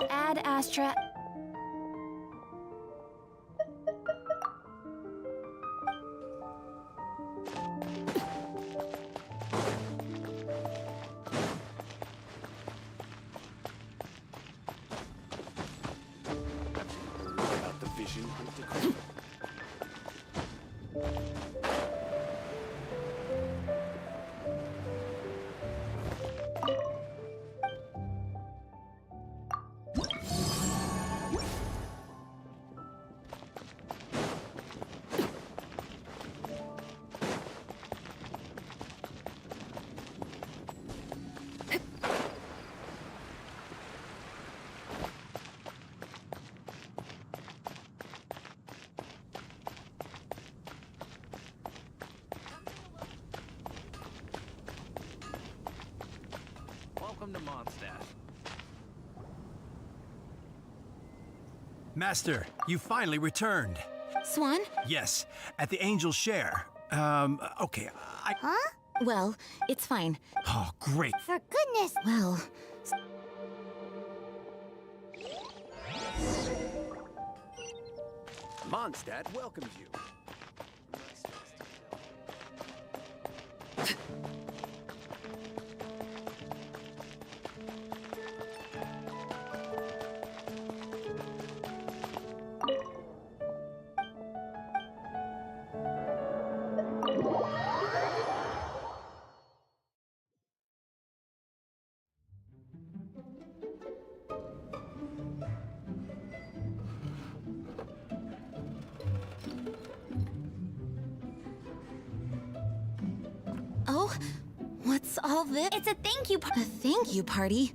Ad Astra. About the vision of the creator. Welcome to Mondstadt. Master, you finally returned. Swan? Yes, at the Angel's Share. Okay, Huh? Well, it's fine. Oh, great. For goodness! Well... Mondstadt welcomes you. Oh? What's all this? It's a thank you party. A thank you party?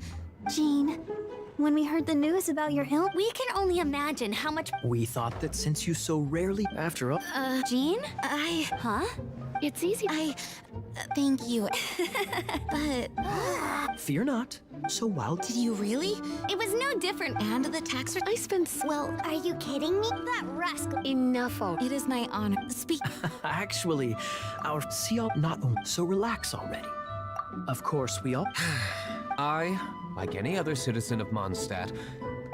Jean, when we heard the news about your illness, we can only imagine how much... We thought that since you so rarely... After all... Jean? Huh? It's easy. Thank you. But... Fear not. So while... Did you really? It was no different. And the tax... I spent... Well, are you kidding me? That rascal... Enough. It is my honor. Speak... Actually, our... See all... Not only... So relax already. Of course, we all... I, like any other citizen of Mondstadt,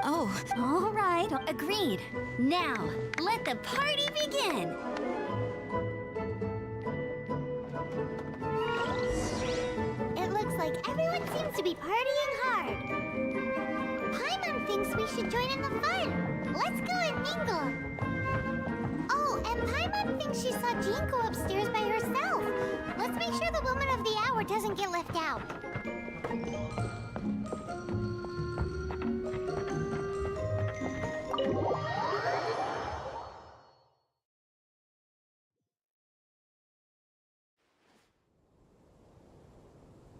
Oh. All right. Agreed. Now, let the party begin. It looks like everyone seems to be partying hard. Paimon thinks we should join in the fun. Let's go and mingle. Oh, and Paimon thinks she saw Jean go upstairs by herself. Let's make sure the woman of the hour doesn't get left out.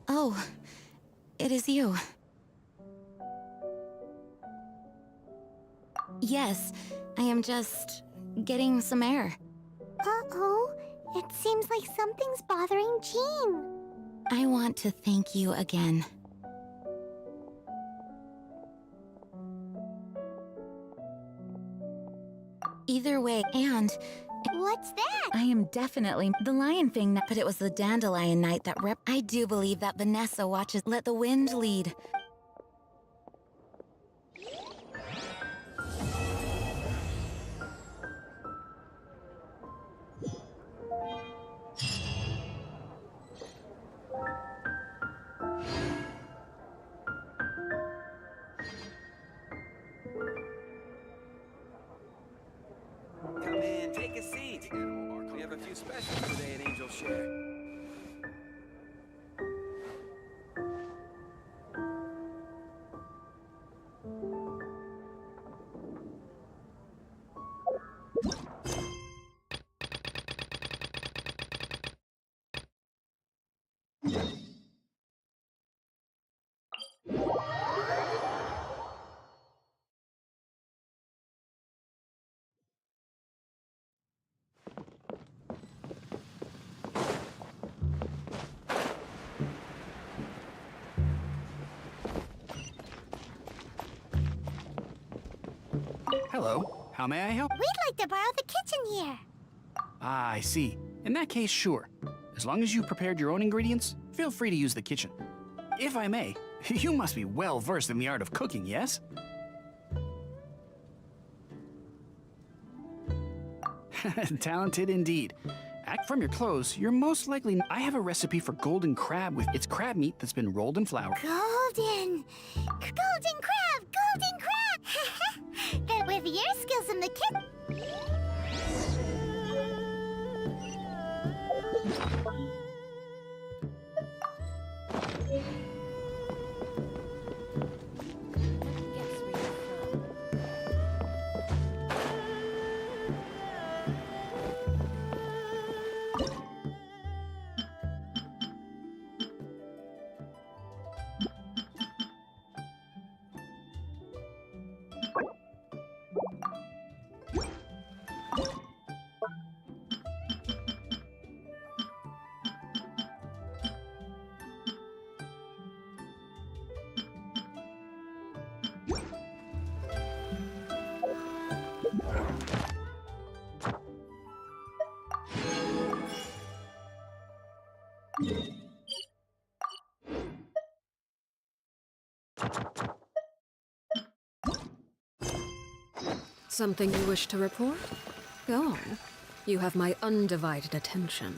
Oh, it is you. Yes, I am just getting some air. Uh-oh. It seems like something's bothering Jean. I want to thank you again. Either way, and What's that? I am definitely the lion thing, but it was the dandelion night that I do believe that Vanessa watches Let the Wind Lead. Come in, take a seat. We have a few specials today at Angel Share. Hello, how may I help? We'd like to borrow the kitchen here. Ah, I see. In that case, sure. As long as you prepared your own ingredients, feel free to use the kitchen. If I may, you must be well versed in the art of cooking, yes? Talented indeed. Act from your clothes, you're most likely... I have a recipe for golden crab with its crab meat that's been rolled in flour. Golden crab! Golden crab! Then with your skills in the kitchen... Something you wish to report? Go on. You have my undivided attention.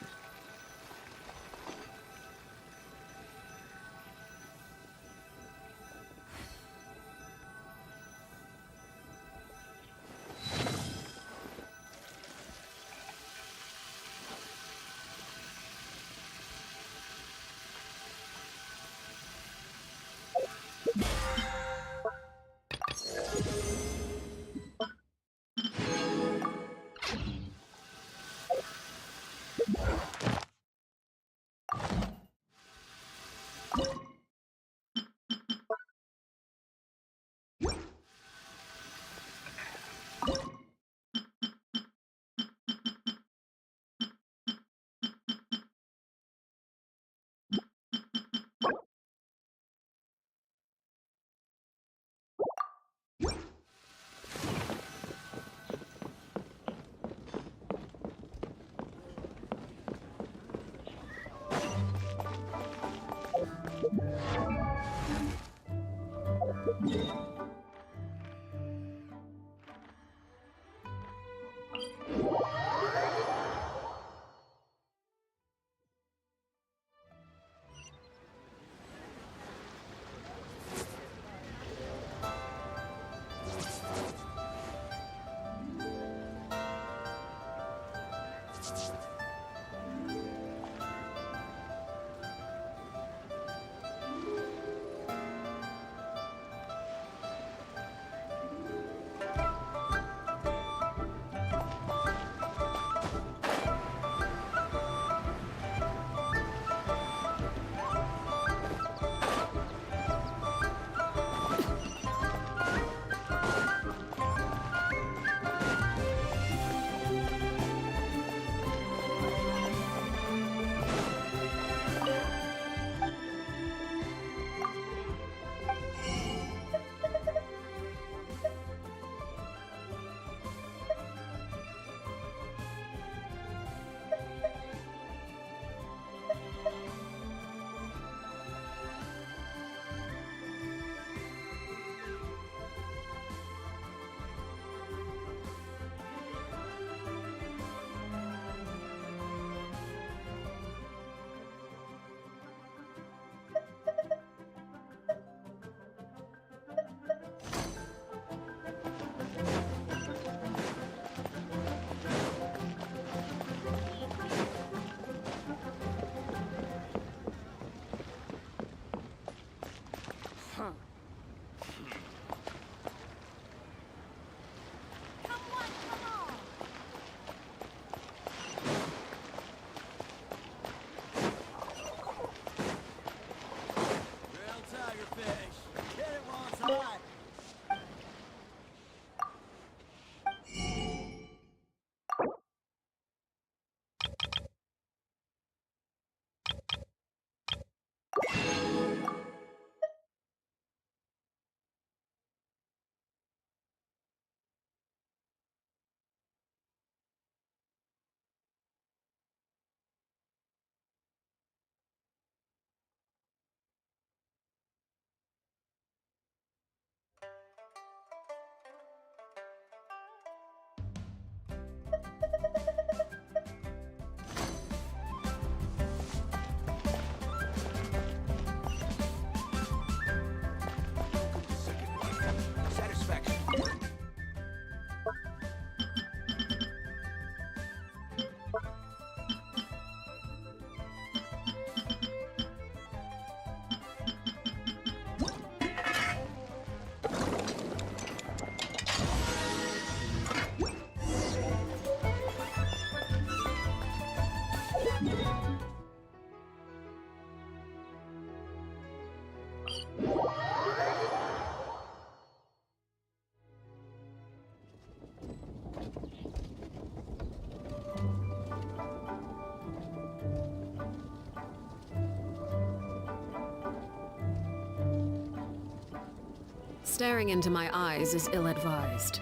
Staring into my eyes is ill-advised.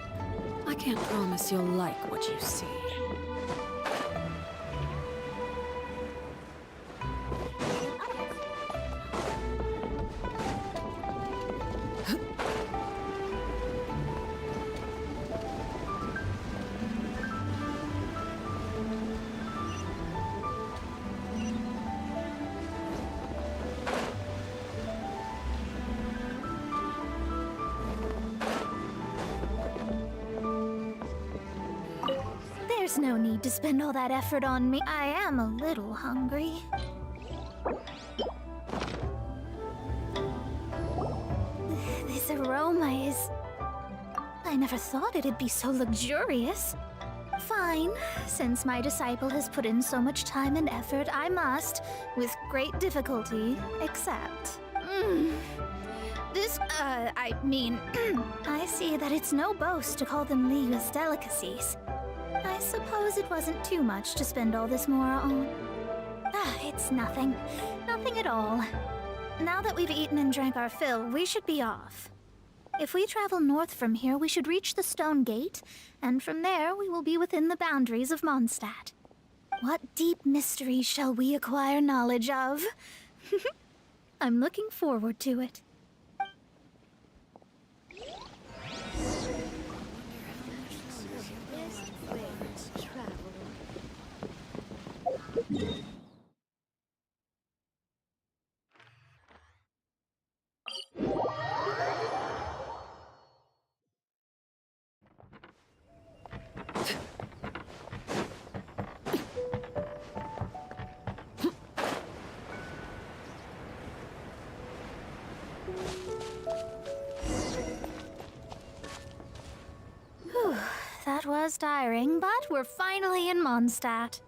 I can't promise you'll like what you see. There's no need to spend all that effort on me. I am a little hungry. This aroma is... I never thought it'd be so luxurious. Fine. Since my disciple has put in so much time and effort, I must, with great difficulty, accept. I mean, I see that it's no boast to call them Liyue's delicacies. I suppose it wasn't too much to spend all this mora on. It's nothing. Nothing at all. Now that we've eaten and drank our fill, we should be off. If we travel north from here, we should reach the Stone Gate, and from there we will be within the boundaries of Mondstadt. What deep mysteries shall we acquire knowledge of? I'm looking forward to it. That was tiring, but we're finally in Mondstadt.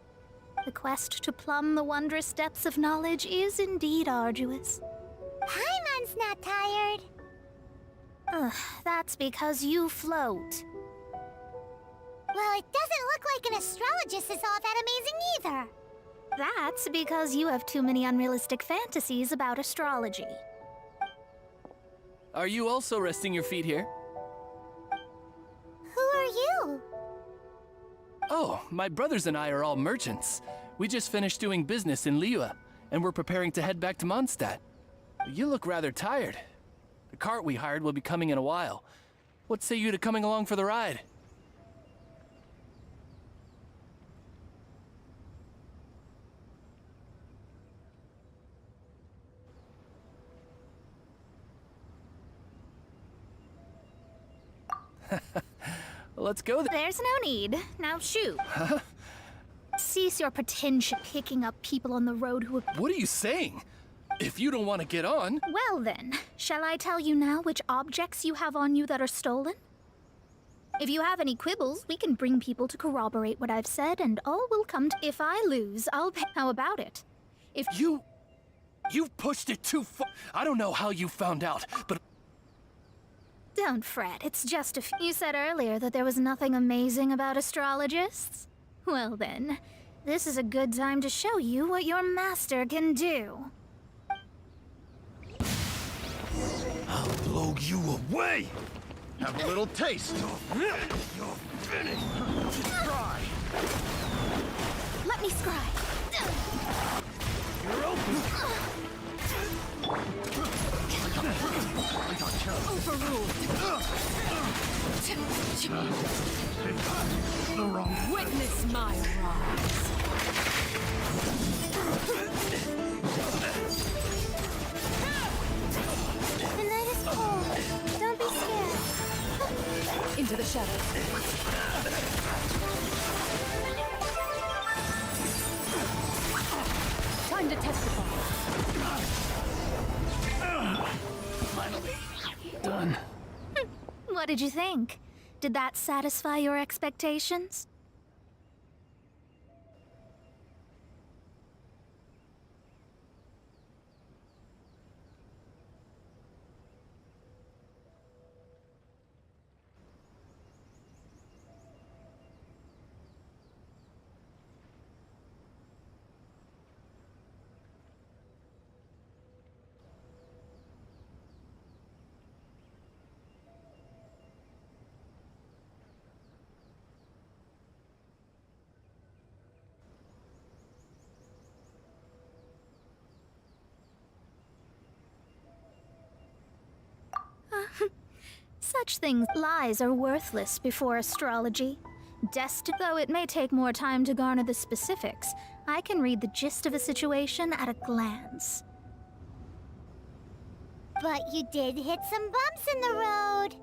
The quest to plumb the wondrous depths of knowledge is indeed arduous. Paimon's not tired. That's because you float. Well, it doesn't look like an astrologist is all that amazing either. That's because you have too many unrealistic fantasies about astrology. Are you also resting your feet here? Who are you? Oh, my brothers and I are all merchants. We just finished doing business in Liyue, and we're preparing to head back to Mondstadt. You look rather tired. The cart we hired will be coming in a while. What say you to coming along for the ride? Let's go then. There's no need. Now shoot. Cease your pretension picking up people on the road who have... What are you saying? If you don't want to get on... Well then, shall I tell you now which objects you have on you that are stolen? If you have any quibbles, we can bring people to corroborate what I've said, and all will come to... If I lose, I'll pay... How about it? If... You've pushed it too far. I don't know how you found out, but... Don't fret, it's just a You said earlier that there was nothing amazing about astrologists? Well then, this is a good time to show you what your master can do. I'll blow you away! Have a little taste. You're finished. Try. Let me scry. You're open. Overruled. The wrong way. Witness my rise. The night is cold. Don't be scared. Into the shadows. Time to testify. Finally. Done. What did you think? Did that satisfy your expectations? Such things, lies are worthless before astrology. Though it may take more time to garner the specifics, I can read the gist of a situation at a glance. But you did hit some bumps in the road.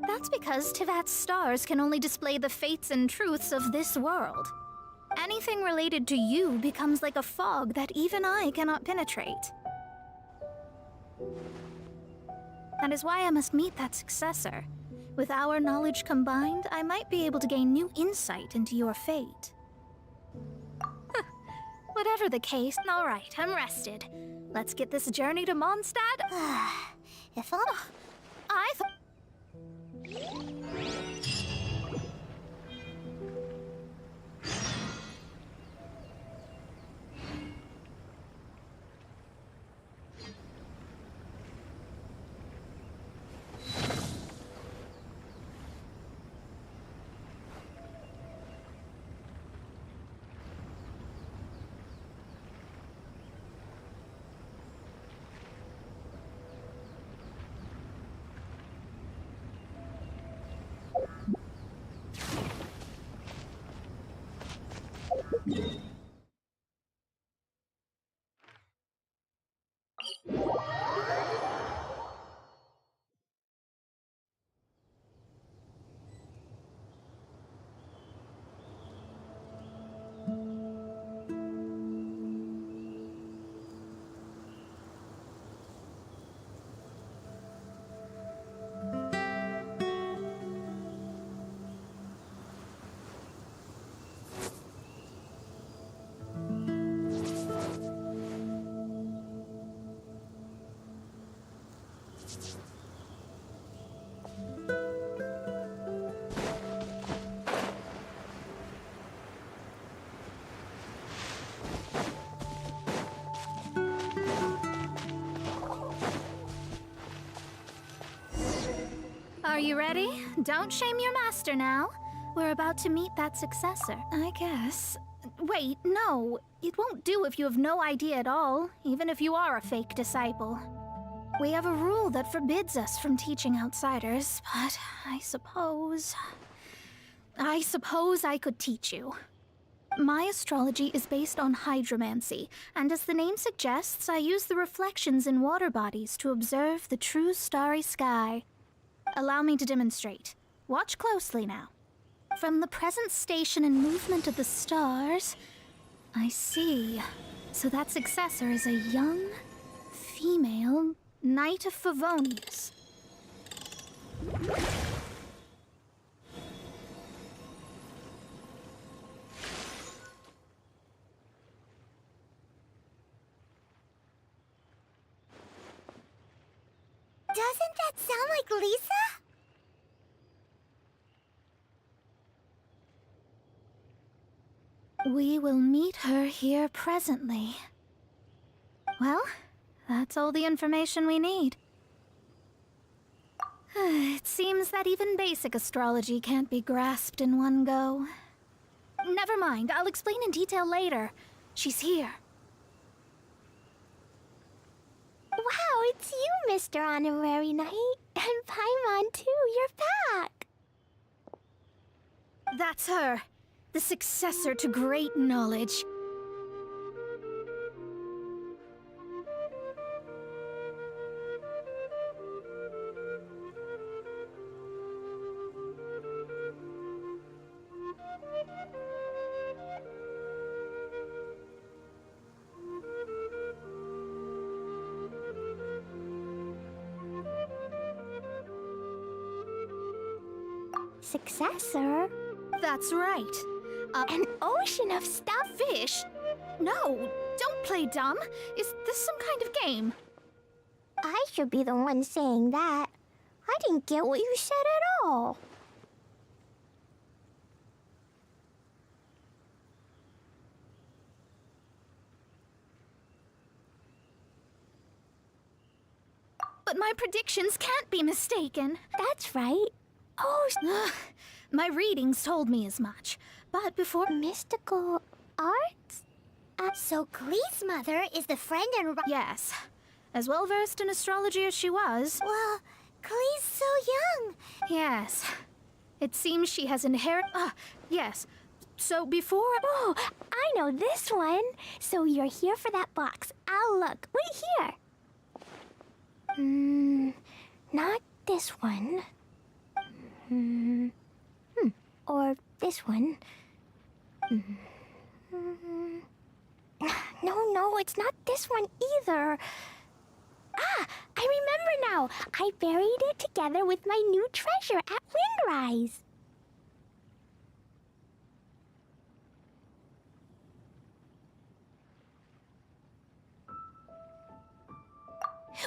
That's because Teyvat's stars can only display the fates and truths of this world. Anything related to you becomes like a fog that even I cannot penetrate. That is why I must meet that successor. With our knowledge combined, I might be able to gain new insight into your fate. Whatever the case, all right, I'm rested. Let's get this journey to Mondstadt. If only... I thought... Are you ready? Don't shame your master now. We're about to meet that successor, I guess. Wait, no. It won't do if you have no idea at all, even if you are a fake disciple. We have a rule that forbids us from teaching outsiders, but I suppose I could teach you. My astrology is based on hydromancy, and as the name suggests, I use the reflections in water bodies to observe the true starry sky. Allow me to demonstrate. Watch closely now. From the present station and movement of the stars, I see. So that successor is a young, female Knight of Favonius. Doesn't that sound like Lisa? We will meet her here presently. Well, that's all the information we need. It seems that even basic astrology can't be grasped in one go. Never mind, I'll explain in detail later. She's here. Wow, it's you, Mr. Honorary Knight. And Paimon, too, you're back. That's her. The successor to great knowledge. Successor? That's right. An ocean of stuff? Fish? No, don't play dumb. Is this some kind of game? I should be the one saying that. I didn't get what you said at all. But my predictions can't be mistaken. That's right. Oh, my readings told me as much. But before... mystical arts? So Klee's mother is the friend and... Yes. As well versed in astrology as she was. Well, Klee's so young. Yes. It seems she has inherited... yes. So before... Oh, I know this one. So you're here for that box. I'll look. Wait here. Not this one. Or this one. No, it's not this one either. I remember now. I buried it together with my new treasure at Windrise.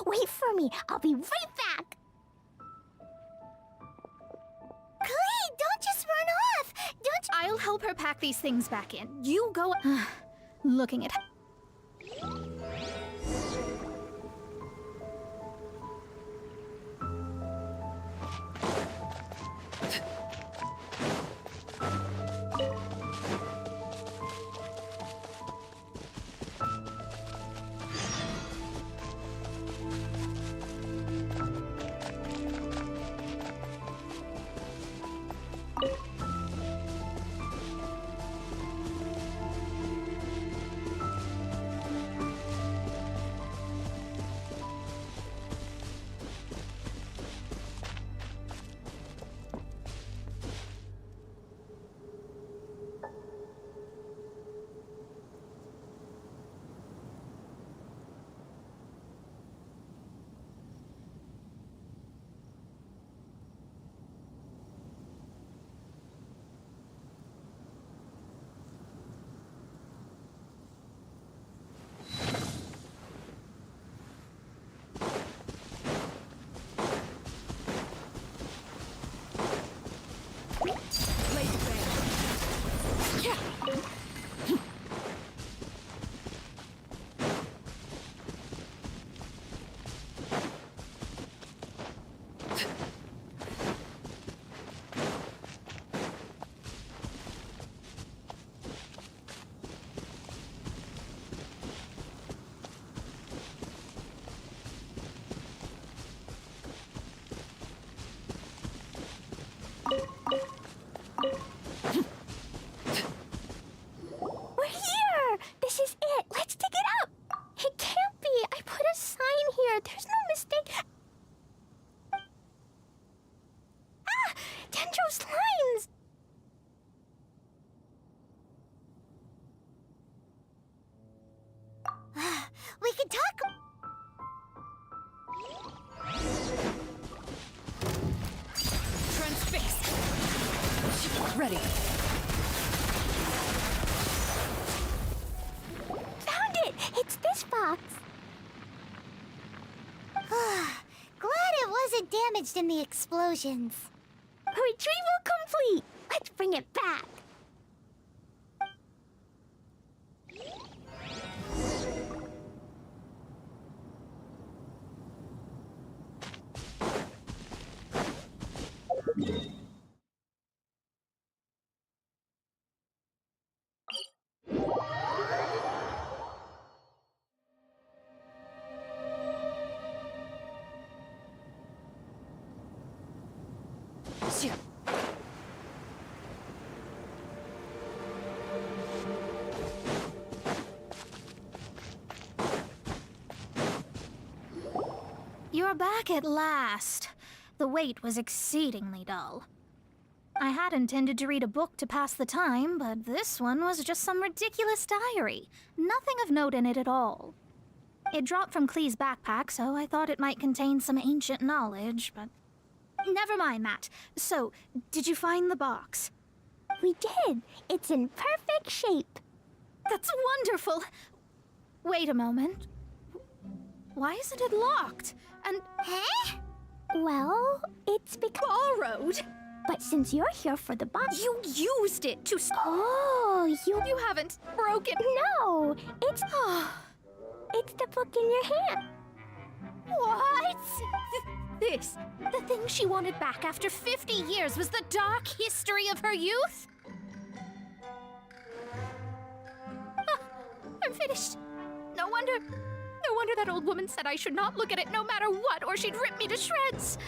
Wait for me. I'll be right back. Klee, don't just run off. Don't you... I'll help her pack these things back in. You go... looking at... We're here! This is it! Let's dig it up! It can't be! I put a sign here! There's no mistake! Dendro's lines! We can talk... Transfix! Ready. Found it! It's this box. Glad it wasn't damaged in the explosions. Retrieval complete! Let's bring it back. You're back at last. The wait was exceedingly dull. I had intended to read a book to pass the time, but this one was just some ridiculous diary. Nothing of note in it at all. It dropped from Klee's backpack, so I thought it might contain some ancient knowledge, but... Never mind that. So, did you find the box? We did. It's in perfect shape. That's wonderful! Wait a moment. Why isn't it locked? And... Huh? Well, it's because... Borrowed? But since you're here for the box... You used it to... Oh, You haven't broken... No, it's... It's the book in your hand. What? This, the thing she wanted back after 50 years, was the dark history of her youth? finished. No wonder that old woman said I should not look at it no matter what, or she'd rip me to shreds.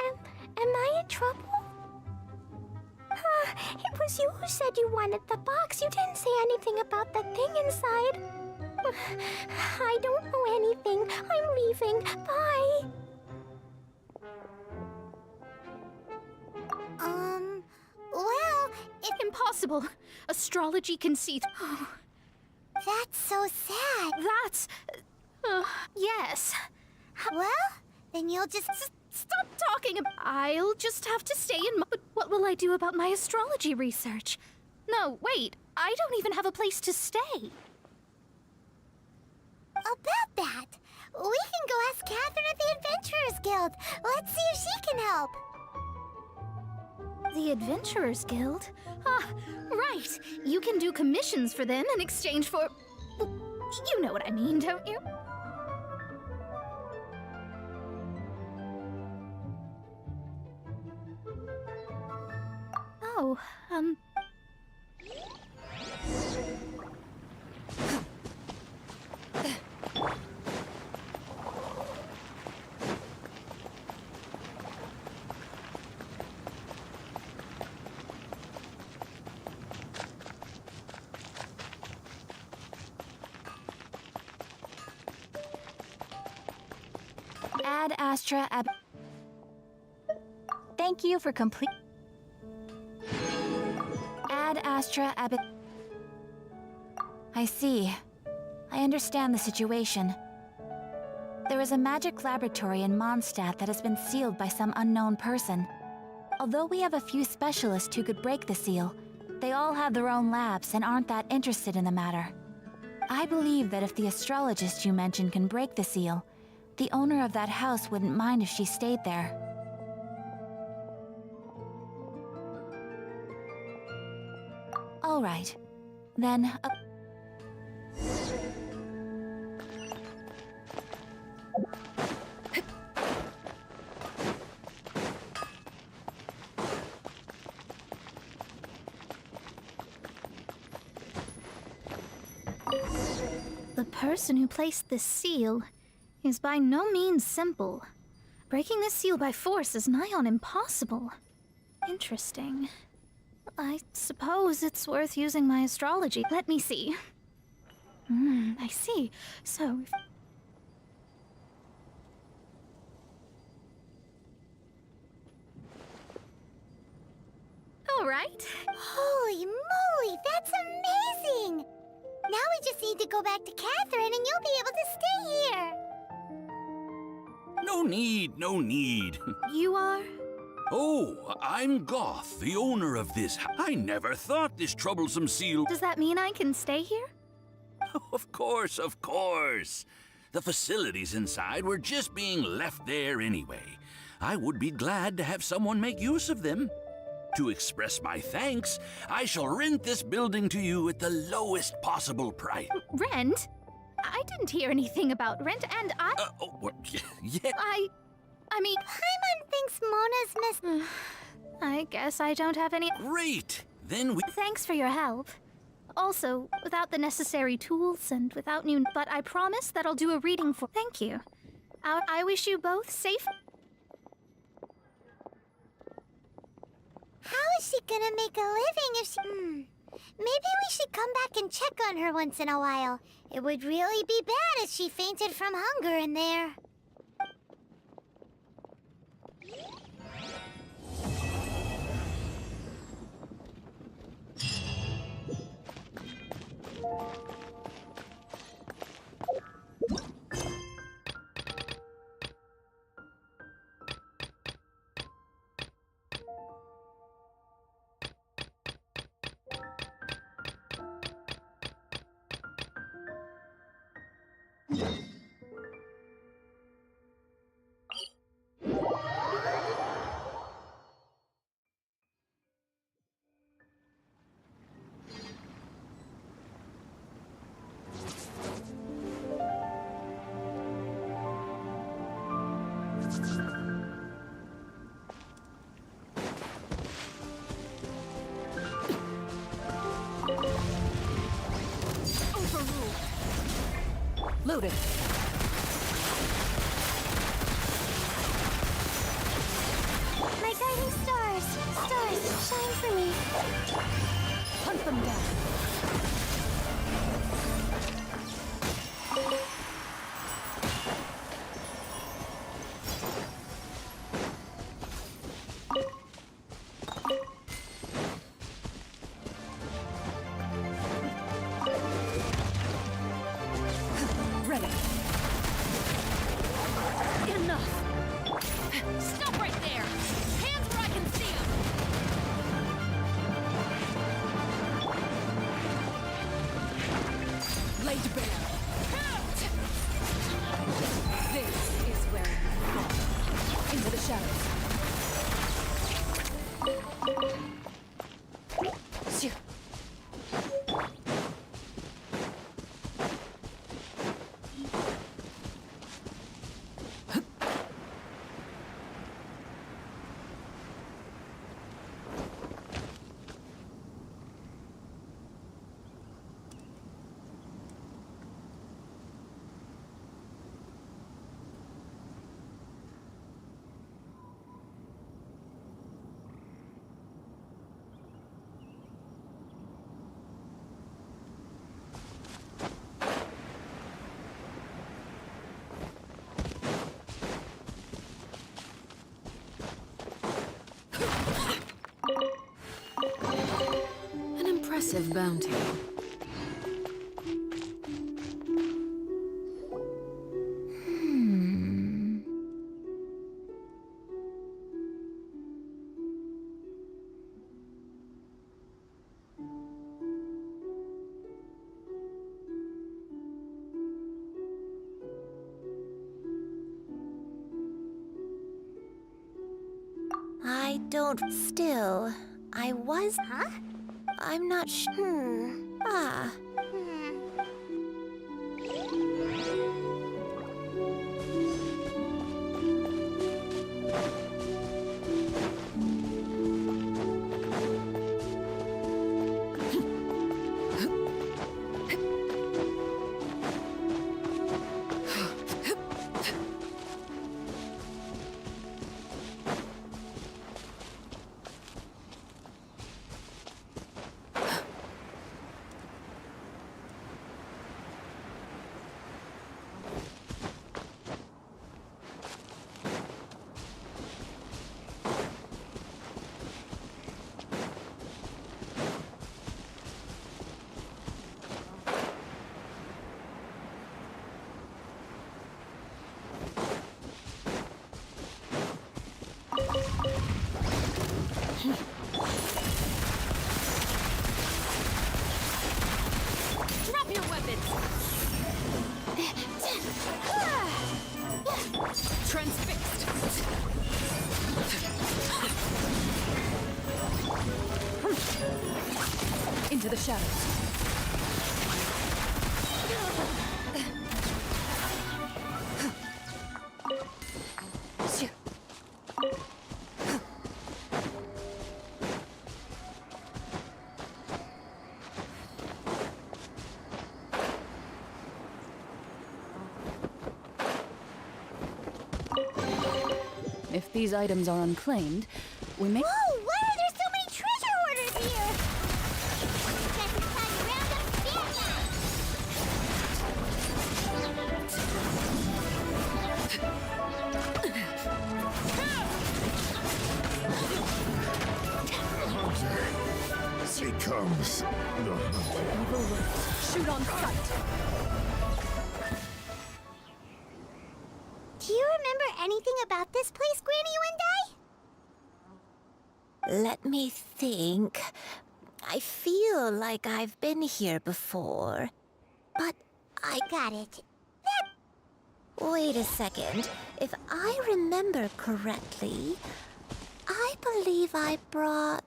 Am I in trouble? It was you who said you wanted the box. You didn't say anything about the thing inside. I don't know anything. I'm leaving. Bye. Well, It's impossible. Astrology can see. That's so sad. That's. Yes. Well, then you'll just... Stop talking. I'll just have to stay in. But what will I do about my astrology research? No, wait. I don't even have a place to stay. About that, we can go ask Catherine at the Adventurers Guild. Let's see if she can help. The Adventurers Guild? Ah, right. You can do commissions for them in exchange for... You know what I mean, don't you? Oh, Ad Astra Ab... Thank you for complete... Ad Astra Ab... I see. I understand the situation. There is a magic laboratory in Mondstadt that has been sealed by some unknown person. Although we have a few specialists who could break the seal, they all have their own labs and aren't that interested in the matter. I believe that if the astrologist you mentioned can break the seal, the owner of that house wouldn't mind if she stayed there. All right. Then... the person who placed this seal is by no means simple. Breaking this seal by force is nigh on impossible. Interesting. I suppose it's worth using my astrology. Let me see. I see. So... All right. Holy moly, that's amazing! Now we just need to go back to Catherine and you'll be able to stay here. No need, no need. You are? Oh, I'm Goth, the owner of this. I never thought this troublesome seal... Does that mean I can stay here? Of course, of course. The facilities inside were just being left there anyway. I would be glad to have someone make use of them. To express my thanks, I shall rent this building to you at the lowest possible price. Rent? I didn't hear anything about rent, and I... Yeah. I mean... Paimon thinks Mona's I guess I don't have any... Great! Then we... Thanks for your help. Also, without the necessary tools and without new... But I promise that I'll do a reading for... Thank you. I wish you both safe... How is she gonna make a living if she... Maybe we should come back and check on her once in a while. It would really be bad if she fainted from hunger in there. Noted. My guiding stars! Stars, shine for me! Hunt them down. Ready. Enough. Stop right there! Hands where I can see them! Laid bare. This is where you fall. Into the shadows. Shoo. An impressive bounty. I don't... Still, I was... Huh? I'm not sure. Ah. Drop your weapons! Transfixed. Into the shadows. If these items are unclaimed, we may... Whoa! Why are there so many treasure hoarders here? Guess it's time to round up becomes the Evil works. Shoot on sight. Do you remember anything about this place, Granny One Day? Let me think. I feel like I've been here before, but I... Got it. Wait a second. If I remember correctly, I believe I brought...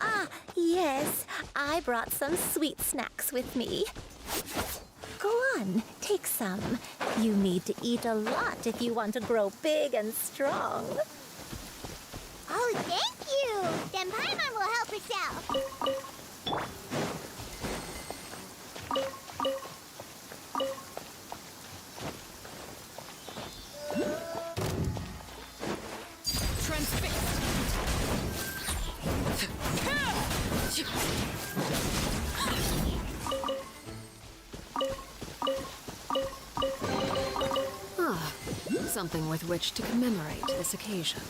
Ah, yes. I brought some sweet snacks with me. Go on, take some. You need to eat a lot if you want to grow big and strong. Oh, thank you! Then Paimon will help herself. Something with which to commemorate this occasion.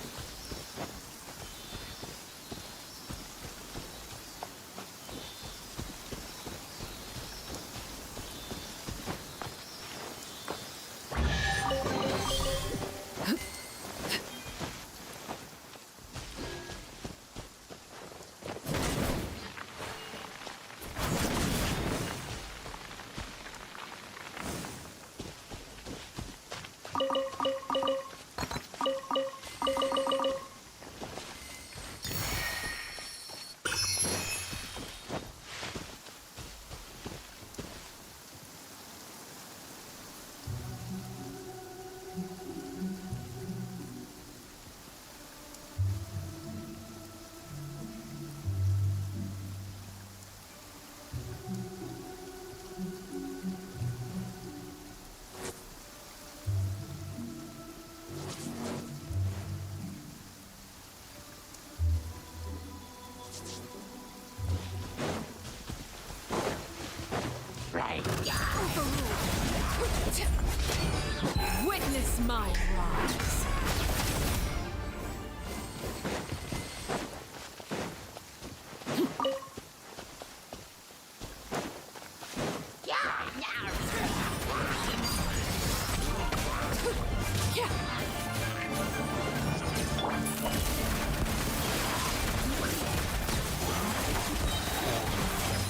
Witness my rise.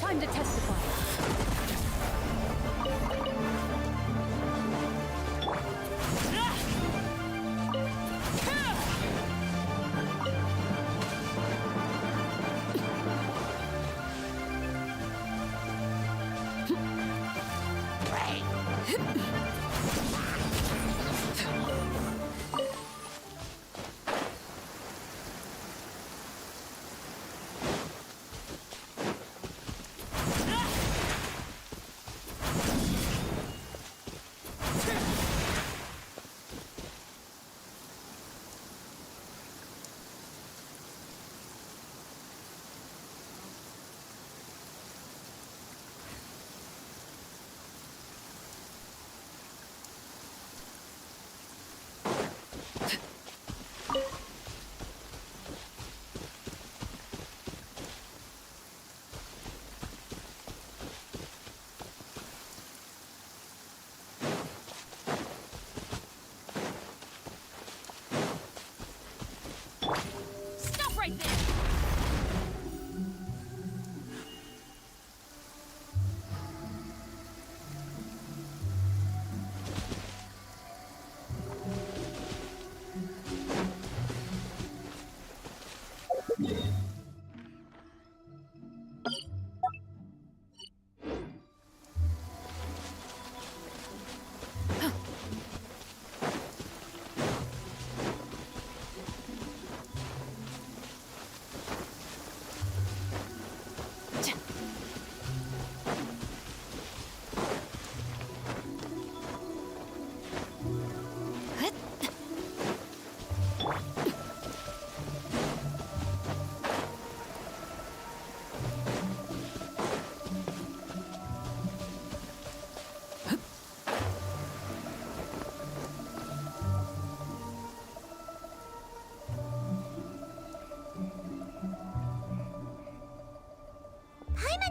Time to testify. Right there.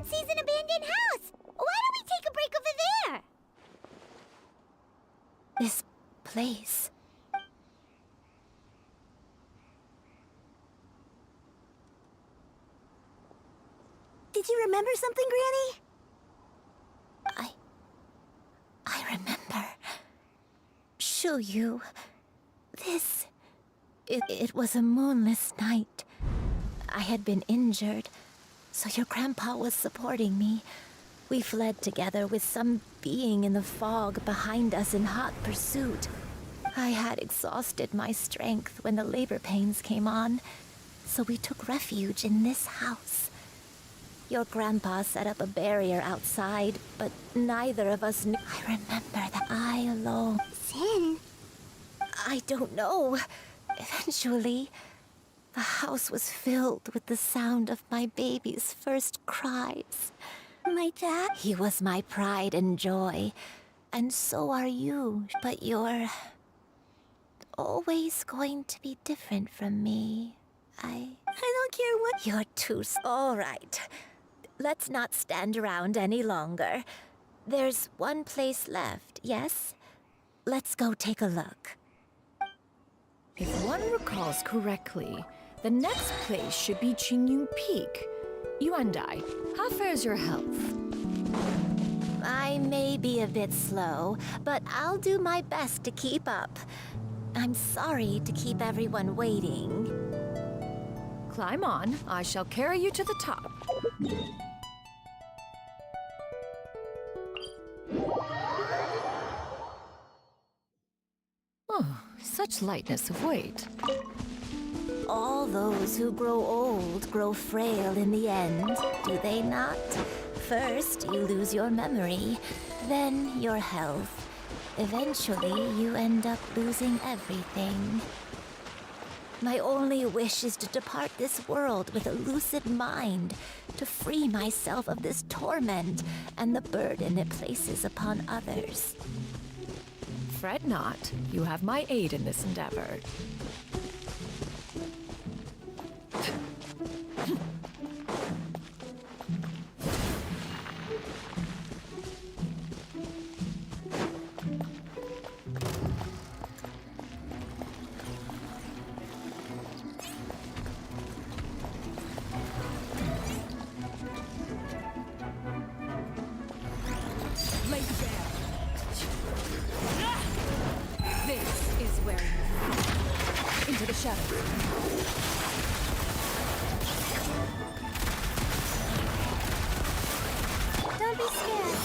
Sees an abandoned house. Why don't we take a break over there? This place. Did you remember something, Granny? I remember. Shu, it was a moonless night. I had been injured. So your grandpa was supporting me. We fled together with some being in the fog behind us in hot pursuit. I had exhausted my strength when the labor pains came on, so we took refuge in this house. Your grandpa set up a barrier outside, but neither of us knew. I remember that I alone. Sin? I don't know. Eventually, the house was filled with the sound of my baby's first cries. My dad? He was my pride and joy, and so are you. But always going to be different from me. I don't care what you're too. All right. Let's not stand around any longer. There's one place left, yes? Let's go take a look. If one recalls correctly, the next place should be Qingyun Peak. You and I, how fares your health? I may be a bit slow, but I'll do my best to keep up. I'm sorry to keep everyone waiting. Climb on. I shall carry you to the top. Oh, such lightness of weight. All those who grow old grow frail in the end, do they not? First, you lose your memory, then your health. Eventually, you end up losing everything. My only wish is to depart this world with a lucid mind, to free myself of this torment and the burden it places upon others. Fret not. You have my aid in this endeavor. Don't be scared.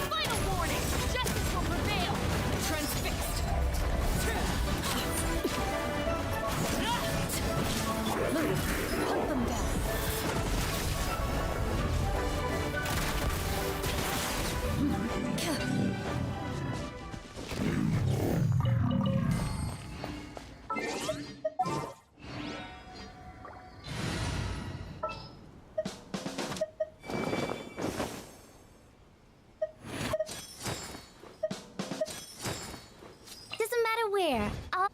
Final warning! Justice will prevail! Transfixed! Hunt them down. Doesn't matter where. I'll...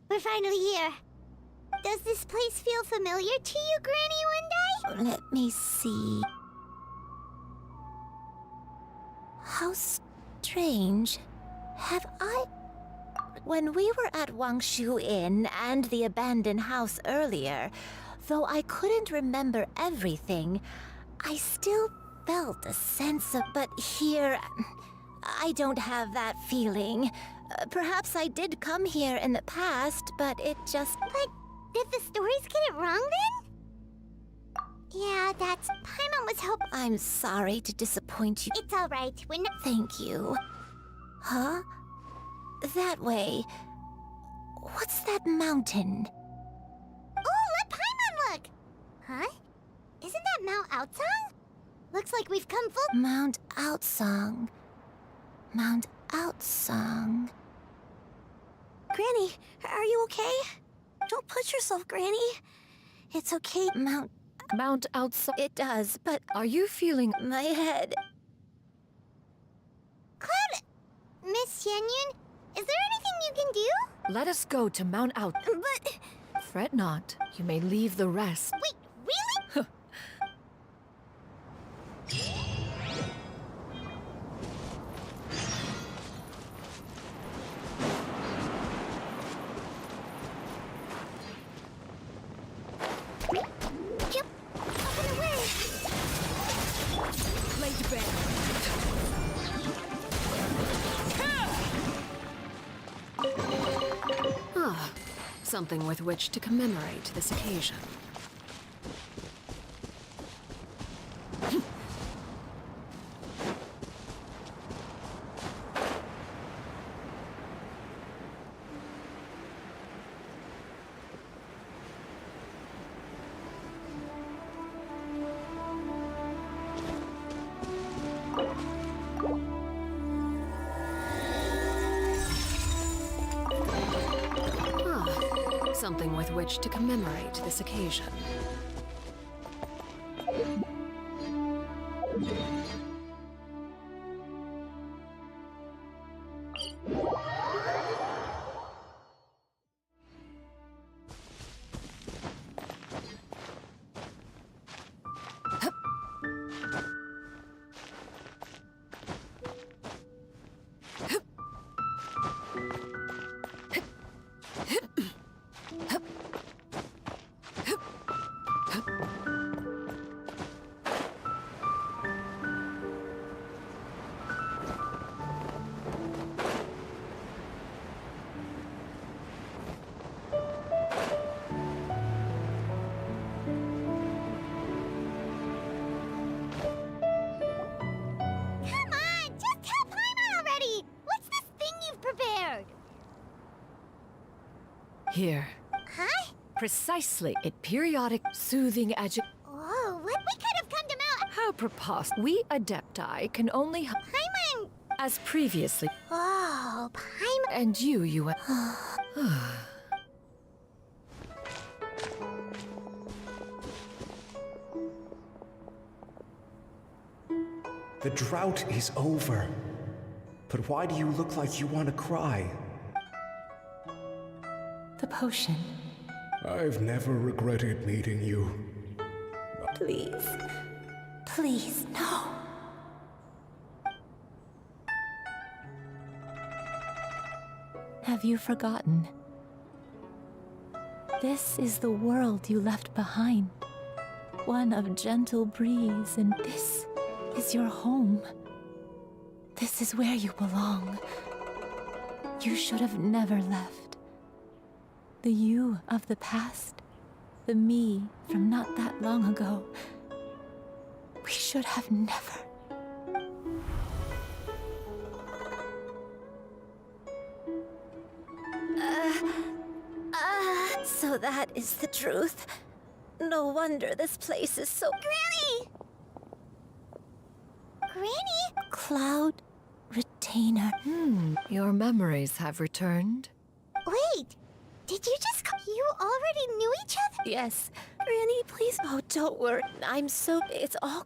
We're finally here. Does this place feel familiar to you, Granny, one day? Let me see. How strange. Have I... When we were at Wangshu Inn and the abandoned house earlier, though I couldn't remember everything, I still felt a sense of... But here, I don't have that feeling. Perhaps I did come here in the past, but it just... But did the stories get it wrong then? Yeah, that's... Paimon was hoping... I'm sorry to disappoint you. It's all right. We're not... Thank you. Huh? That way. What's that mountain? Oh, let Paimon look! Huh? Isn't that Mount Outsong? Looks like we've come full... Mount Outsong. Mount Outsong. Granny, are you okay? Don't push yourself, Granny. It's okay. Mount Outsong. It does, but Are you feeling... my head... Cloud... Miss Yenyun, is there anything you can do? Let us go to Mount Out. But... Fret not. You may leave the rest. Wait, really? Yep, up and away. Laid bare. Something with which to commemorate this occasion. Something with which to commemorate this occasion. Here. Huh? Precisely. It periodic soothing Oh, we could have come to Mount... How preposterous. We Adepti can only... Paimon! As previously. Oh, Paimon... And you... The drought is over. But why do you look like you want to cry? The potion. I've never regretted meeting you. Please. Please, no. Have you forgotten? This is the world you left behind. One of gentle breeze, and this is your home. This is where you belong. You should have never left. The you of the past, the me from not that long ago. We should have never. So that is the truth. No wonder this place is so... Granny! Granny? Cloud retainer. Your memories have returned. Wait! Did you just... You already knew each other? Yes. Granny, please. Oh, don't worry. I'm so... It's all...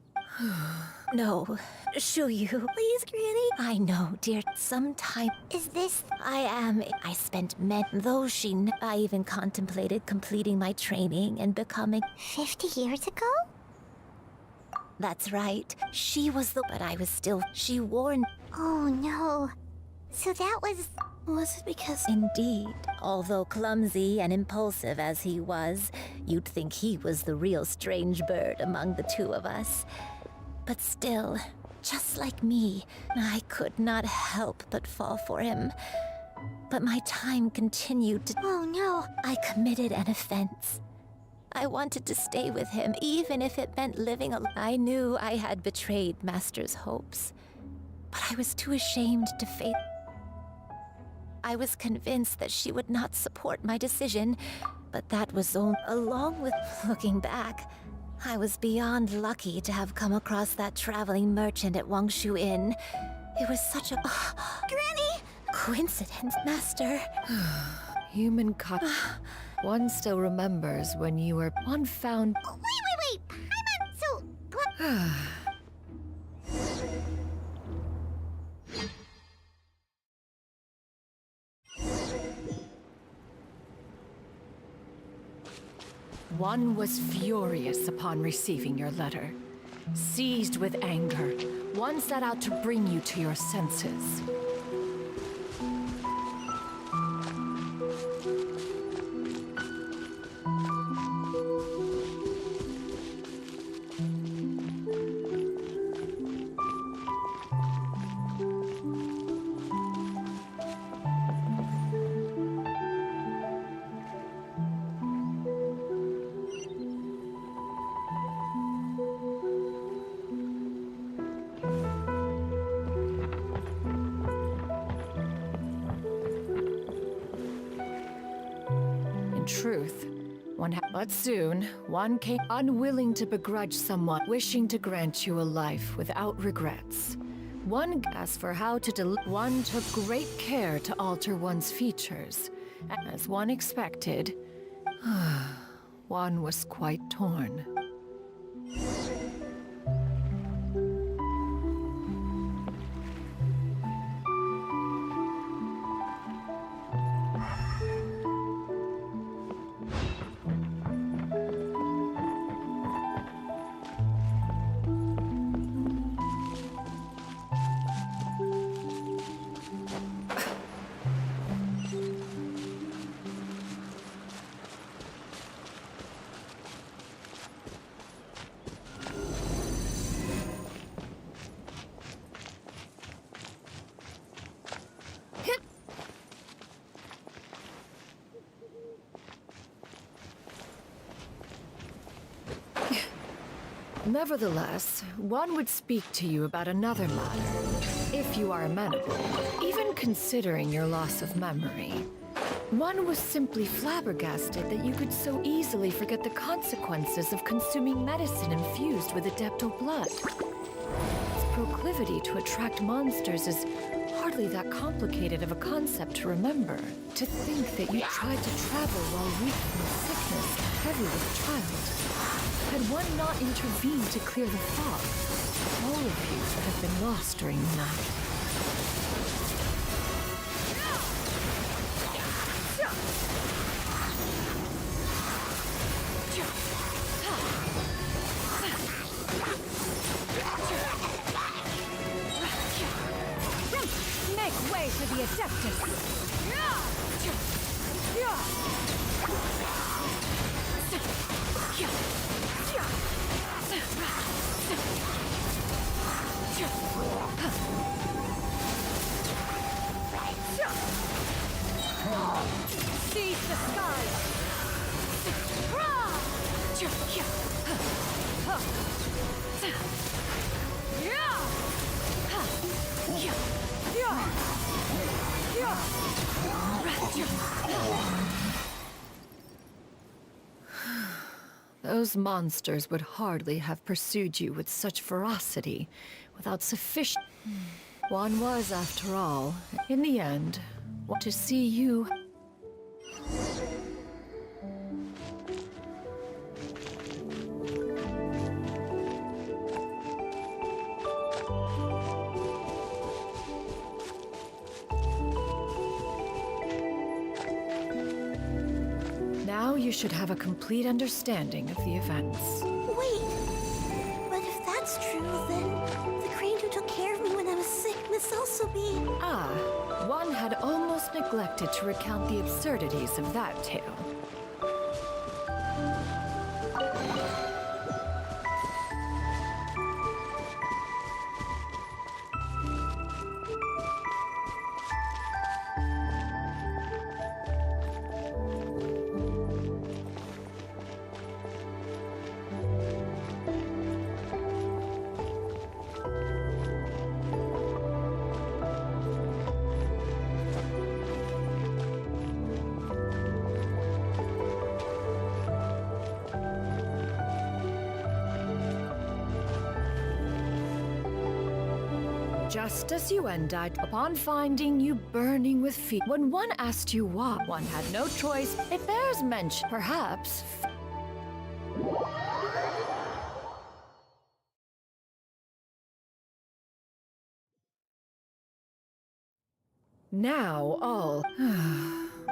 No. Shuyu. Please, Granny. I know, dear. Sometime... Is this... I spent though I even contemplated completing my training and becoming... 50 years ago? That's right. She was the... But I was still... She warned... Oh, no. So that was... Was it because... Indeed. Although clumsy and impulsive as he was, you'd think he was the real strange bird among the two of us. But still, just like me, I could not help but fall for him. But my time continued to... Oh, no. I committed an offense. I wanted to stay with him, even if it meant living a... I knew I had betrayed Master's hopes. But I was too ashamed to face... I was convinced that she would not support my decision, but that was only... Along with looking back, I was beyond lucky to have come across that traveling merchant at Wangshu Inn. It was such a... Granny! Coincidence, Master. Human One still remembers when you were... One found... Wait! Paimon, so... One was furious upon receiving your letter. Seized with anger, one set out to bring you to your senses. truth. But soon, one came unwilling to begrudge someone, wishing to grant you a life without regrets. One asked for how to one took great care to alter one's features. As one expected, one was quite torn. Nevertheless, one would speak to you about another matter, if you are amenable, even considering your loss of memory. One was simply flabbergasted that you could so easily forget the consequences of consuming medicine infused with adeptal blood. Its proclivity to attract monsters is hardly that complicated of a concept to remember. To think that you tried to travel while weak from sickness, heavy with child. Had one not intervened to clear the fog, all of you would have been lost during the night. Make way for the Adeptus! Seize the skies! Those monsters would hardly have pursued you with such ferocity without sufficient... One was, after all, in the end, to see you... Now you should have a complete understanding of the events. Wait, but if that's true, then the crane who took care of me when I was sick must also be... Ah, one had almost neglected to recount the absurdities of that tale. Just as you and I, upon finding you burning with fear, when one asked you why, one had no choice. It bears mention, perhaps. Now all...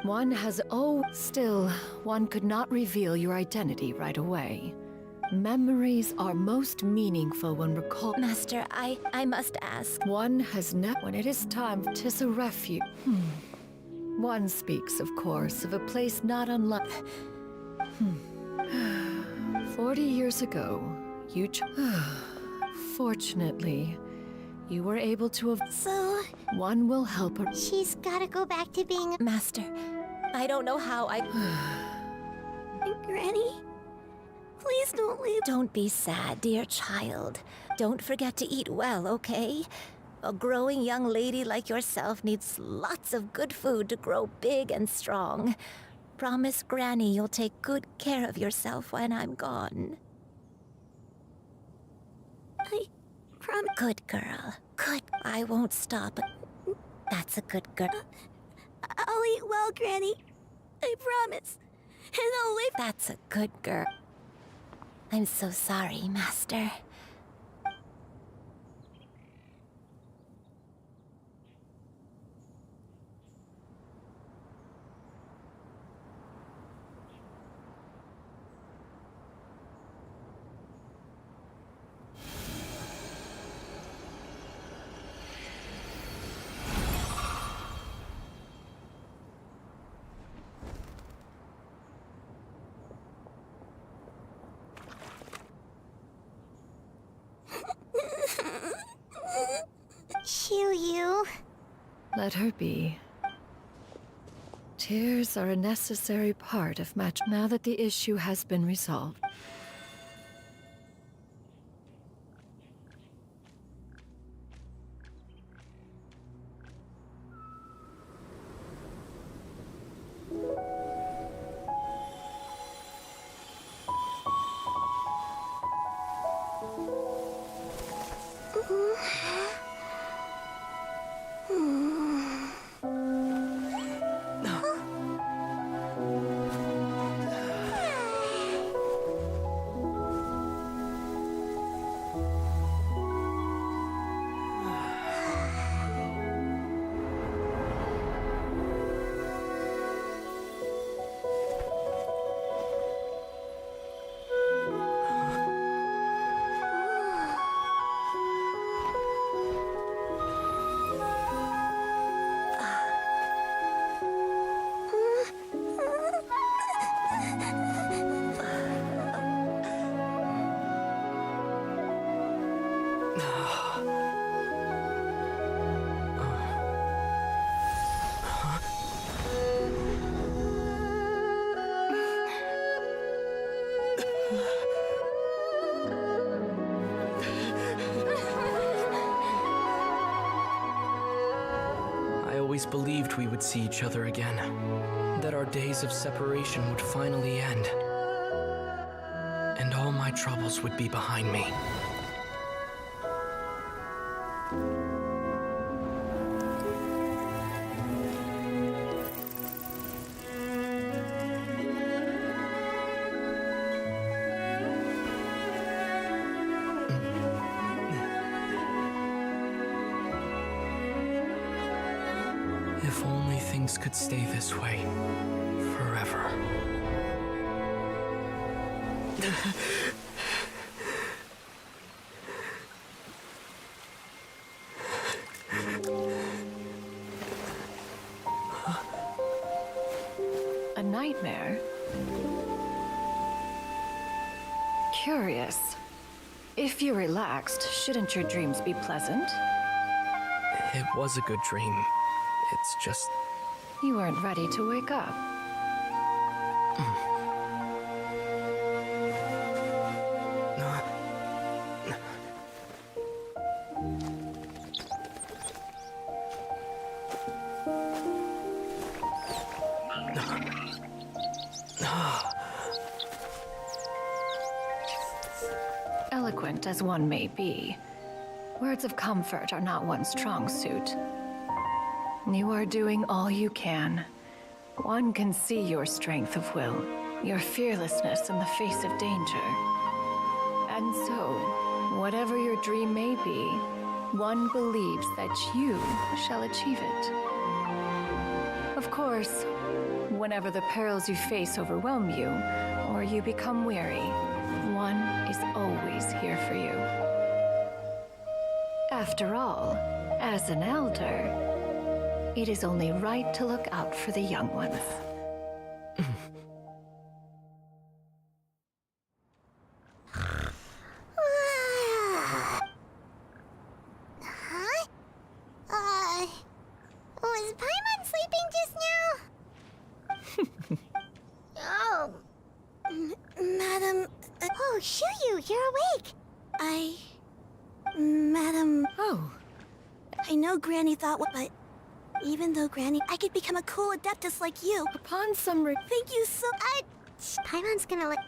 one has... Oh, still, one could not reveal your identity right away. Memories are most meaningful when recalled. Master, I must ask. One has when it is time, 'tis a refuge. One speaks, of course, of a place not unlike... 40 years ago, you fortunately, you were able to have... So... One will help her... She's gotta go back to being... Master, I don't know how I... Granny? Please don't leave. Don't be sad, dear child. Don't forget to eat well, okay? A growing young lady like yourself needs lots of good food to grow big and strong. Promise Granny you'll take good care of yourself when I'm gone. I promise. Good girl. Good. I won't stop. That's a good girl. I'll eat well, Granny. I promise. And I'll wait. That's a good girl. I'm so sorry, Master. Shoo-you. Let her be. Tears are a necessary part of match now that the issue has been resolved. Believed we would see each other again, that our days of separation would finally end, and all my troubles would be behind me. If only things could stay this way forever. A nightmare? Curious. If you're relaxed, shouldn't your dreams be pleasant? It was a good dream. It's just... You weren't ready to wake up. Eloquent as one may be, words of comfort are not one's strong suit. You are doing all you can. One can see your strength of will, your fearlessness in the face of danger. And so, whatever your dream may be, one believes that you shall achieve it. Of course, whenever the perils you face overwhelm you, or you become weary, one is always here for you. After all, as an elder, it is only right to look out for the young ones. Was Paimon sleeping just now? Oh. Madam... Oh, Shuyu, you're awake. Madam... Oh. I know Granny thought what, but... Even though, Granny, I could become a cool adeptus like you. Upon some Thank you so... Paimon's gonna let...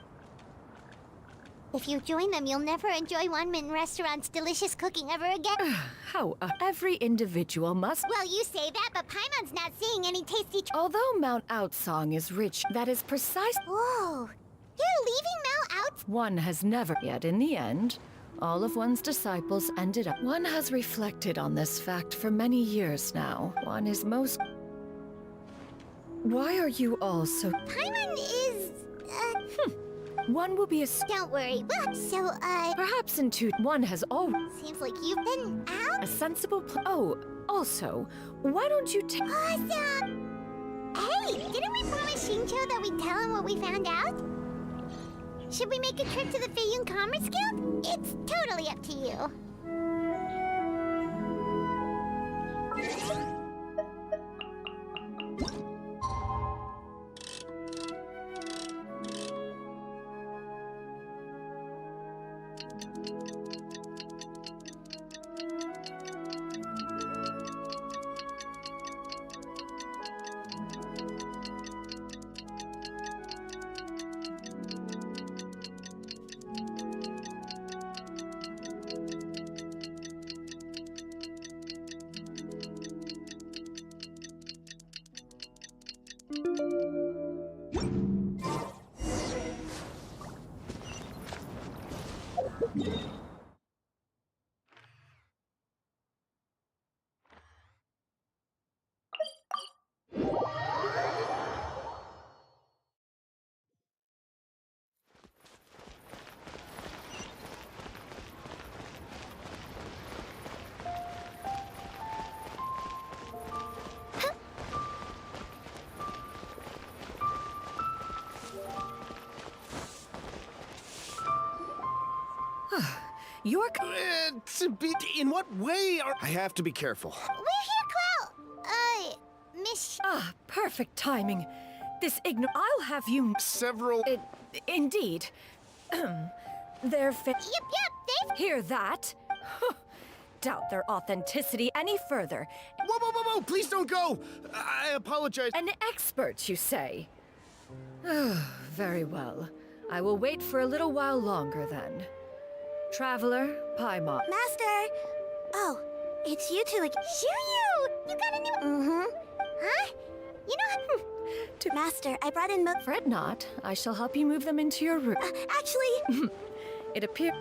If you join them, you'll never enjoy Wanmin Restaurant's delicious cooking ever again. How every individual must... Well, you say that, but Paimon's not seeing any tasty... Although Mount Outsong is rich, that is precise... Whoa! You're leaving Mount Out? One has never... Yet in the end, all of one's disciples ended up... One has reflected on this fact for many years now. One is most... Why are you all so... Paimon is... One will be a... Don't worry. So, Perhaps in two... One has all... Seems like you've been out? A sensible Oh, also, why don't you take... Awesome! Hey, didn't we promise Shincho that we'd tell him what we found out? Should we make a trip to the Feiyun Commerce Guild? It's totally up to you. You're... in what way are... I have to be careful. We're here, Clow! Miss... perfect timing. This I'll have you... Several... Indeed. They're Yep, they've... Hear that? Doubt their authenticity any further. Whoa, please don't go! I apologize. An expert, you say? Very well. I will wait for a little while longer, then. Traveler, Paimon. Master! Oh, it's you two again. Shiryu! You got a new... Mm-hmm. Huh? You know... Master, I brought in milk... Fret not. I shall help you move them into your room. Actually... It appears...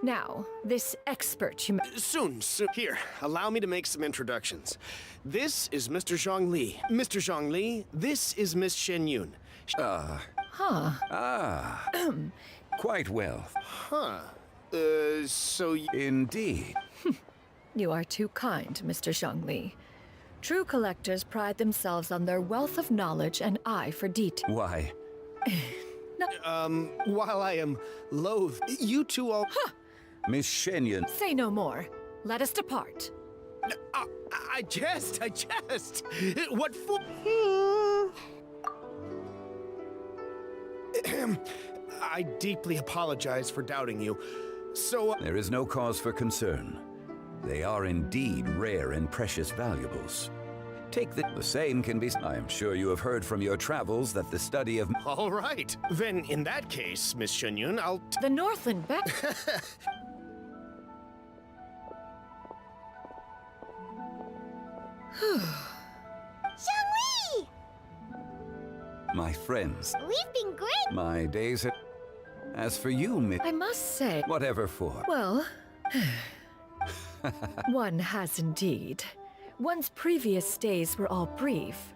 Now, this expert you... Soon. Here, allow me to make some introductions. This is Mr. Zhongli. Mr. Zhongli, this is Miss Shenyun. Quite well. So... Indeed. You are too kind, Mr. Zhongli. True collectors pride themselves on their wealth of knowledge and eye for detail. Why? While I am loath, you two all... Miss Shenyun... Say no more. Let us depart. I jest! What fool... I deeply apologize for doubting you. So... There is no cause for concern. They are indeed rare and precious valuables. Take the same can be... I am sure you have heard from your travels that the study of... All right. Then, in that case, Miss Shenyun, I'll... The Northland back... Zhongli! My friends. We've been great! My days are... As for you, Miss... I must say... Whatever for. Well... One has indeed. One's previous stays were all brief.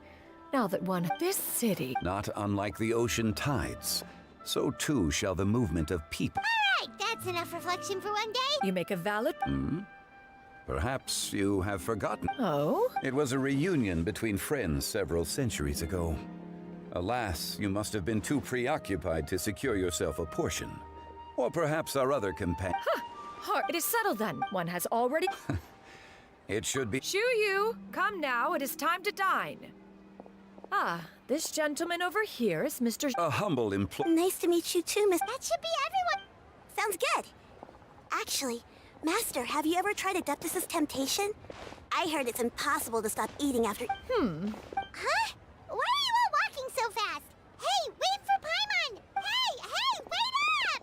Now that one... This city... Not unlike the ocean tides, so too shall the movement of people. All right, that's enough reflection for one day. You make a valid... Perhaps you have forgotten. Oh? It was a reunion between friends several centuries ago. Alas, you must have been too preoccupied to secure yourself a portion. Or perhaps our other companion... It is settled then. One has already... It should be... Shuyu, come now. It is time to dine. This gentleman over here is Mr... A humble employee. Nice to meet you too, Miss... That should be everyone. Sounds good. Actually, Master, have you ever tried Adeptus' Temptation? I heard it's impossible to stop eating after... Huh? Why are you all walking so fast? Hey, wait for Paimon! Hey, wait up!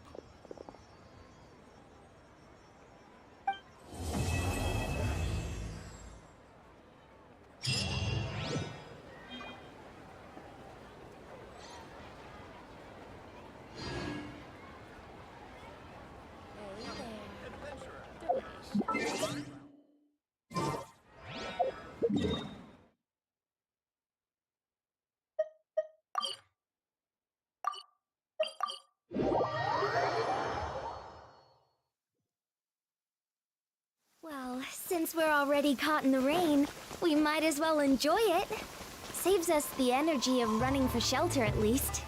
Well, since we're already caught in the rain, we might as well enjoy it. Saves us the energy of running for shelter at least.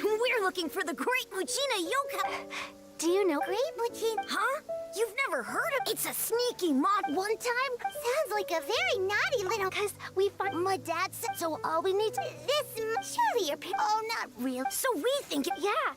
We're looking for the Great Mujina Yokai. Do you know Great Mujina? Huh? You've never heard of it? It's a sneaky mod. One time, Sounds like a very naughty little... Cause we find... My dad said so all we need to... This... Surely your parents... oh, not real. So we think it... Yeah.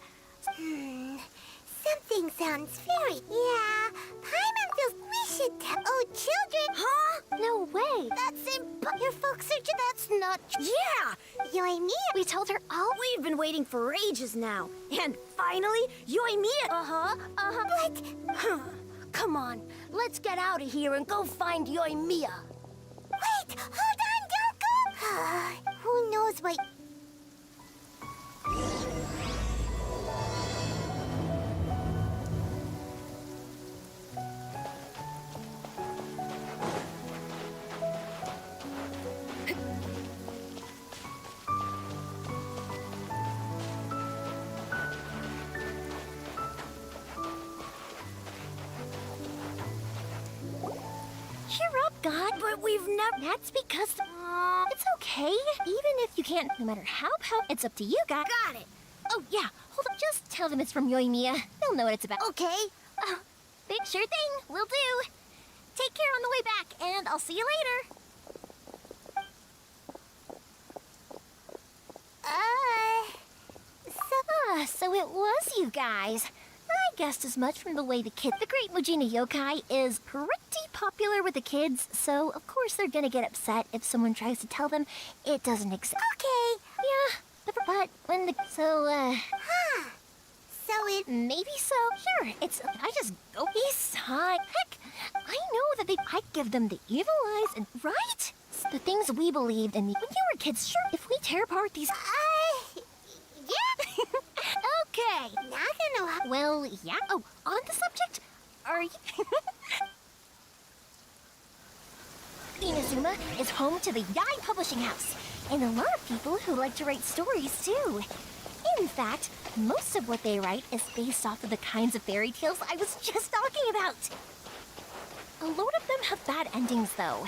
Something sounds very... Yeah. Paimon feels we should tell... Oh, children! Huh? No way. That's your folks are... That's not... Yeah! Yoimiya. We told her all... We've been waiting for ages now. And finally, Yoimiya... But... Huh. Come on. Let's get out of here and go find Yoimiya. Wait! Hold on! Don't go! Who knows what... Cheer up, God. But we've never... That's because... it's okay. Even if you can't, no matter how it's up to you, God. Got it. Oh, yeah. Hold on. Just tell them it's from Yoimiya. They'll know what it's about. Okay. Sure thing. Will do. Take care on the way back, and I'll see you later. So it was you guys. I guessed as much from the way the kids... The Great Mujina Yokai is pretty popular with the kids, so of course they're gonna get upset if someone tries to tell them it doesn't exist. Okay. Yeah, but when the... So it... Maybe so. Sure, it's... I just go beside. Heck, I know that I give them the evil eyes and... Right? The things we believed in when you were kids, sure, if we tear apart these... Yeah. Okay. Not gonna... Well, yeah. Oh, on the subject, are you... Inazuma is home to the Yai Publishing House, and a lot of people who like to write stories, too. In fact, most of what they write is based off of the kinds of fairy tales I was just talking about. A load of them have bad endings, though.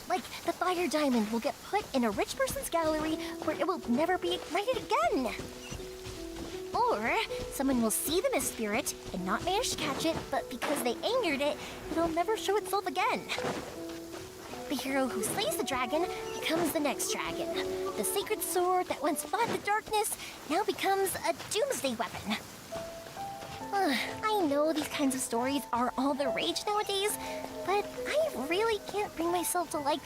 Like, the Fire Diamond will get put in a rich person's gallery where it will never be ignited again. Or someone will see the mist spirit and not manage to catch it, but because they angered it, it'll never show itself again. The hero who slays the dragon becomes the next dragon. The sacred sword that once fought the darkness now becomes a doomsday weapon. I know these kinds of stories are all the rage nowadays, but I really can't bring myself to like...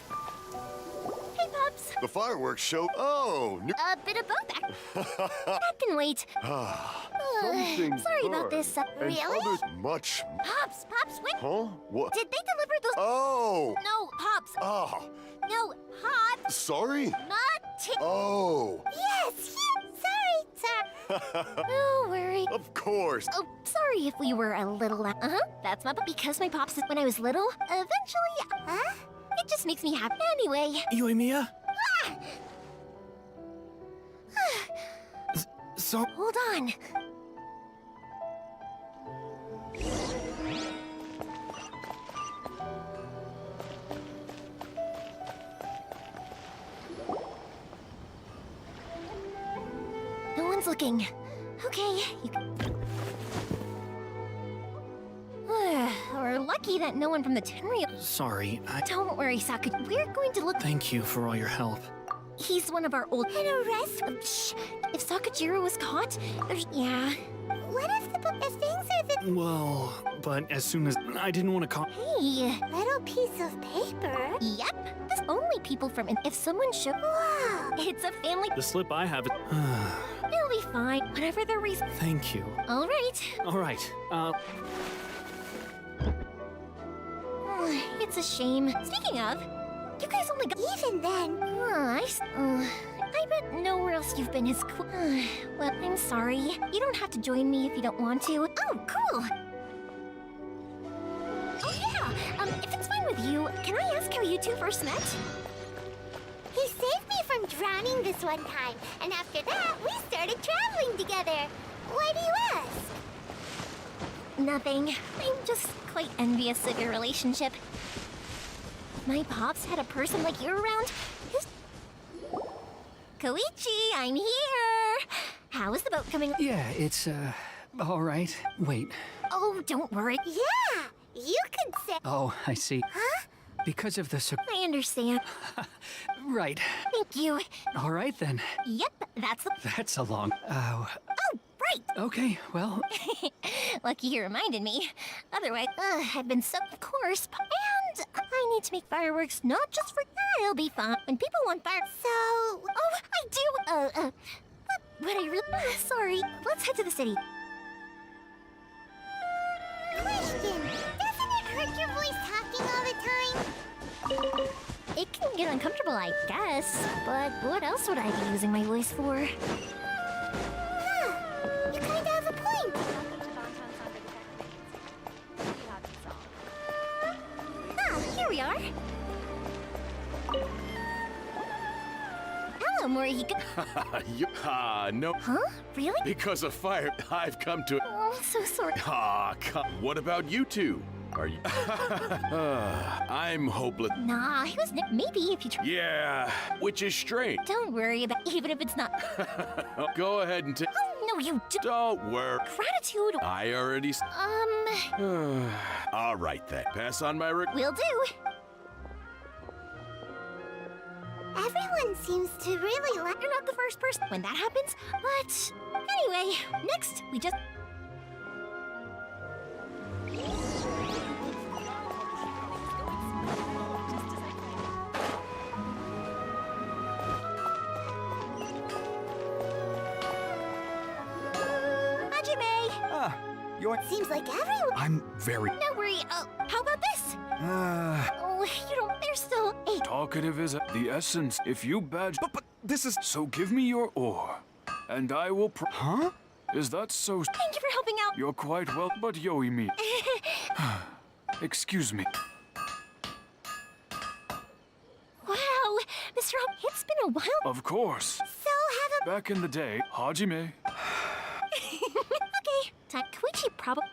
Hey, Pops. The fireworks show... Oh! A bit of both, that can wait. Sorry about this. And Really? others much... Pops, wait. Huh? What? Did they deliver those... Oh! No, Pops. Ah! No, Pops. Sorry? Not... Oh! Yes, sorry, sir. No worry. Of course. Oh, sorry if we were a little. That's my. Because my pops when I was little. Eventually, it just makes me happy. Anyway. Yoimiya? So. Hold on. No one's looking. Okay, you can... We're lucky that no one from the Tenryou... Sorry, Don't worry, Sakura. We're going to look... Thank you for all your help. He's one of our old... An arrest? Shh! If Sakajiro was caught, there's... Yeah. What if the things are the... Well, but as soon as... I didn't want to call... Hey! Little piece of paper? Yep. There's only people from... If someone should... Wow. It's a family... The slip I have... It'll be fine. Whatever the reason... Thank you. All right. All right. It's a shame. Speaking of, you guys only got... Even then... I bet nowhere else you've been is cool. Well, I'm sorry. You don't have to join me if you don't want to. Oh, cool! Oh, yeah! If it's fine with you, can I ask how you two first met? He saved me from drowning this one time, and after that, we started traveling together. Why do you ask? Nothing. I'm just quite envious of your relationship. If my pops had a person like you around, his... Koichi, I'm here! How is the boat coming? Yeah, it's, all right. Wait. Oh, don't worry. Yeah, you could say... Oh, I see. Huh? Because of the... I understand. Right. Thank you. All right, then. Yep, that's the... That's a long... Oh, right! okay, well... Lucky you reminded me. Otherwise, I've been so... Of course. And I need to make fireworks, not just for... It'll be fun. When people want fire... So... Oh, I do! But I really... Sorry. Let's head to the city. Question. Doesn't it hurt your voice talking all the time? It can get uncomfortable, I guess. But what else would I be using my voice for? You kinda have a point. Here we are. Hello, Morihiko. No. Huh? Really? Because of fire, I've come to... Oh, I'm so sorry. What about you two? Are you... I'm hopeless. Nah, he was... Maybe if you try... Yeah, which is strange. Don't worry about... Even if it's not... Go ahead and take... Oh, no, you do... Don't worry. Gratitude... I already... All right, then. Pass on my... Will do. Everyone seems to really like... You're not the first person when that happens, but... Anyway, next, we just... Seems like everyone... I'm very... No worry, how about this? Oh, you don't... There's still a... Talkative is the essence. If you badge... But this is... So give me your ore, and I will Huh? Is that so... Thank you for helping out. You're quite well, but Yoimi... Excuse me. Wow, Mr. It's been a while. Of course. So have a... Back in the day, Hajime... Okay, Koichi probably...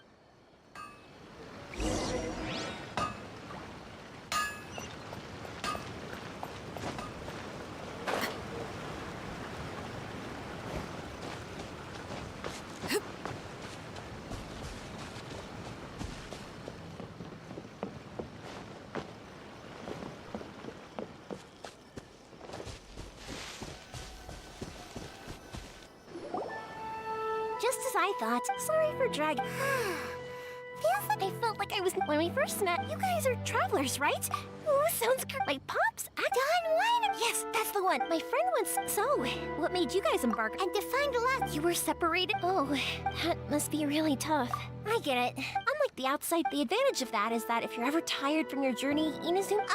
Just as I thought. Sorry for dragging. Feels like I felt like I was when we first met. You guys are travelers, right? Ooh, sounds good. My pops. Don Wine. Yes, that's the one. My friend once. So, what made you guys embark? And to find lost. You were separated. Oh, that must be really tough. I get it. Unlike the outside, the advantage of that is that if you're ever tired from your journey, Inazuma,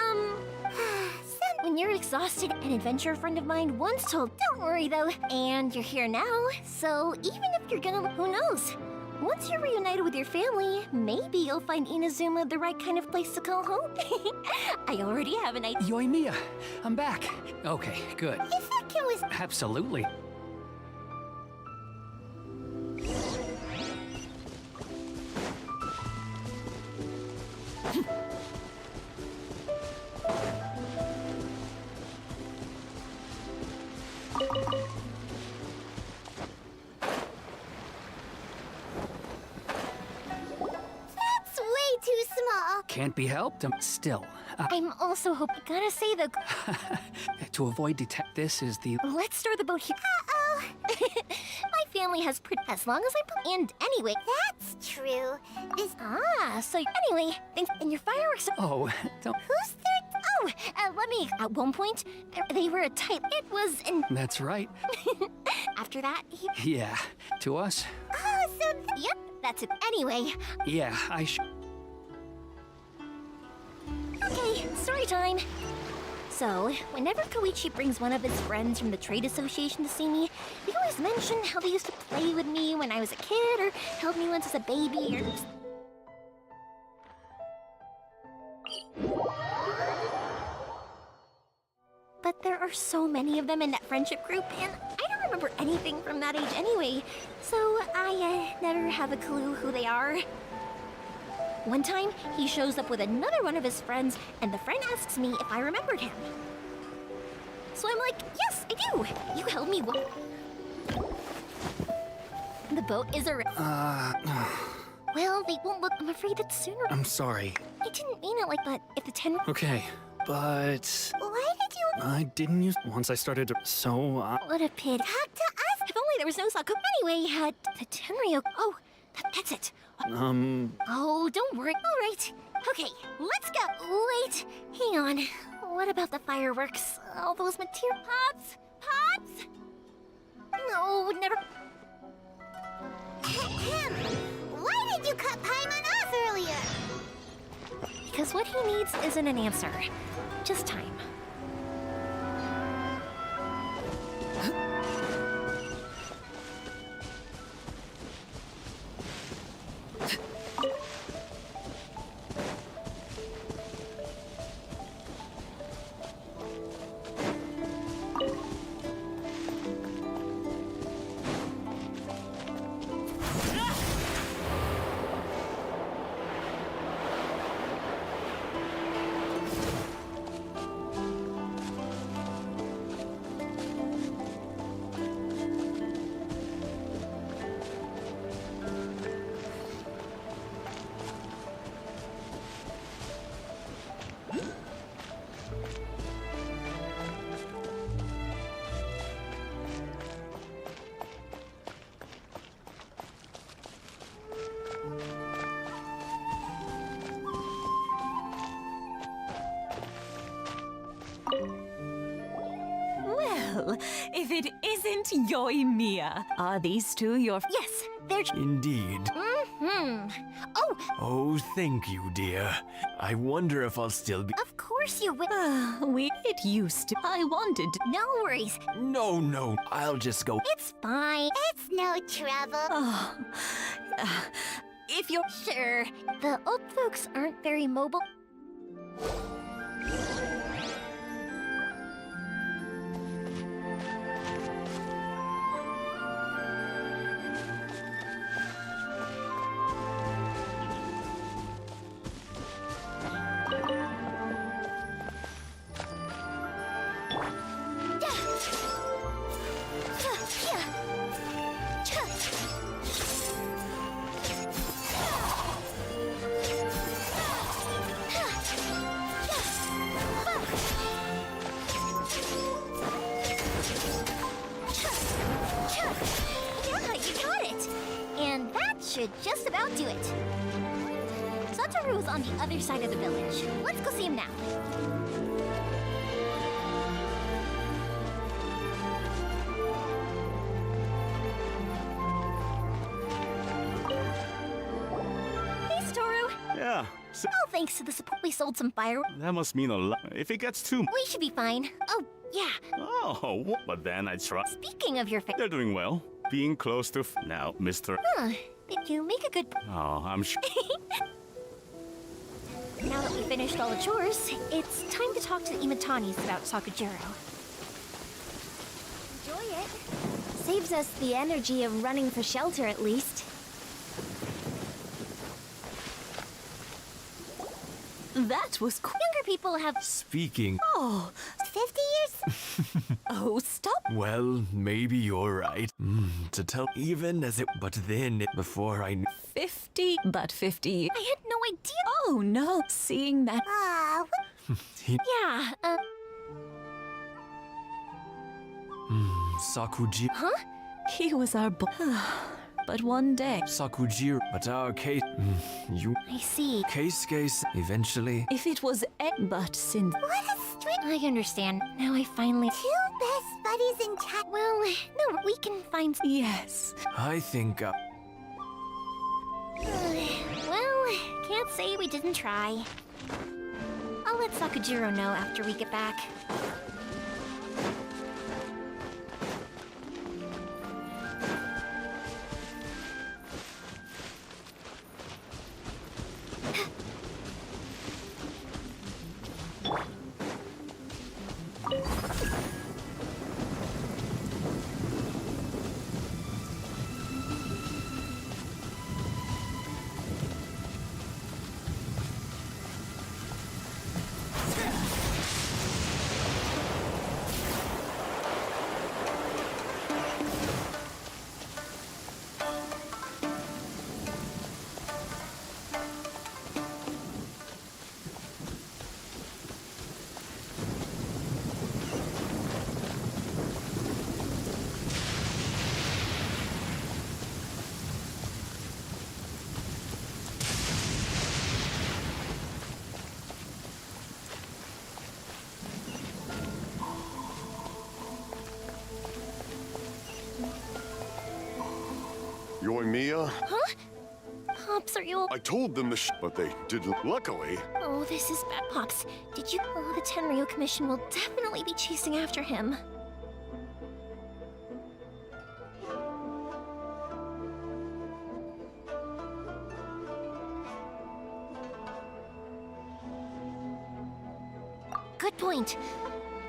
when you're exhausted. An adventure friend of mine once told, don't worry though, and you're here now, so even if you're gonna, who knows? Once you're reunited with your family, maybe you'll find Inazuma the right kind of place to call home. I already have an idea. Yoimiya, I'm back. Okay, good. If that kid was... Absolutely. That's way too small. Can't be helped. Still. I'm also hoping, gotta say though, To avoid this is the... let's store the boat here. Uh-oh. My family has as long as I put in anyway. That's true. So anyway, thanks. And your fireworks are... Oh, don't... Who's there? Oh, let me... At one point, they were a type. It was in... That's right. After that, Yeah. To us? Oh, so... Yep, that's it. Anyway. Yeah, Okay, story time. So, whenever Koichi brings one of his friends from the trade association to see me, they always mention how they used to play with me when I was a kid, or held me once as a baby, or... But there are so many of them in that friendship group, and I don't remember anything from that age anyway, so I never have a clue who they are. One time, he shows up with another one of his friends, and the friend asks me if I remembered him. So I'm like, yes, I do! You held me one. The boat is a... Well, they won't look... I'm afraid it's sooner. I'm sorry. I didn't mean it like that. If the 10... Okay, but... Why did you... I didn't use... Once I started to... So, What a pity. Talk to us! If only there was no Sako. Anyway, the Tenryo... Oh, that's it. Oh, don't worry. All right. Okay, let's go. Wait, hang on. What about the fireworks? All those material pops? Pops? No, never. Why did you cut Paimon off earlier? Because what he needs isn't an answer, just time. Well, if it isn't Yoimiya, are these two your... Yes, they're... Indeed. Mm-hmm. Oh! Oh, thank you, dear. I wonder if I'll still be... Of course you will. It used to... I wanted... No worries. No, I'll just go... It's fine. It's no trouble. If you're sure, the old folks aren't very mobile. Should just about do it. Satoru's on the other side of the village. Let's go see him now. Hey, Satoru. Yeah, Oh, thanks to the support, we sold some fireworks. That must mean a lot. If it gets too... We should be fine. Oh, yeah. Oh, but then I try. Speaking of your They're doing well. Being close to... Now, Mr... Huh. Did you make a good... Oh, I'm sure... Now that we finished all the chores, it's time to talk to the Imatanis about Sakujiro. Enjoy it. Saves us the energy of running for shelter, at least. That was cool. Younger people have... Speaking... Oh, 50 years? oh, stop. Well, maybe you're right. To tell... Even as it... But then, before I knew... 50, but 50. I had no idea. Oh, no. Seeing that... Yeah, Sakujiro... Huh? He was our but one day... Sakujiro... But our case... You... I see. Case... Eventually... If it was but since... What a string... I understand. Now I finally... Two best buddies in chat... Well, no, we can find... Yes. I think... Well, can't say we didn't try. I'll let Sakujiro know after we get back. Yoimiya? Huh? Pops, are you... I told them to but they didn't. Luckily. Oh, this is bad. Pops, did you... Oh, the Tenryu Commission will definitely be chasing after him. Good point.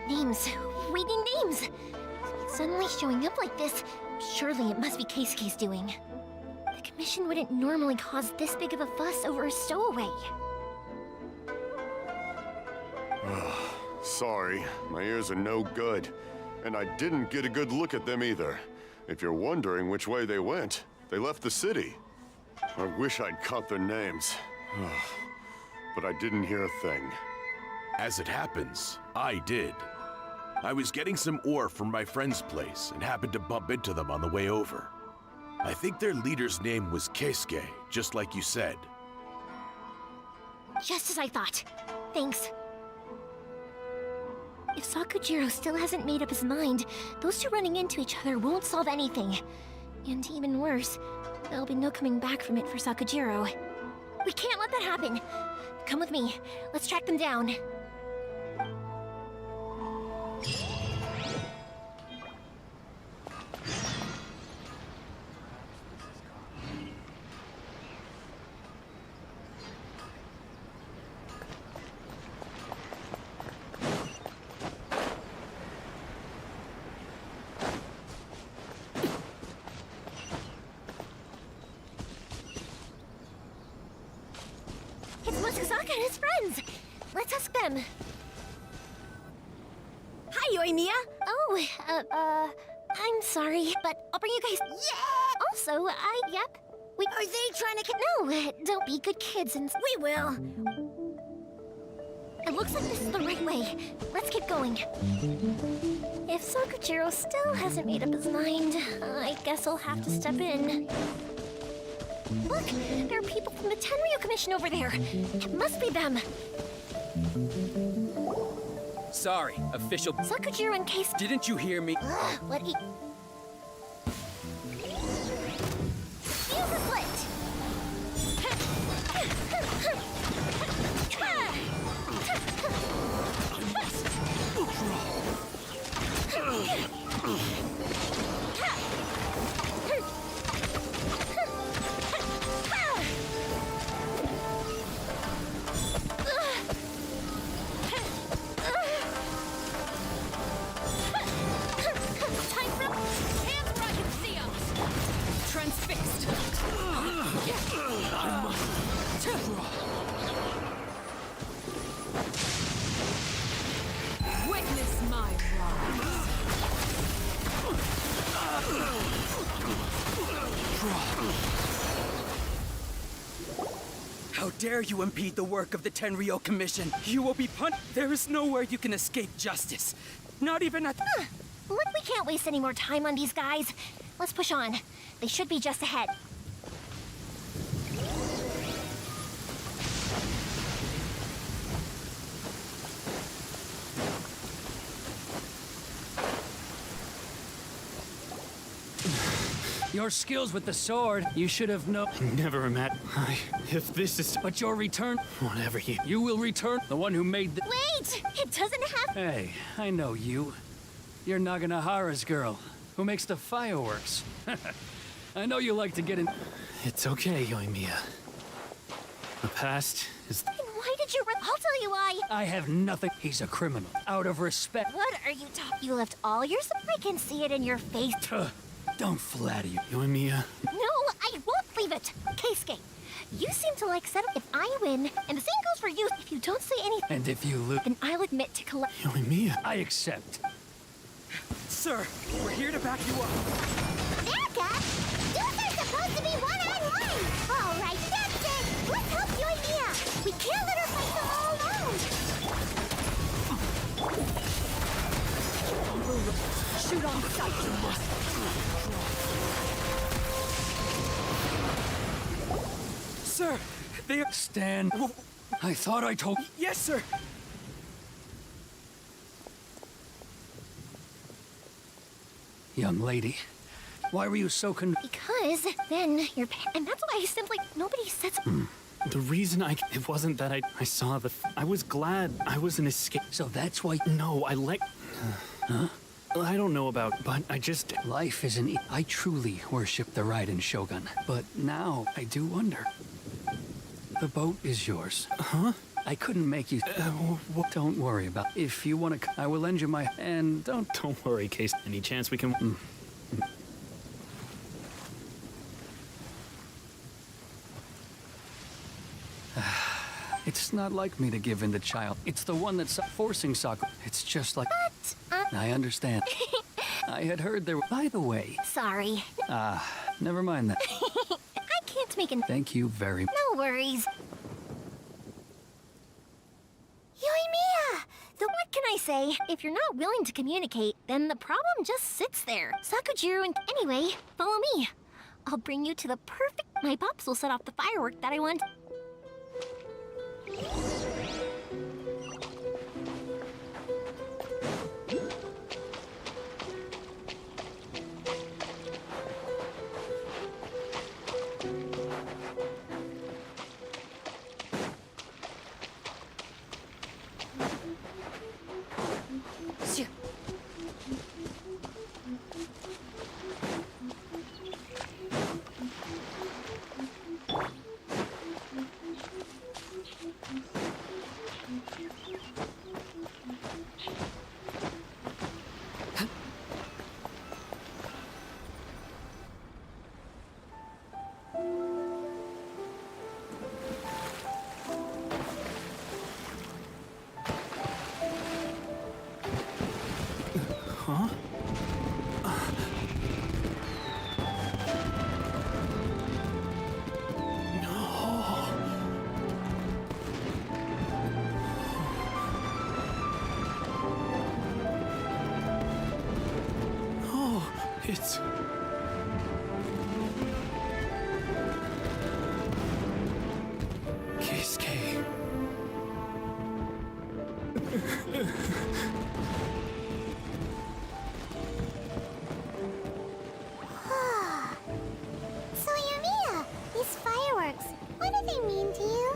Names. We need names. Suddenly showing up like this, surely it must be Keisuke's doing. The Commission wouldn't normally cause this big of a fuss over a stowaway. Sorry, my ears are no good. And I didn't get a good look at them either. If you're wondering which way they went, they left the city. I wish I'd caught their names. But I didn't hear a thing. As it happens, I did. I was getting some ore from my friend's place and happened to bump into them on the way over. I think their leader's name was Keisuke, just like you said. Just as I thought. Thanks. If Sakujiro still hasn't made up his mind, those two running into each other won't solve anything. And even worse, there'll be no coming back from it for Sakujiro. We can't let that happen. Come with me. Let's track them down. And his friends. Let's ask them. Hi, Yoimiya. Oh, I'm sorry, but I'll bring you guys. Yeah. Also, yep. Are they trying to? No, don't be good kids, and we will. It looks like this is the right way. Let's get going. If Sakujiro still hasn't made up his mind, I guess I'll have to step in. Look, there are people from the Tenryu Commission over there. It must be them. Sorry, official. Sakujiro and Case. Didn't you hear me? What he... Use a split! dare you impede the work of the Tenryou Commission? You will be punished. There is nowhere you can escape justice. Not even at... Look, we can't waste any more time on these guys. Let's push on. They should be just ahead. Your skills with the sword, you should have known. Never met. If this is... But your return... Whatever You will return the one who made the... Wait! It doesn't have... Hey, I know you. You're Naganahara's girl, who makes the fireworks. I know you like to get in... It's okay, Yoimiya. The past is... Then why did you... I'll tell you why. I have nothing. He's a criminal. Out of respect. What are you talking... You left all your... I can see it in your face. Don't flatter you. Yoimiya. No, I won't leave it. Keisuke, you seem to like settle if I win, and the same goes for you if you don't say anything. And if you lose... Then I'll admit to collect... Yoimiya. I accept. Sir, we're here to back you up. Back up? Dudes are supposed to be one-on-one! All right, that's it! Let's help Yoimiya! We can't let her fight them all alone! Shoot on sight. Sir, they are... Stand. I thought I told... Yes, sir. Young lady, why were you so Because then your and that's why I simply... Nobody said... The reason it wasn't that I saw the... I was glad I was an escape. So that's why... No, I like... Huh? I don't know about, but I just... Life isn't... I truly worship the Raiden Shogun, but now I do wonder. The boat is yours. Huh? I couldn't make you... Don't worry about... If you want to... I will lend you my... And don't worry, Case. Any chance we can... It's not like me to give in to child. It's the one that's forcing Sakura. It's just like... I understand. I had heard there... By the way... Sorry. Never mind that. I can't make an... Thank you very much. No worries. Yoimiya! What can I say? If you're not willing to communicate, then the problem just sits there. Sakujiro and... Anyway, follow me. I'll bring you to the perfect... My pops will set off the firework that I want. Huh? It's... Keisuke. So, Yoimiya, these fireworks, what do they mean to you?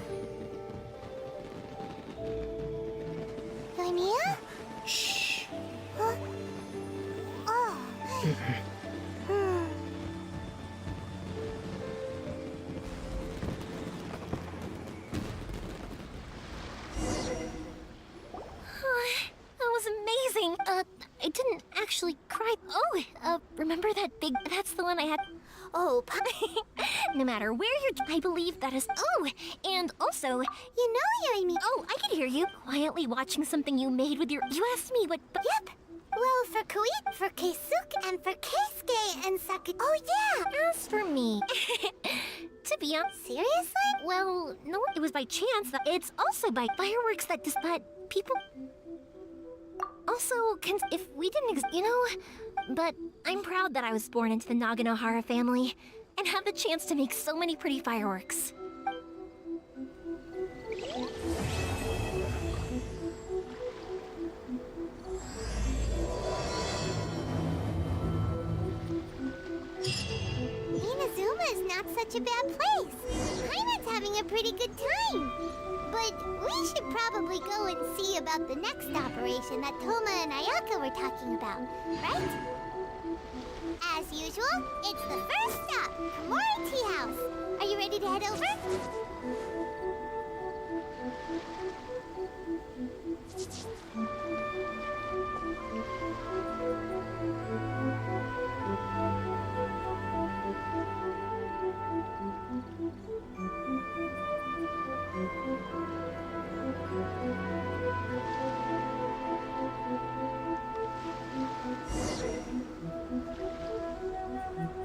Yoimiya? Shh. Huh? Oh. That was amazing. I didn't actually cry. Oh, remember that big... That's the one I had... Oh, no matter where you're... I believe that is... Oh, and also... You know, Yoimiya... Oh, I could hear you quietly watching something you made with your... You asked me what... Yep. Well, for Quêtes, for Keisuke, and for Keisuke and Saku... Oh, yeah! As for me... To be honest... Seriously? Well, no, it was by by chance. It's also by fireworks that but people... Also, if we didn't you know... But I'm proud that I was born into the Naganohara family and have the chance to make so many pretty fireworks. Inazuma is not such a bad place. Paimon's having a pretty good time. But we should probably go and see about the next operation that Toma and Ayaka were talking about, right? As usual, it's the first stop, Komori Tea House. Are you ready to head over?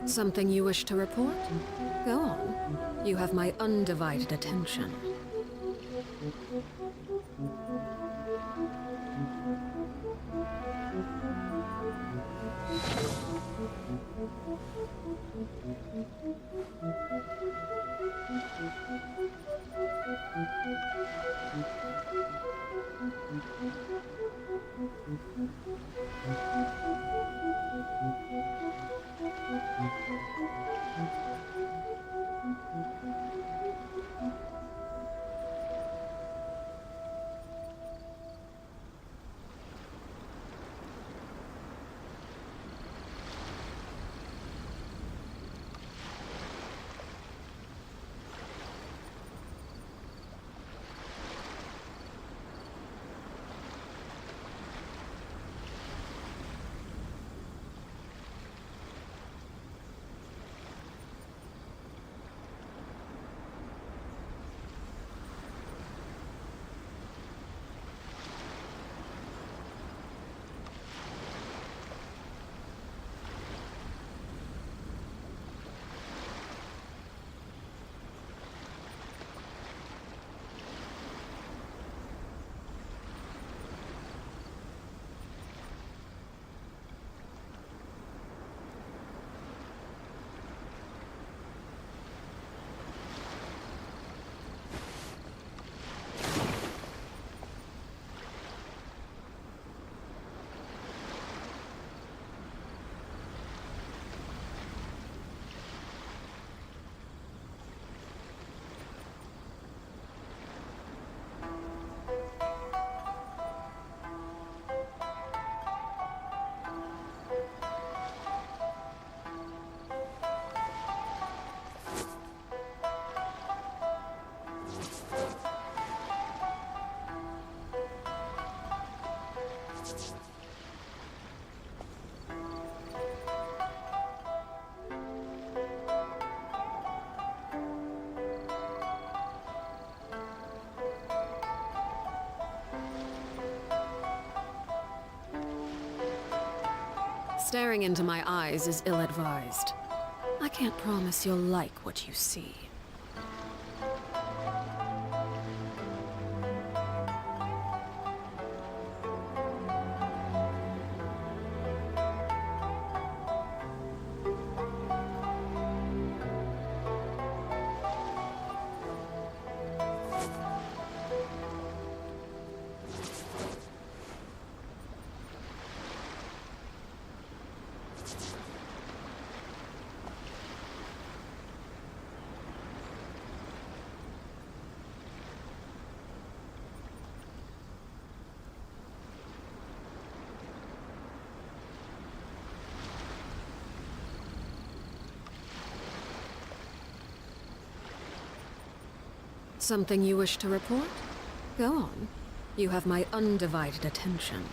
Something you wish to report? Go on. You have my undivided attention. Staring into my eyes is ill-advised. I can't promise you'll like what you see. Something you wish to report? Go on. You have my undivided attention.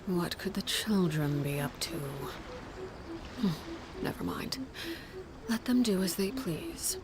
What could the children be up to? Never mind. Let them do as they please.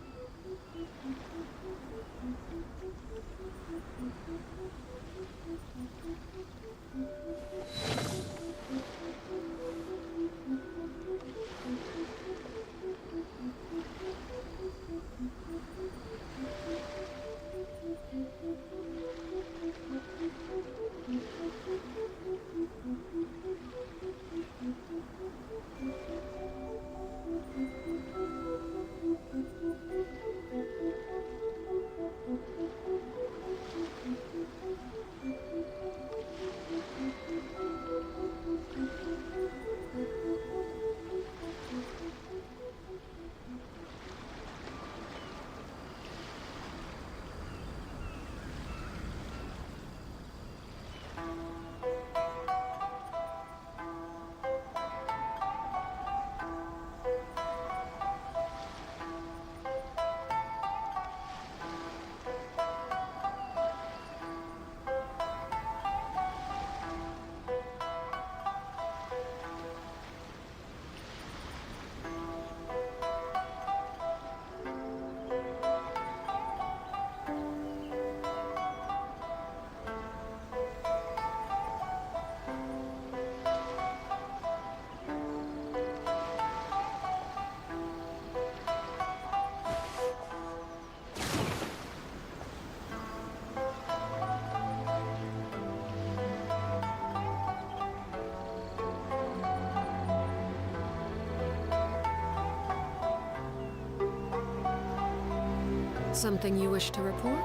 Something you wish to report?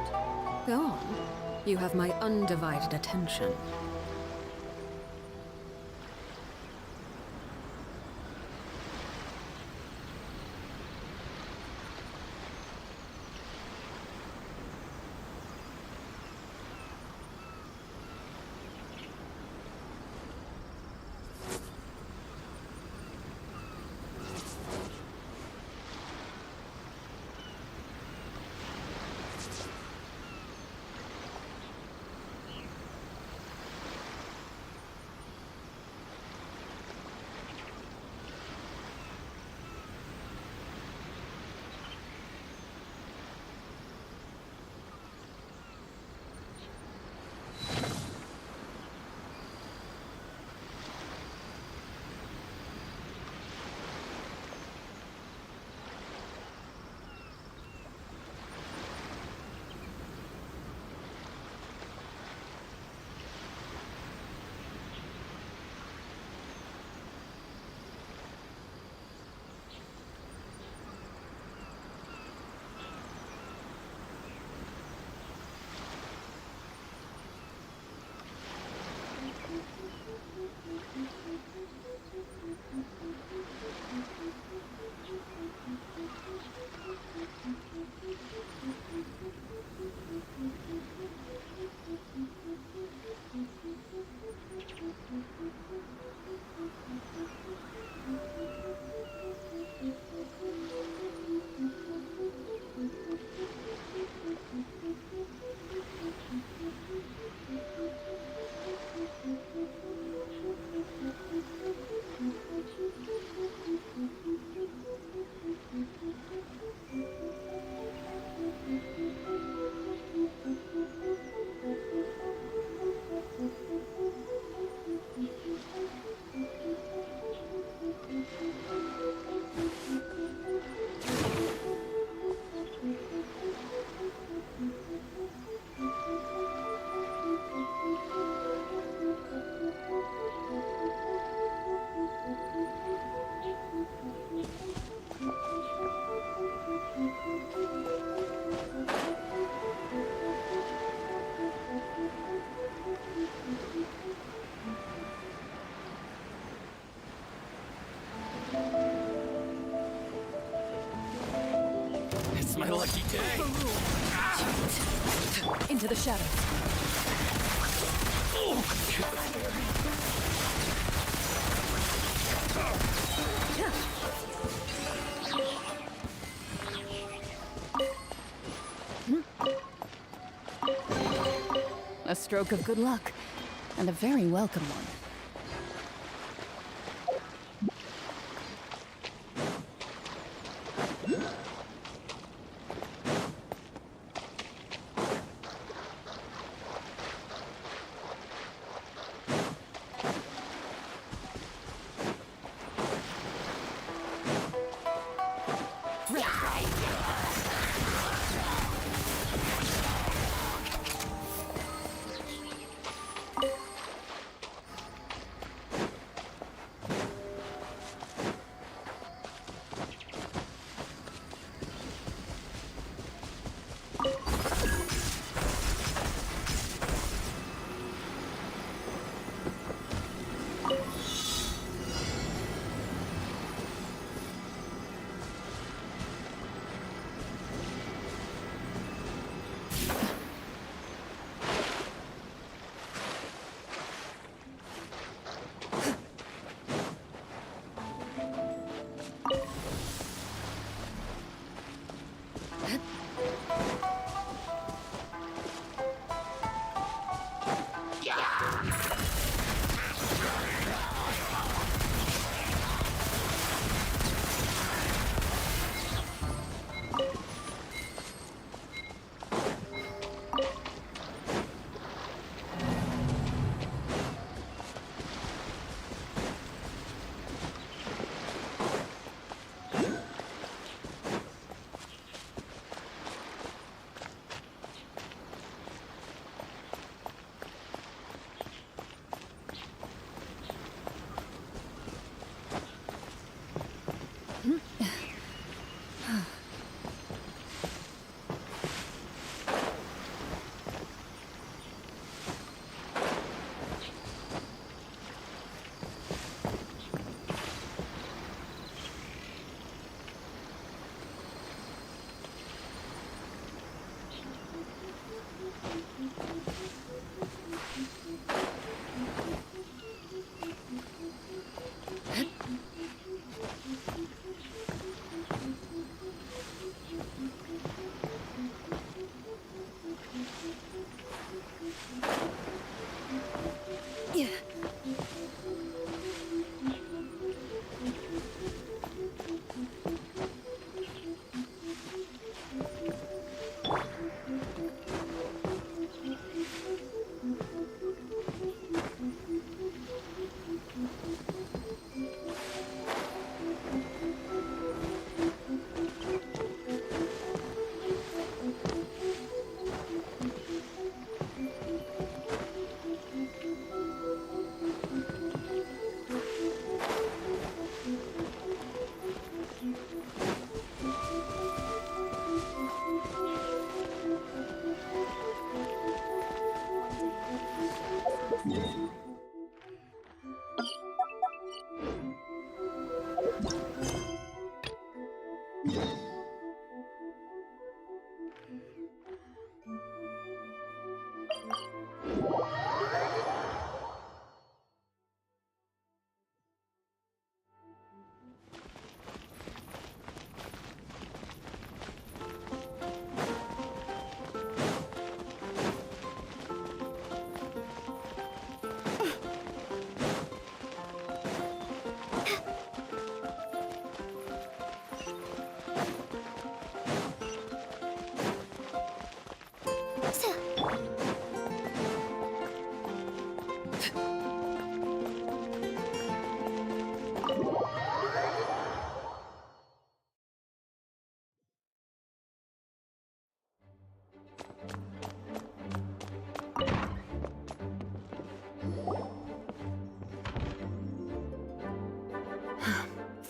Go on. You have my undivided attention. My lucky day. Into the shadows. A stroke of good luck, and a very welcome one.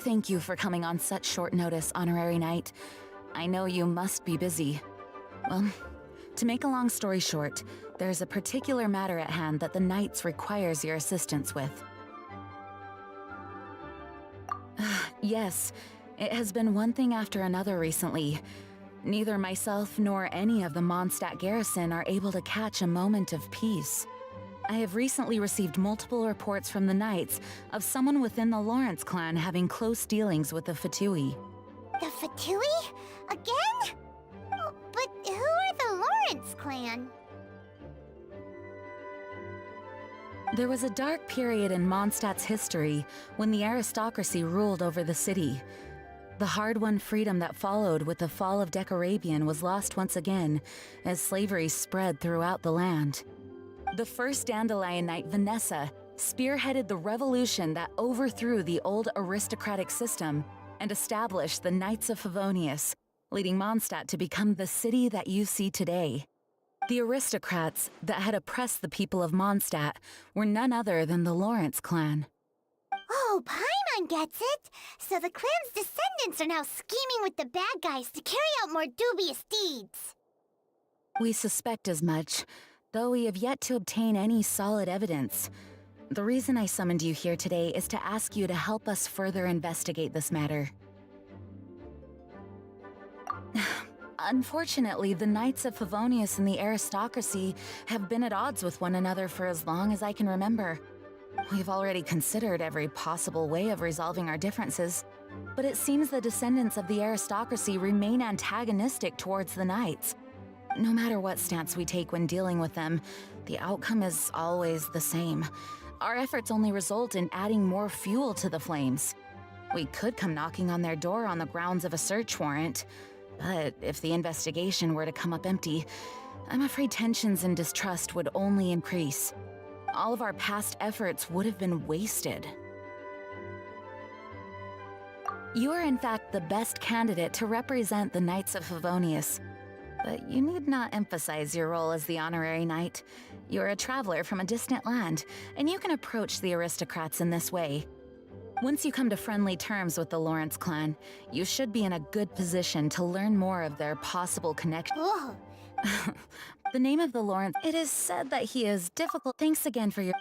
Thank you for coming on such short notice, Honorary Knight. I know you must be busy. Well, to make a long story short, there's a particular matter at hand that the Knights requires your assistance with. Yes, it has been one thing after another recently. Neither myself nor any of the Mondstadt garrison are able to catch a moment of peace. I have recently received multiple reports from the Knights of someone within the Lawrence clan having close dealings with the Fatui. The Fatui? Again? Oh, but who are the Lawrence clan? There was a dark period in Mondstadt's history when the aristocracy ruled over the city. The hard-won freedom that followed with the fall of Decarabian was lost once again as slavery spread throughout the land. The first Dandelion Knight, Vanessa, spearheaded the revolution that overthrew the old aristocratic system and established the Knights of Favonius, leading Mondstadt to become the city that you see today. The aristocrats that had oppressed the people of Mondstadt were none other than the Lawrence clan. Oh, Paimon gets it! So the clan's descendants are now scheming with the bad guys to carry out more dubious deeds. We suspect as much, though we have yet to obtain any solid evidence. The reason I summoned you here today is to ask you to help us further investigate this matter. Unfortunately, the Knights of Favonius and the aristocracy have been at odds with one another for as long as I can remember. We've already considered every possible way of resolving our differences, but it seems the descendants of the aristocracy remain antagonistic towards the Knights. No matter what stance we take when dealing with them, the outcome is always the same. Our efforts only result in adding more fuel to the flames. We could come knocking on their door on the grounds of a search warrant, but if the investigation were to come up empty, I'm afraid tensions and distrust would only increase. All of our past efforts would have been wasted. You are in fact the best candidate to represent the Knights of Favonius. But you need not emphasize your role as the honorary knight. You're a traveler from a distant land, and you can approach the aristocrats in this way. Once you come to friendly terms with the Lawrence clan, you should be in a good position to learn more of their possible connection. The name of the Lawrence, it is said that he is difficult. Thanks again for your...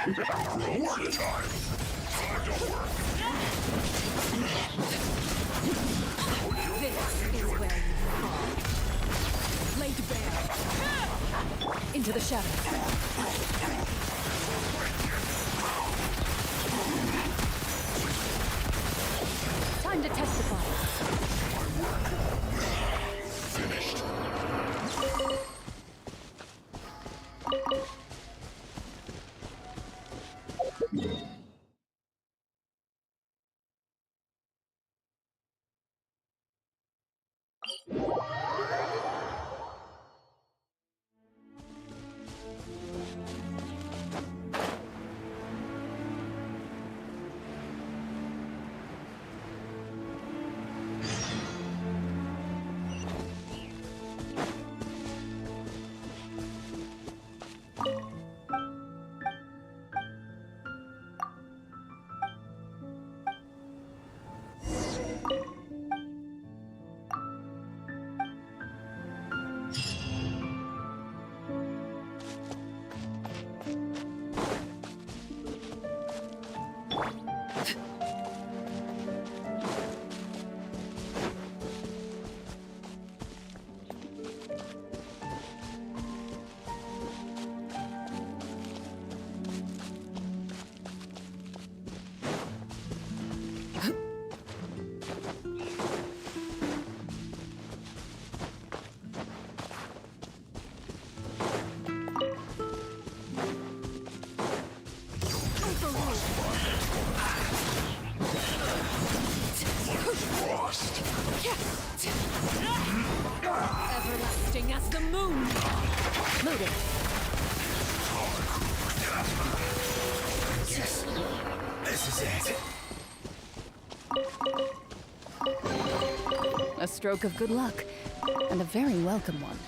Reward time! Time to work! This is where you fall. Laid bare. Into the shadows. Time to testify. Finished. This is it. A stroke of good luck, and a very welcome one.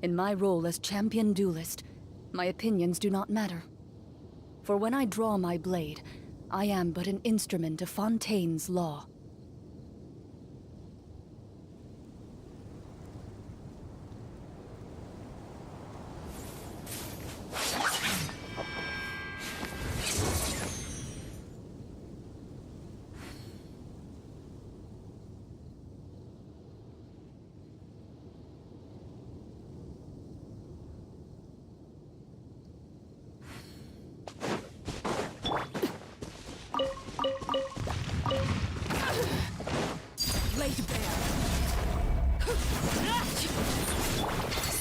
In my role as champion duelist, my opinions do not matter. For when I draw my blade, I am but an instrument of Fontaine's law.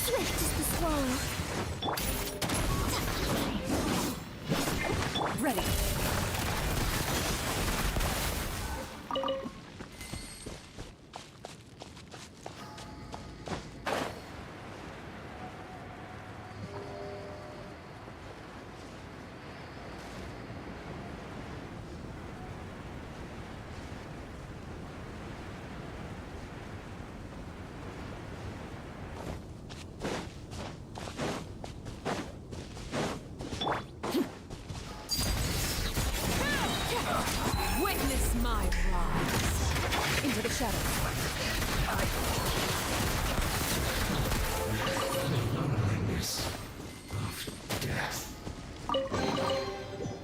Swift is the swallow. Ready. Witness my rise into the shadows.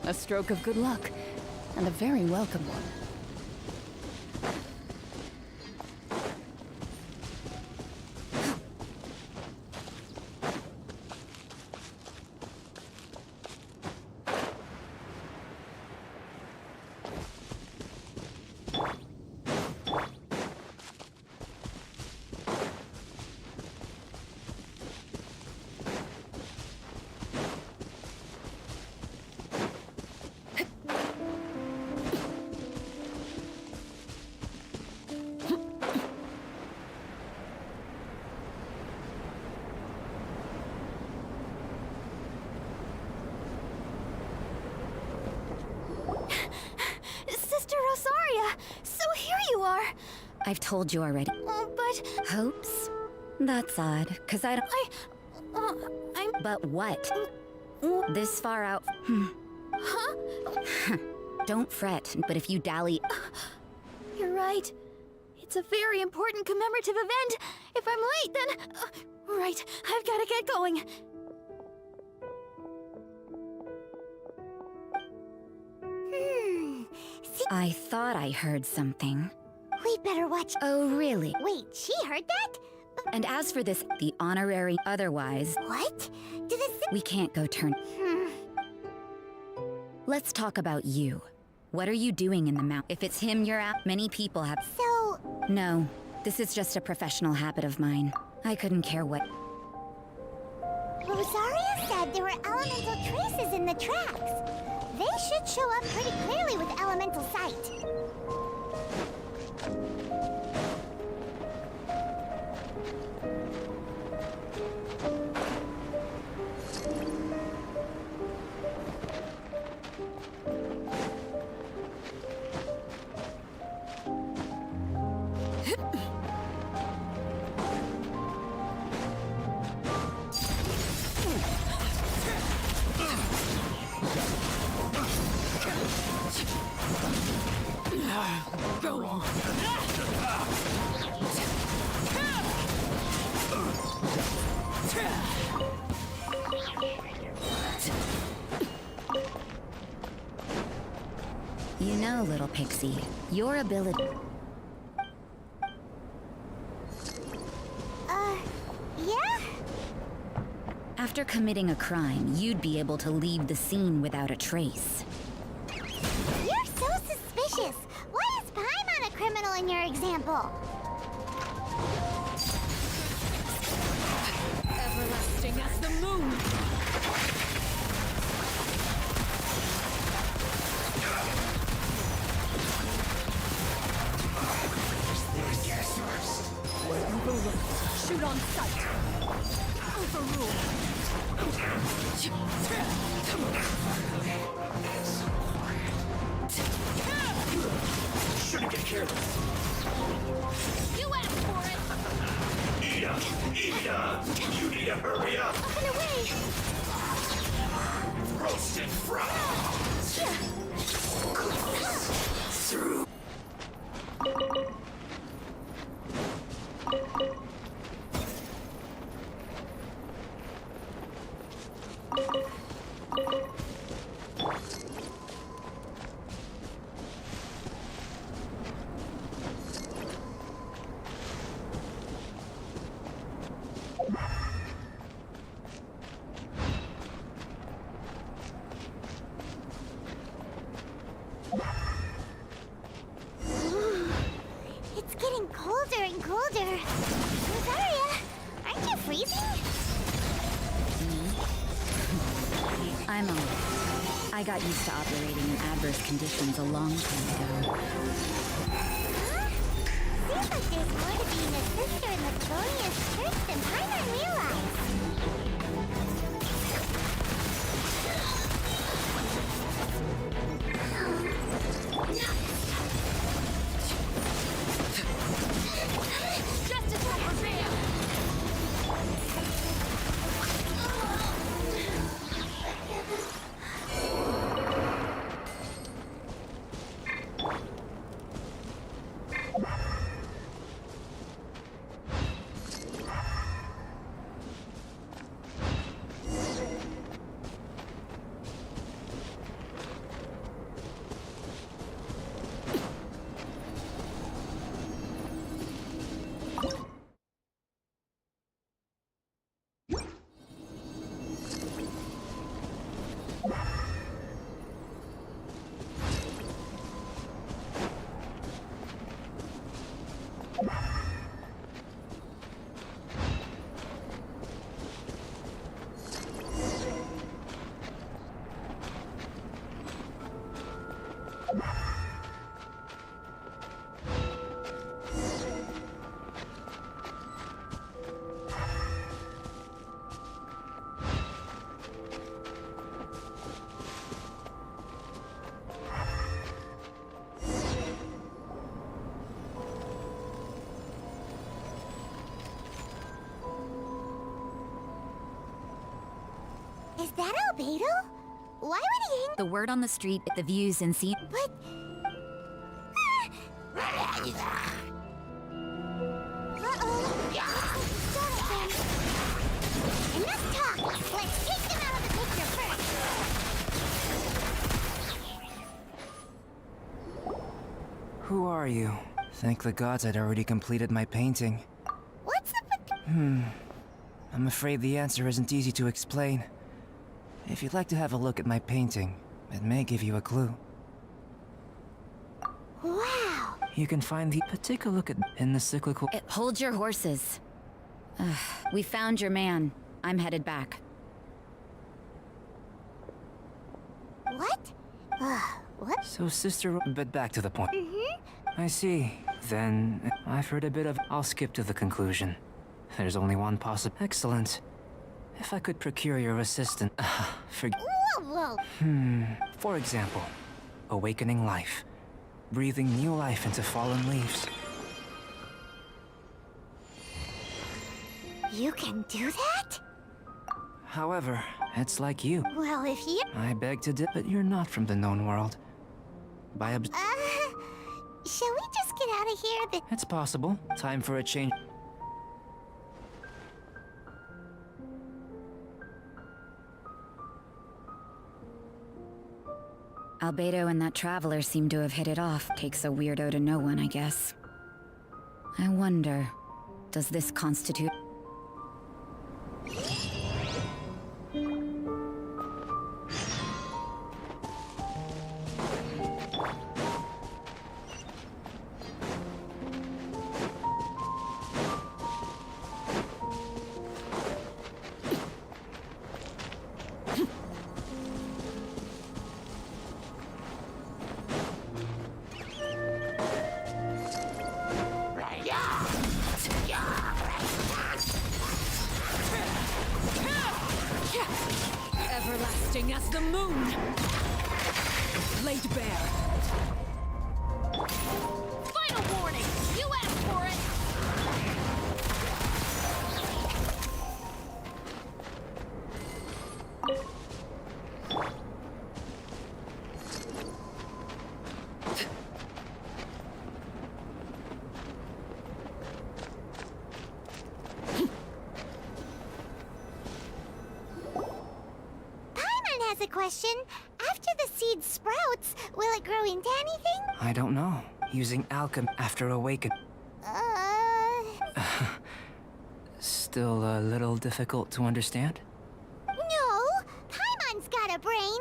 A stroke of good luck, and a very welcome one. I've told you already. But... Hopes? That's odd, 'cause I don't... I'm... But what? This far out... Huh? Don't fret, but if you dally... You're right. It's a very important commemorative event. If I'm late, then... right, I've gotta get going. I thought I heard something. We better watch. Oh, really? Wait, she heard that? And as for this, the honorary otherwise... What? Did it... We can't go turn... Let's talk about you. What are you doing in the mount? If it's him you're at, many people have... So... No, this is just a professional habit of mine. I couldn't care what... Rosaria said there were elemental traces in the tracks. They should show up pretty clearly with elemental sight. Go on. You know, little pixie, your ability... Yeah? After committing a crime, you'd be able to leave the scene without a trace. You're so suspicious. Why is Paimon a criminal in your example? Everlasting as the moon. Where you belong. Shoot on sight. Overrule. Shouldn't get careless. You asked for it. Ida! You need to hurry up! Up and away! Roasted fries! Through. It's getting colder and colder. Rosaria, aren't you freezing? I'm all right. I got used to operating in adverse conditions a long time ago. Huh? Seems like there's more to being a sister in the Colonia's church than Paimon realized. Justice will prevail! that Albedo? Why would he hang? The word on the street, the views and scene. But... Enough talk! Let's take them out of the picture first! Who are you? Thank the gods I'd already completed my painting. What's up with... I'm afraid the answer isn't easy to explain. If you'd like to have a look at my painting, it may give you a clue. Wow! You can find the... Take a look at... in the cyclical... Hold your horses. We found your man. I'm headed back. What? What? So, sister... But back to the point. I see. Then, I've heard a bit of... I'll skip to the conclusion. There's only one possible... Excellent. If I could procure your assistant... Whoa! For example, awakening life. Breathing new life into fallen leaves. You can do that? However, it's like you. Well, if you... I beg to differ, but you're not from the known world. By shall we just get out of here? It's possible. Time for a change. Albedo and that traveler seem to have hit it off. Takes a weirdo to know one, I guess. I wonder, does this constitute... Everlasting as the moon, laid bare. Final warning! You asked for it! A question. After the seed sprouts, will it grow into anything? I don't know. Using alchemy after awaken. Still a little difficult to understand? No! Paimon's got a brain!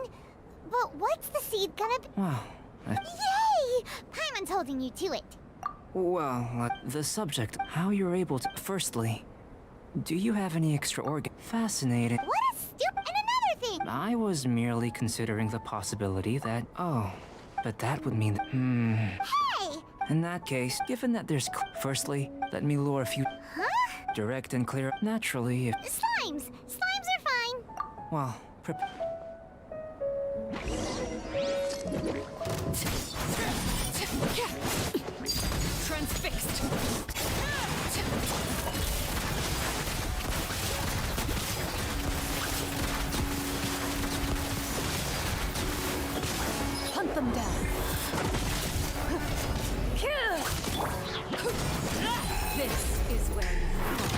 But what's the seed gonna be? Well, Yay! Paimon's holding you to it. Well, the subject, how you're able to... Firstly, do you have any extra organ? Fascinating. What a stupid... And another thing! I was merely considering the possibility that... Oh, but that would mean that... Hey! In that case, given that there's... Firstly, let me lure a few... Huh? Direct and clear... Naturally, if... Slimes! Slimes are fine! Well, Transfixed! Hunt them down. This is where you fall.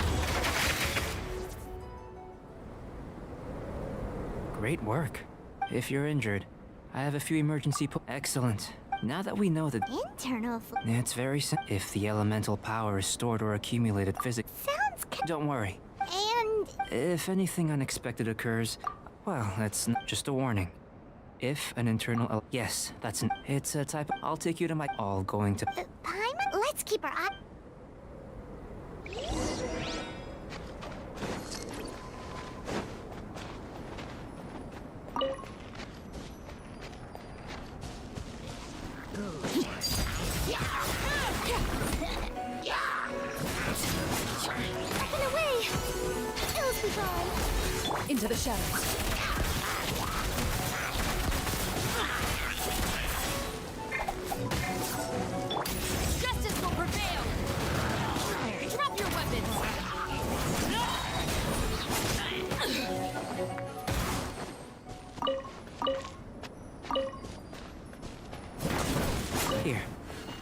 Great work. If you're injured, I have a few emergency Excellent. Now that we know that... Internal... It's very simple. If the elemental power is stored or accumulated physically... Sounds... Don't worry. And... If anything unexpected occurs, well, that's just a warning. If an internal... Yes, that's an... It's a type... I'll take you to my... All going to... Paimon? Let's keep our eye... Into the shadows. Justice will prevail! Drop your weapons!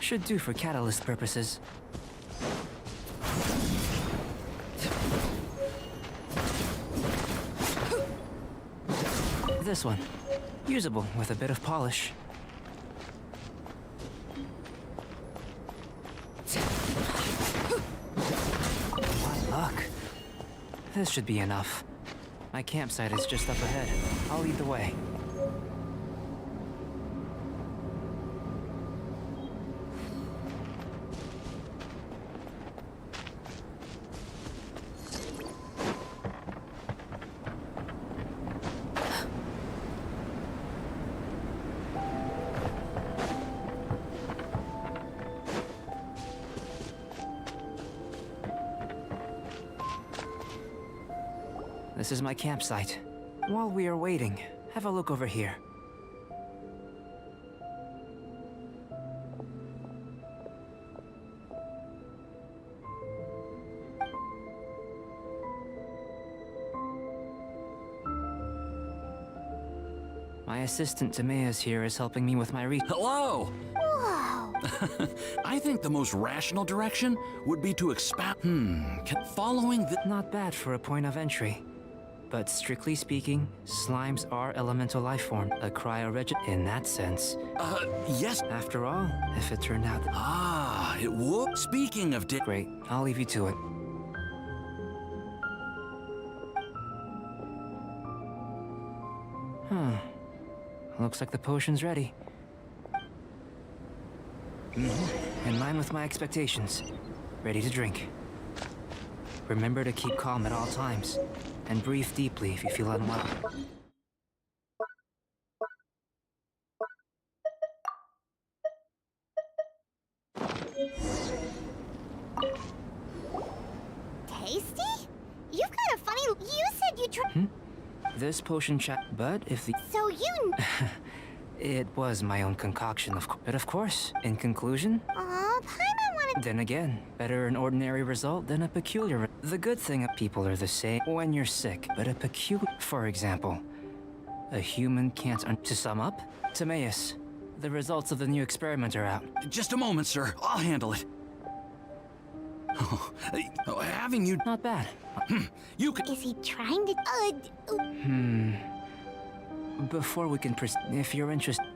Should do for catalyst purposes. This one. Usable with a bit of polish. What luck. This should be enough. My campsite is just up ahead. I'll lead the way. This is my campsite. While we are waiting, have a look over here. My assistant Timaeus here is helping me with my Hello! Whoa! I think the most rational direction would be to expand. Following the. Not bad for a point of entry. But strictly speaking, slimes are elemental life form, a cryoregent in that sense. Yes. After all, if it turned out that... Ah, it would. Speaking of Great, I'll leave you to it. Looks like the potion's ready. In line with my expectations. Ready to drink. Remember to keep calm at all times. And breathe deeply if you feel unwell. Tasty? You've got a funny... You said you tried... This potion but if the... So you... It was my own concoction, but of course, in conclusion... Paimon wanted... Then again, better an ordinary result than a peculiar... The good thing people are the same when you're sick, but a peculiar... For example, a human can't... To sum up, Timaeus, the results of the new experiment are out. Just a moment, sir. I'll handle it. Having you... Not bad. You could... Is he trying to... Before we can proceed, if you're interested...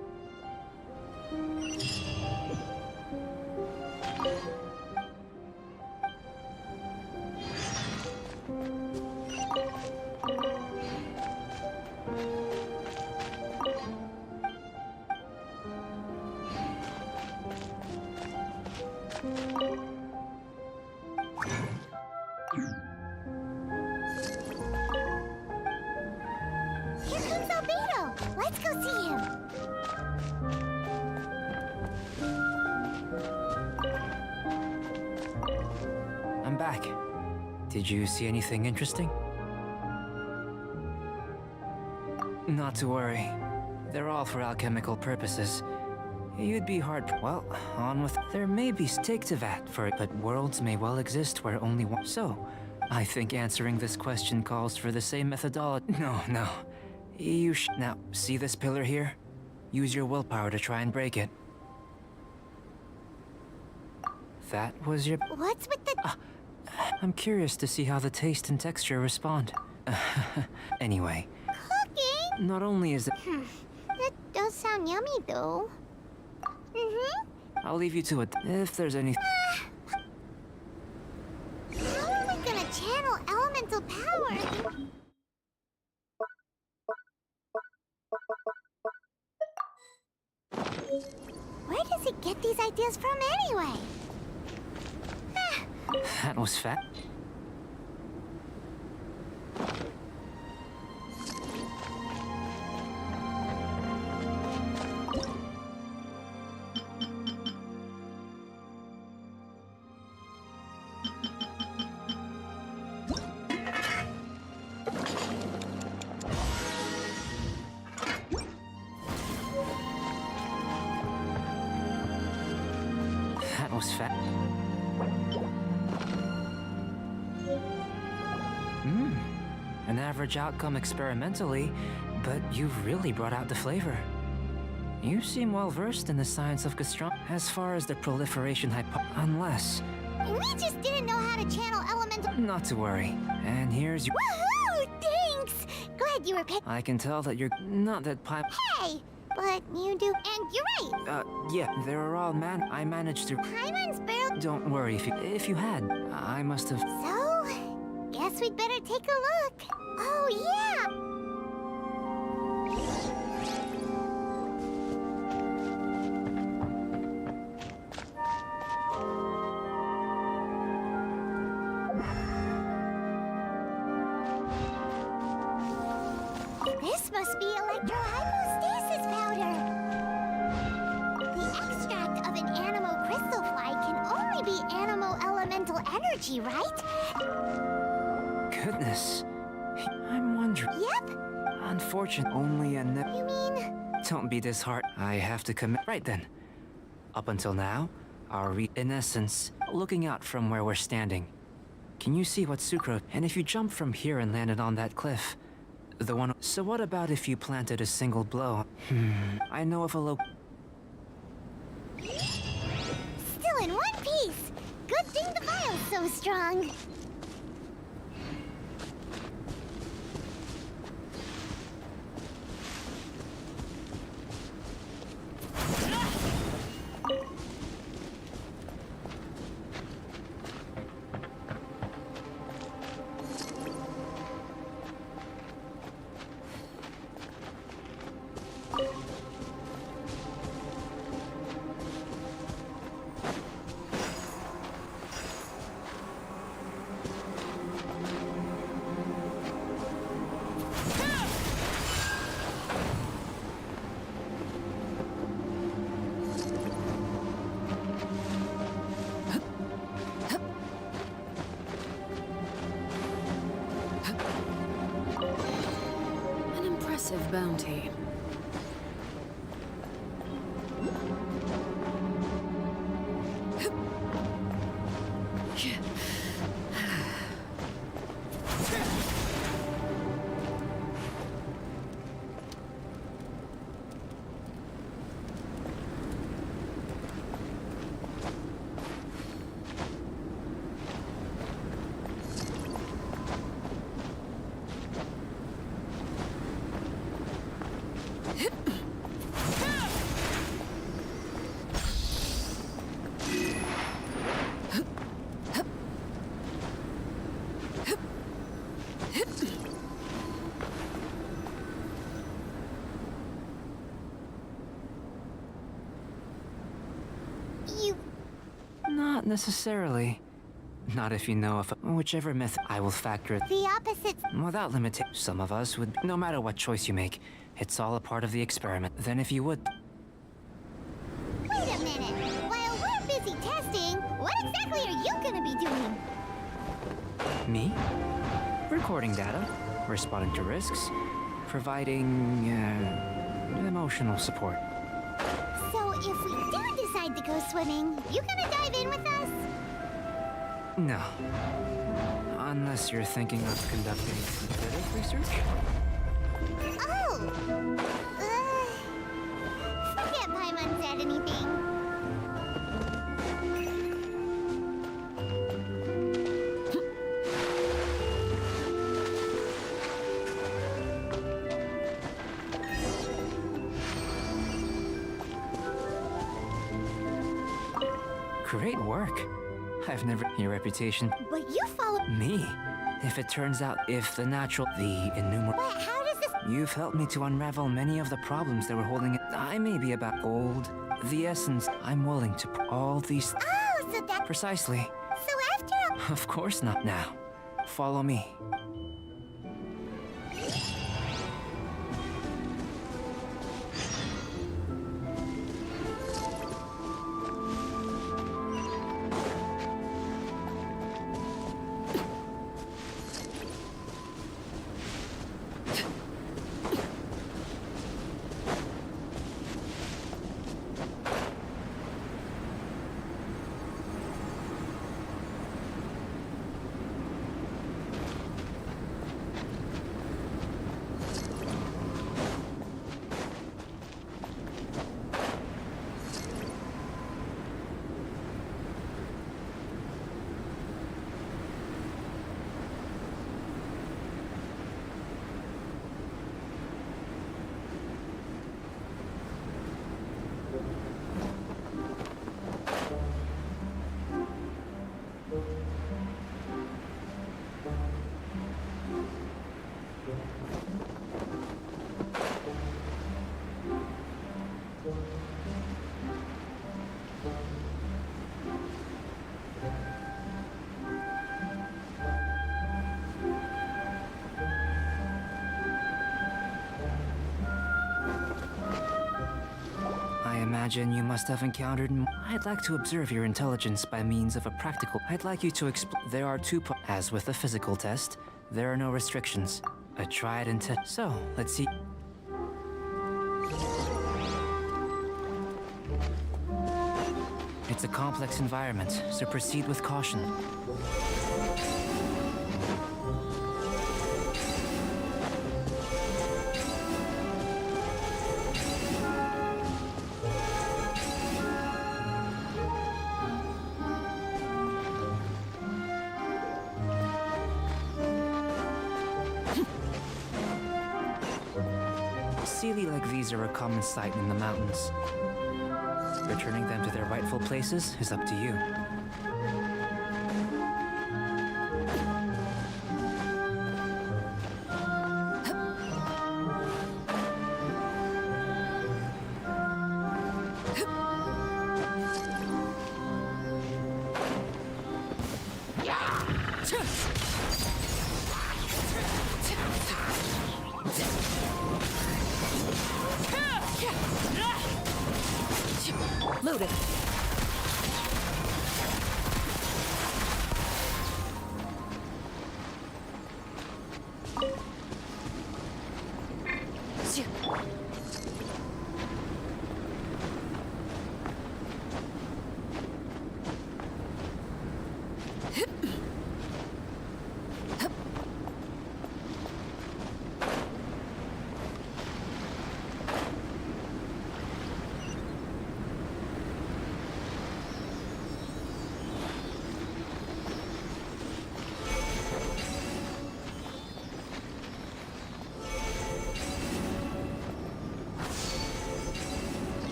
Let's go see him. I'm back. Did you see anything interesting? Not to worry. They're all for alchemical purposes. You'd be hard... Well, on with... There may be Teyvat for it, but worlds may well exist where only one... So, I think answering this question calls for the same methodology. No. You Now, see this pillar here? Use your willpower to try and break it. That was your... What's with the... I'm curious to see how the taste and texture respond. Anyway. Cooking? Not only is it... That does sound yummy, though. I'll leave you to it, if there's any... How are we gonna channel elemental power? Where does he get these ideas from anyway? That was fat. That was fat. An average outcome experimentally, but you've really brought out the flavor. You seem well versed in the science of gastronomy. As far as the proliferation unless... We just didn't know how to channel elemental... Not to worry. And here's your... Woohoo! Thanks! Glad you were picked. I can tell that you're... Not that Hey! But you do... And you're right! Yeah, they were all I managed to... Paimon's barrel... Don't worry, if you had, I must have... So... Guess we'd better take a look. Oh, yeah! This must be electrohypostasis powder. The extract of an animo crystal fly can only be animo elemental energy, right? Goodness. I'm wondering... Yep. Unfortunate, only a You mean... Don't be disheartened. I have to commit... Right then. Up until now, in essence, looking out from where we're standing. Can you see what sucrose? And if you jump from here and landed on that cliff, the one... So what about if you planted a single blow? I know of a Still in one piece! Good thing the file's so strong. Bounty. Not necessarily. Not if you know of whichever method I will factor it. The opposites. Without limitation. Some of us would, no matter what choice you make, it's all a part of the experiment. Then if you would... Wait a minute. While we're busy testing, what exactly are you gonna be doing? Me? Recording data, responding to risks, providing, emotional support. So if we do decide to go swimming, you gonna dive in with us? No. Unless you're thinking of conducting synthetic research? Oh! Forget Paimon said anything. Great work. I've never... Your reputation... But you follow... Me? If it turns out, if the natural... The innumerable... But how does this... You've helped me to unravel many of the problems that were holding it. I may be about gold. The essence, I'm willing to put all these... Oh, so that... Precisely. So after... Of course not now. Follow me. imagine you must have encountered. I'd like to observe your intelligence by means of a practical. I'd like you to There are two. As with the physical test, there are no restrictions. A tried and tested. So, let's see. It's a complex environment, so proceed with caution. Sealy like these are a common sight in the mountains. Returning them to their rightful places is up to you. Loaded.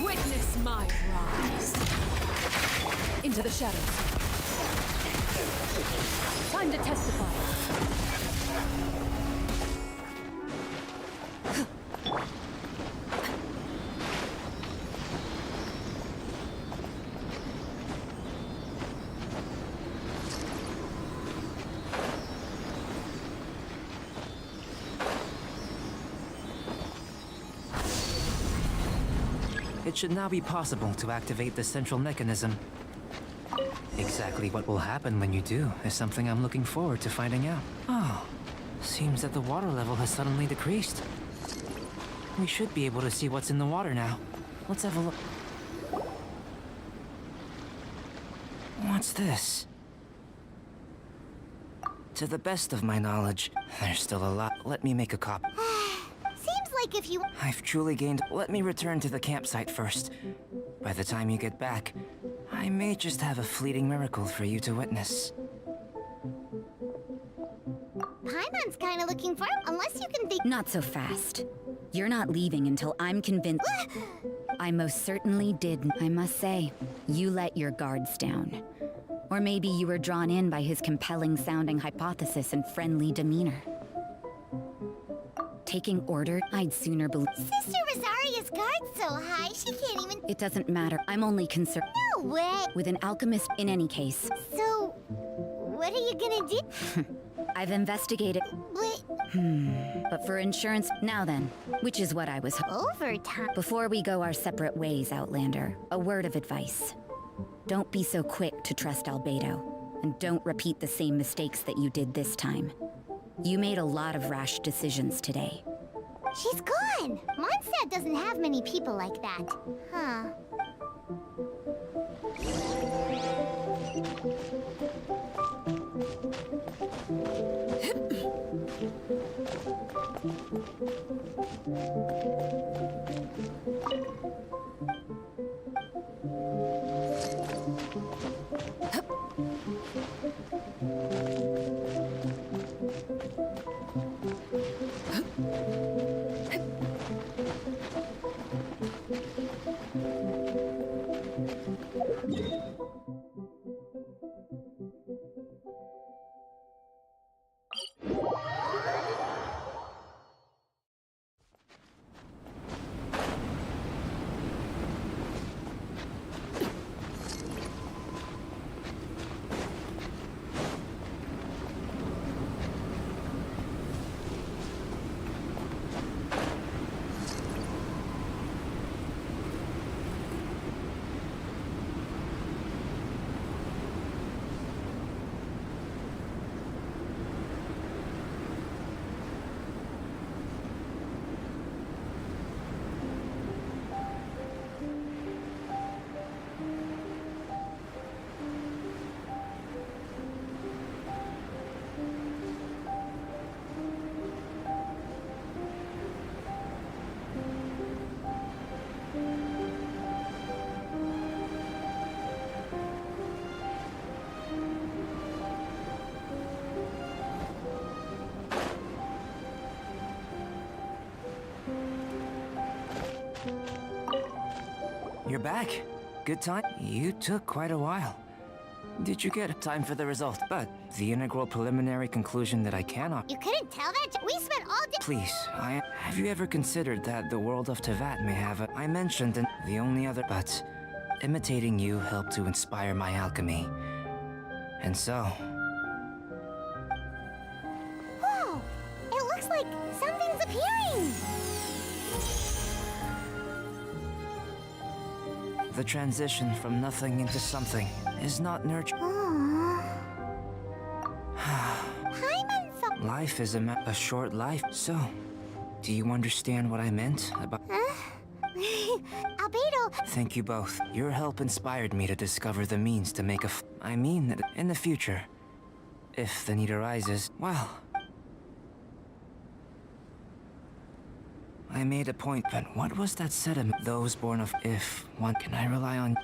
Witness my rise into the shadows. Time to testify. It should now be possible to activate the central mechanism. Exactly what will happen when you do is something I'm looking forward to finding out. Oh, seems that the water level has suddenly decreased. We should be able to see what's in the water now. Let's have a look. What's this? To the best of my knowledge, there's still a lot. Let me make a copy. Seems like if you... I've truly gained... Let me return to the campsite first. By the time you get back, I may just have a fleeting miracle for you to witness. Paimon's kinda looking for him, unless you can think... Not so fast. You're not leaving until I'm convinced... I most certainly did. I must say, you let your guards down. Or maybe you were drawn in by his compelling-sounding hypothesis and friendly demeanor. taking order, I'd sooner believe. Sister Rosaria's guard's so high, she can't even... It doesn't matter. I'm only concerned. No way! With an alchemist in any case. So, what are you gonna do? I've investigated. But... But for insurance, now then, which is what I was overtime. Before we go our separate ways, Outlander, a word of advice. Don't be so quick to trust Albedo, and don't repeat the same mistakes that you did this time. You made a lot of rash decisions today. She's gone! Mondstadt doesn't have many people like that. Huh. You're back. Good time. You took quite a while. Did you get time for the result? But the integral preliminary conclusion that I cannot... You couldn't tell that? We spent all day... Please, have you ever considered that the world of Teyvat may have a... I mentioned the only other... But imitating you helped to inspire my alchemy. And so... Whoa! It looks like something's appearing! The transition from nothing into something is not nurture. Life is a short life. So, do you understand what I meant about... Albedo! Thank you both. Your help inspired me to discover the means to make I mean that in the future, if the need arises, well... I made a point, but what was that sediment? Those born of... If one... Can I rely on...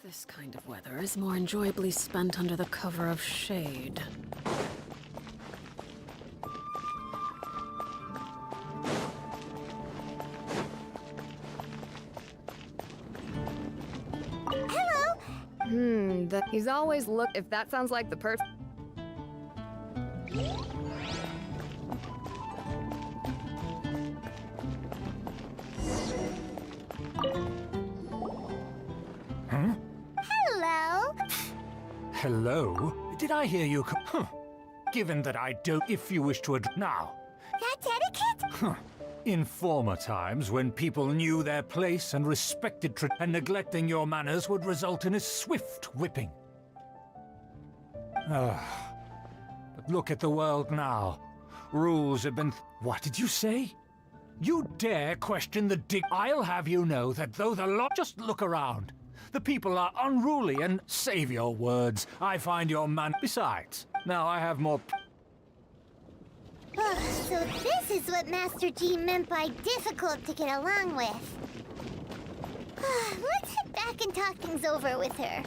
This kind of weather is more enjoyably spent under the cover of shade. Hello! He's always if that sounds like the perfect... Hello? Did I hear you? Given that I don't, if you wish to now. That's etiquette? In former times, when people knew their place and respected and neglecting your manners would result in a swift whipping. But look at the world now. Rules have been... What did you say? You dare question the I'll have you know that though the lot... Just look around. The people are unruly and, save your words, I find your man... Besides, now I have more... So this is what Master G meant by difficult to get along with. Let's head back and talk things over with her.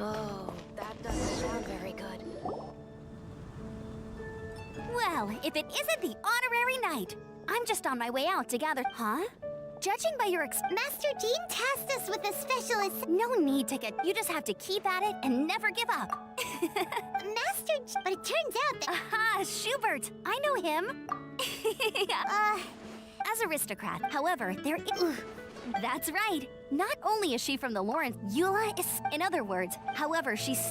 Oh, that doesn't sound very good. Well, if it isn't the honorary knight, I'm just on my way out to gather. Huh? Judging by your Master Jean tasked us with a specialist. No need to get. You just have to keep at it and never give up. Master G, but it turns out that. Aha, Schubert. I know him. As aristocrat, however, there is. That's right. Not only is she from the Lawrence, Eula is. In other words, however, she's.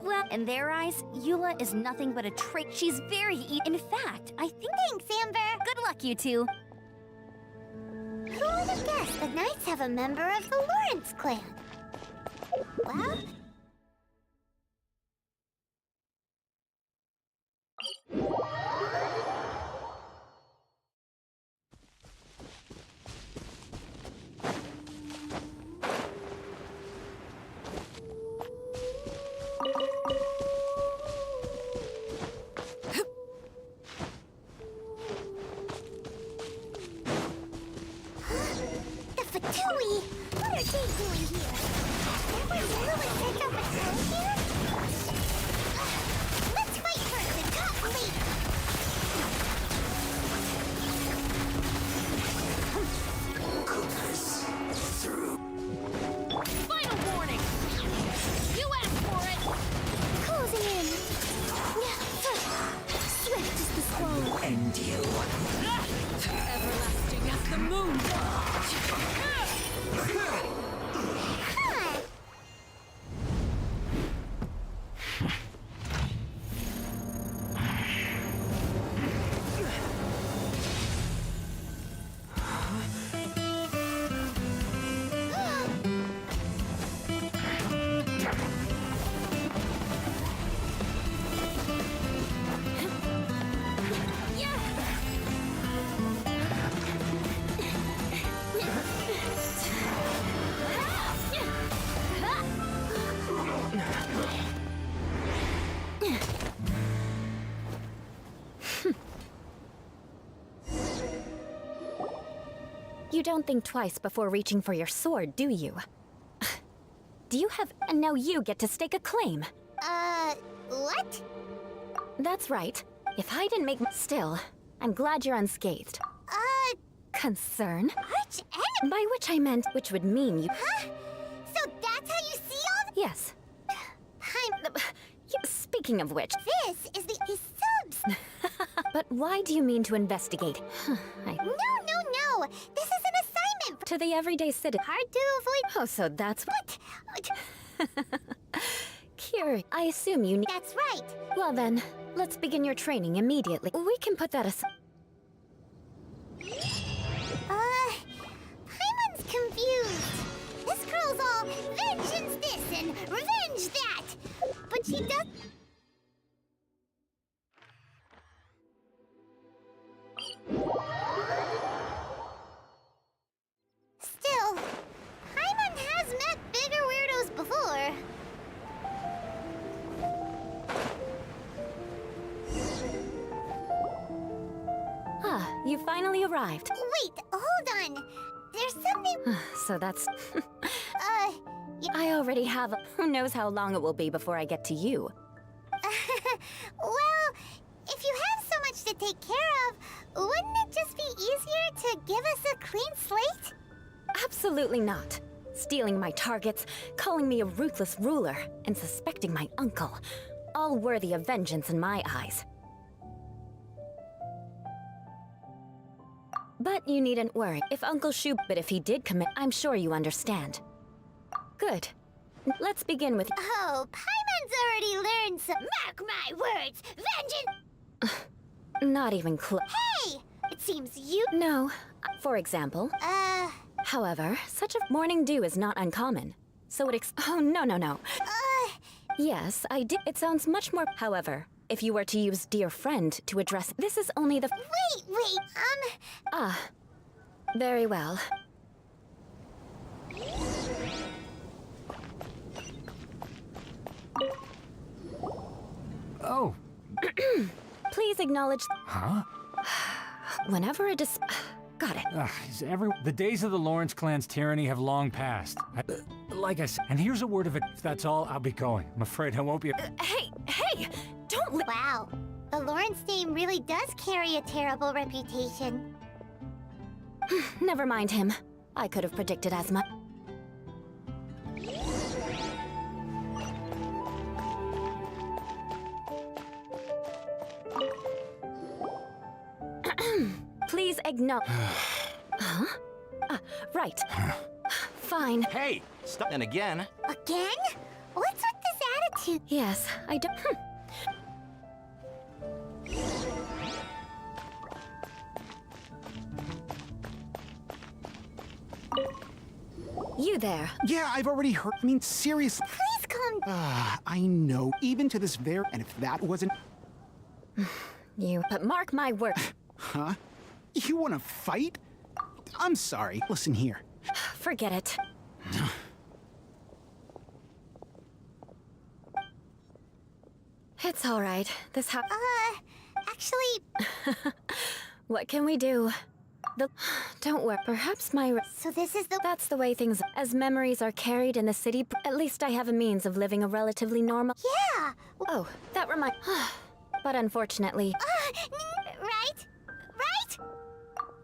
Well, in their eyes, Eula is nothing but a trick. She's very. In fact, I think. Thanks, Amber. Good luck, you two. Who would have guessed the Knights have a member of the Lawrence clan? Well. Fatui! What are they doing here? There was Lewis take up a town here? Let's fight first and talk later! Goodness. Through. Final warning! You asked for it! Closing in! Swift is the scroll. End you. Everlasting as the moon! You don't think twice before reaching for your sword, do you? Do you have... And now you get to stake a claim. What? That's right. If I didn't make... Still, I'm glad you're unscathed. Concern? Arch-enemy? By which I meant, which would mean you... Huh? So that's how you see all the... Yes. Speaking of which... This is the... His subs! But why do you mean to investigate? No! This is an assignment to the everyday citizen. Hard to avoid... Oh, so that's what... Curious. I assume you need... That's right. Well then, let's begin your training immediately. We can put that aside. Paimon's confused. This girl's all vengeance this and revenge that. But she does... Still, Paimon has met bigger weirdos before. You finally arrived. Wait, hold on. There's something... So that's... I already have... Who knows how long it will be before I get to you. Well, if you have so much to take care of, wouldn't it just be easier to give us a clean slate? Absolutely not. Stealing my targets, calling me a ruthless ruler, and suspecting my uncle. All worthy of vengeance in my eyes. But you needn't worry. If Uncle but if he did commit, I'm sure you understand. Good. Let's begin with... Oh, Paimon's already learned some... Mark my words! Vengeance! Not even close. Hey! It seems you... No. For example... However, such a morning dew is not uncommon. So it oh, no. Yes, I did. It sounds much more. However, if you were to use dear friend to address, this is only the. Wait, Ah, very well. Oh. Please acknowledge. Huh? Whenever a got it. The days of the Lawrence clan's tyranny have long passed. Like I said, and here's a word of it. If that's all, I'll be going. I'm afraid I won't be. Hey! Don't. Wow, the Lawrence name really does carry a terrible reputation. Never mind him. I could have predicted as much. Please acknowledge. Huh? Right. Fine. Hey, stop. And again. Again? What's with this attitude? Yes, I don't. You there. Yeah, I've already heard. I mean, seriously. Please calm down. I know. Even to this very. And if that wasn't. But mark my word. Huh? You want to fight? I'm sorry. Listen here. Forget it. It's all right. Actually... What can we do? Don't worry. Perhaps my... So this is the... That's the way things... As memories are carried in the city, at least I have a means of living a relatively normal... Yeah! Oh, that reminds... But unfortunately... Right?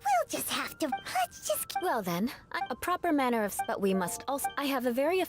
We'll just have to... Let's just... Well then, a proper manner of... But we must also... I have a very...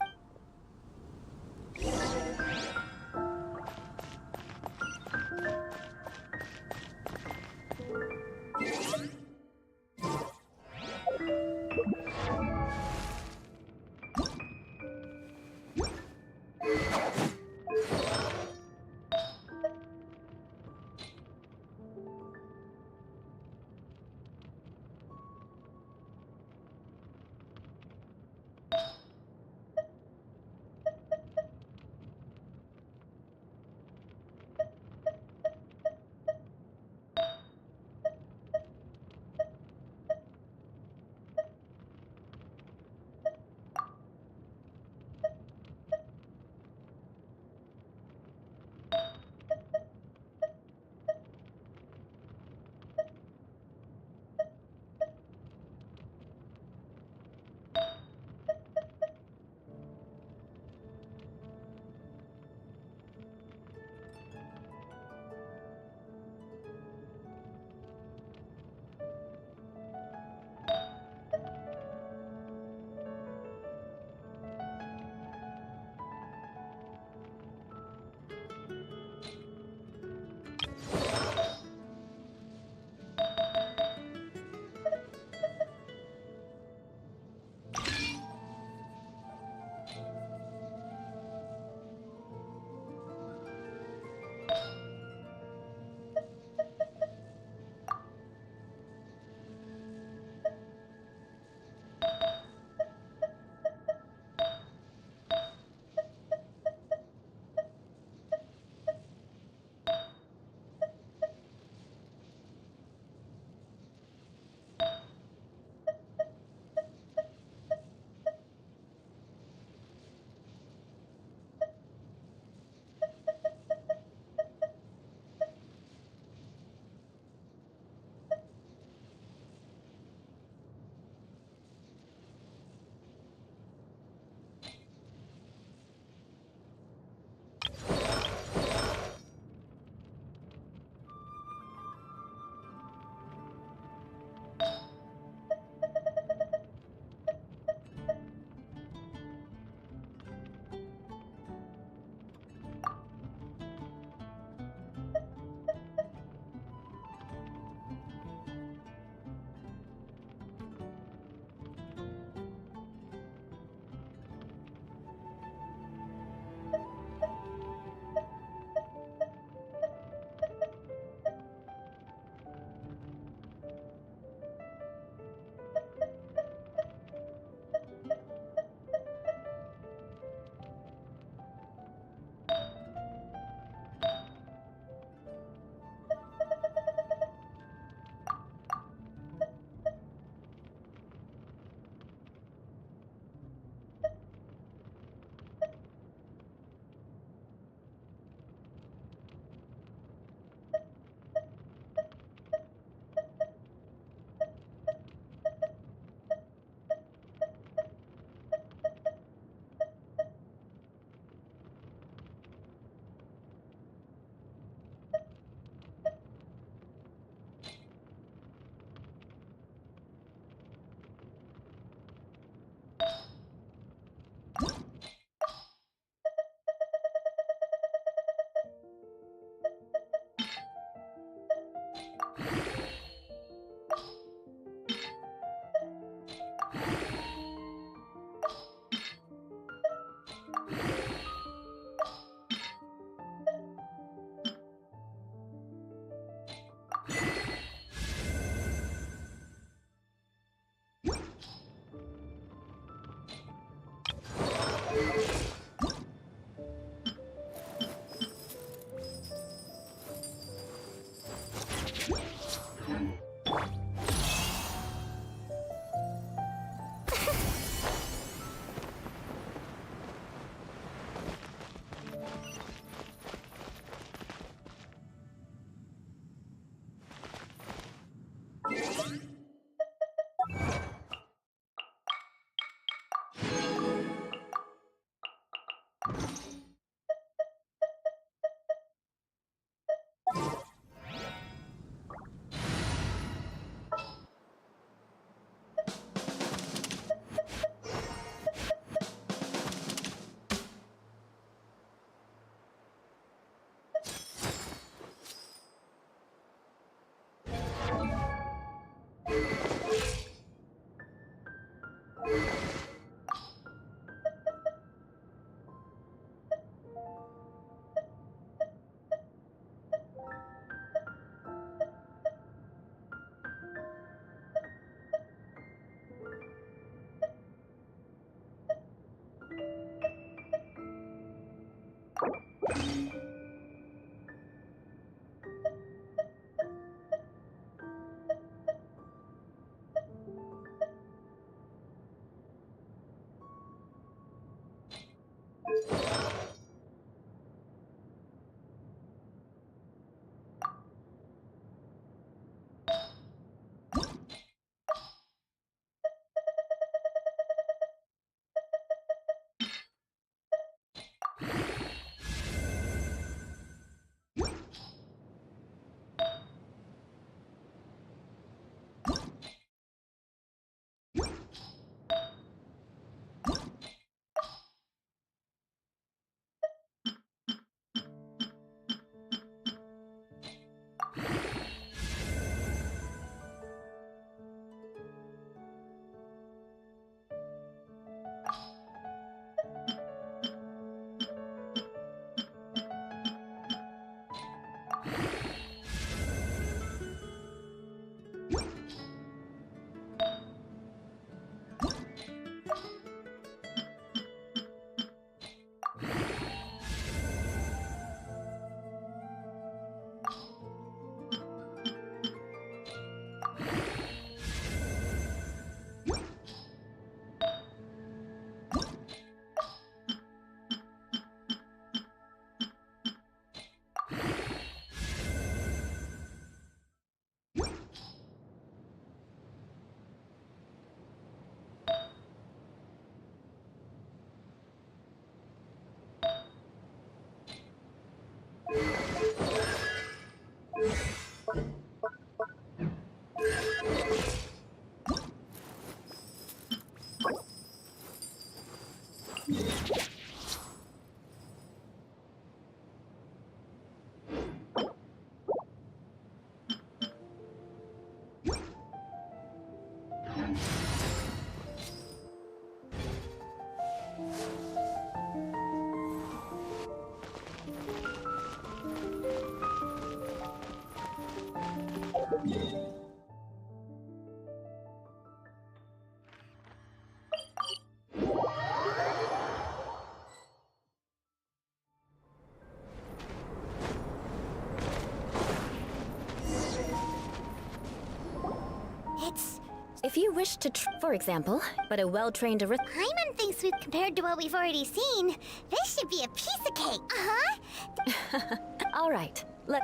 If you wish to, for example, but a well-trained Paimon thinks we've compared to what we've already seen. This should be a piece of cake. Uh-huh. All right, let...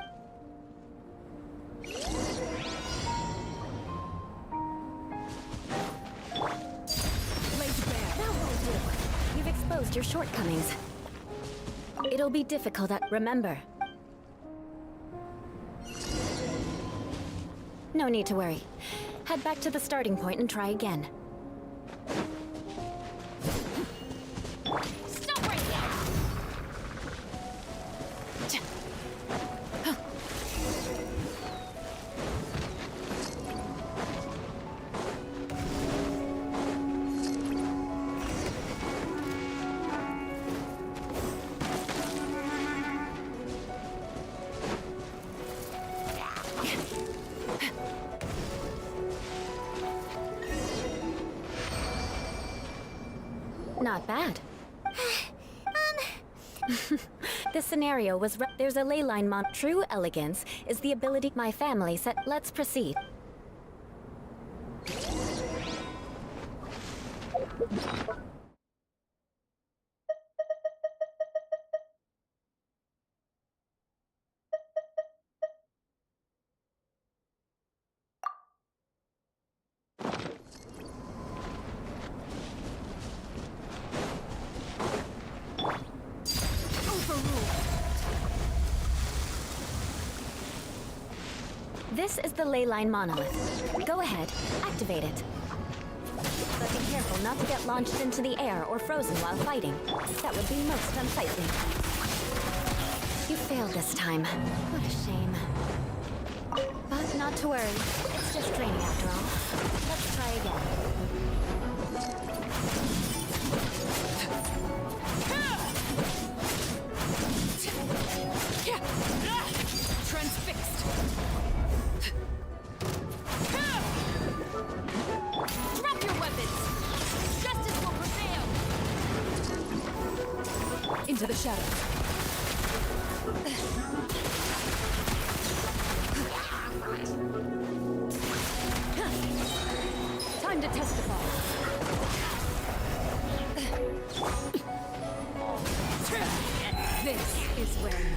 That won't do. You've exposed your shortcomings. It'll be difficult remember. No need to worry. Head back to the starting point and try again. Stop right there! Not bad. This scenario was there's a ley line mon. True elegance is the ability my family set. Let's proceed. This is the ley line monolith. Go ahead, activate it. But be careful not to get launched into the air or frozen while fighting. That would be most unsightly. You failed this time. What a shame. But not to worry. It's just training after all. Let's try again. Transfixed. Drop your weapons! Justice will prevail! Into the shadows. Time to testify. This is where you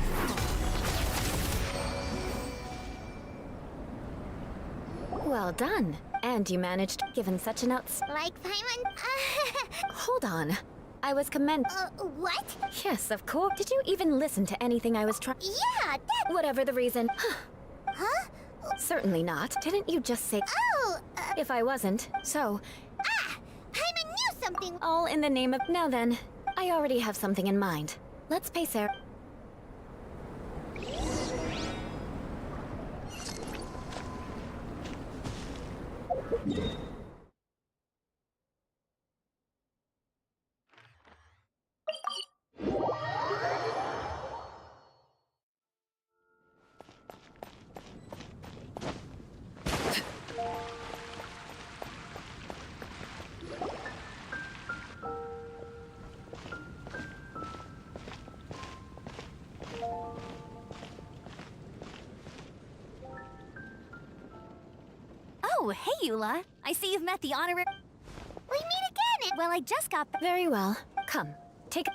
fall. Well done. And you managed, given such an Like Paimon? Hold on. I was What? Yes, of course. Did you even listen to anything I was trying? Yeah, that... Whatever the reason. Huh? Certainly not. Didn't you just say... Oh, If I wasn't, so... Paimon knew something! All in the name of... Now then, I already have something in mind. Let's pay Sarah... Oh, hey, Eula. I see you've met the honorary... We meet again! Well, I just got... Very well. Come, take...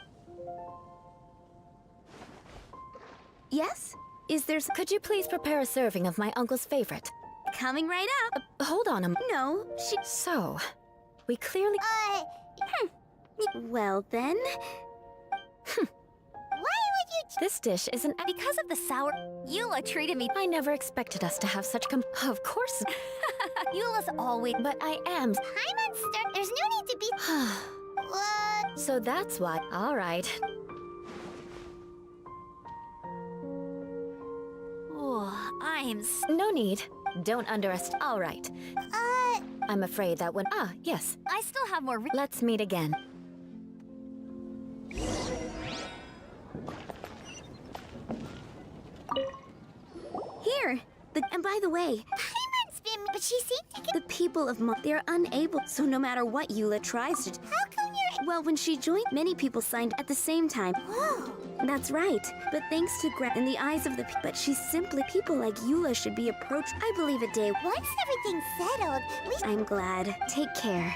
Yes? Is there... Could you please prepare a serving of my uncle's favorite? Coming right up. Hold on a... No, she... So, we clearly... Well, then... Why would you... This dish isn't... Because of the sour... Eula treated me... I never expected us to have such Of course... Eula's always... But I am... Paimon, there's no need to be... What? So that's why... All right. Oh, I'm... No need. Don't underestimate... All right. I'm afraid that when... yes. I still have more... Let's meet again. Here. And by the way... Paimon's been... But she seemed to get... The people of they're unable, so no matter what Eula tries to... How come you're... Well, when she joined, many people signed at the same time. Whoa. That's right. But thanks to in the eyes of the but she's simply... People like Eula should be approached. I believe a day... Once everything's settled, I'm glad. Take care.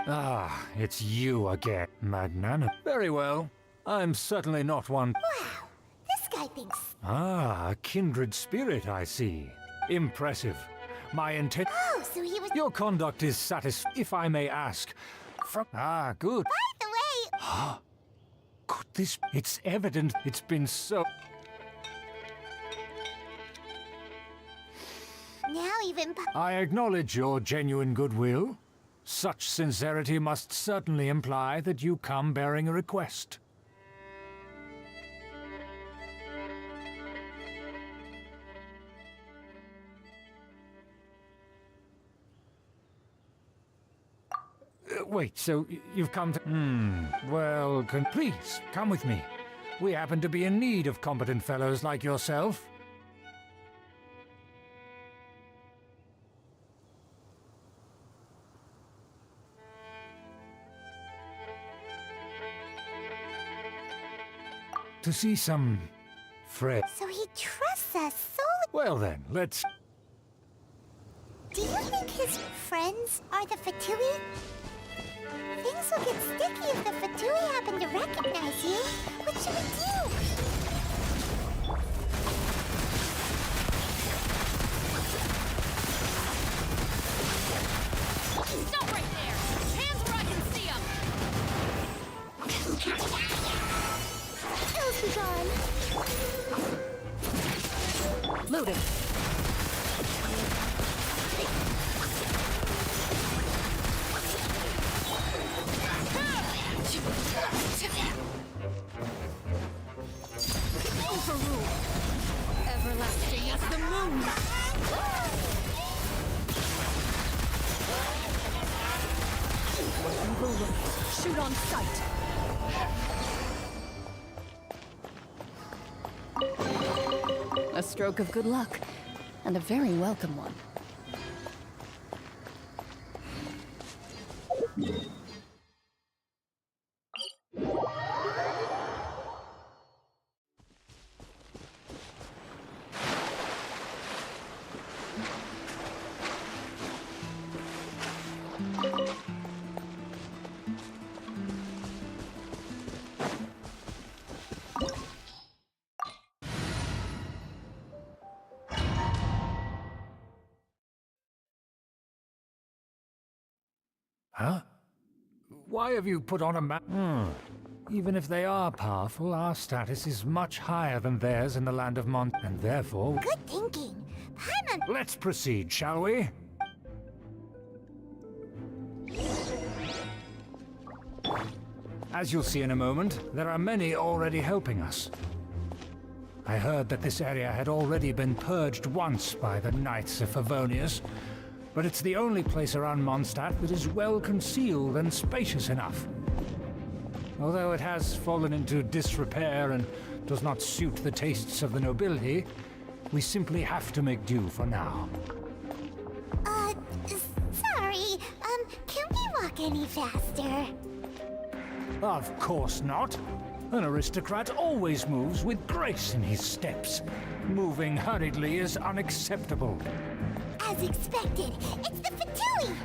Ah, it's you again, Magnanimous. Very well. I'm certainly not one. Wow, this guy thinks... Ah, a kindred spirit, I see. Impressive. My intent... Oh, so he was... Your conduct is if I may ask. Ah, good. By the way... Could this... It's evident it's been so... Now even... I acknowledge your genuine goodwill. Such sincerity must certainly imply that you come bearing a request. Wait, so you've come to... well, please, come with me. We happen to be in need of competent fellows like yourself. To see some... Fred. So he trusts us so... Well then, let's... Do you think his friends are the Fatui? Things will get sticky if the Fatui happen to recognize you. What should we do? Stop right there! Hands where I can see them! Elves be gone. Loading. Overruled. Everlasting as the moon. Shoot on sight. A stroke of good luck, and a very welcome one. Huh? Why have you put on a map? Even if they are powerful, our status is much higher than theirs in the land of Mont, and therefore... Good thinking. Paimon... Let's proceed, shall we? As you'll see in a moment, there are many already helping us. I heard that this area had already been purged once by the Knights of Favonius, but it's the only place around Mondstadt that is well concealed and spacious enough. Although it has fallen into disrepair and does not suit the tastes of the nobility, we simply have to make do for now. Sorry, can we walk any faster? Of course not. An aristocrat always moves with grace in his steps. Moving hurriedly is unacceptable. As expected, it's the Fatui!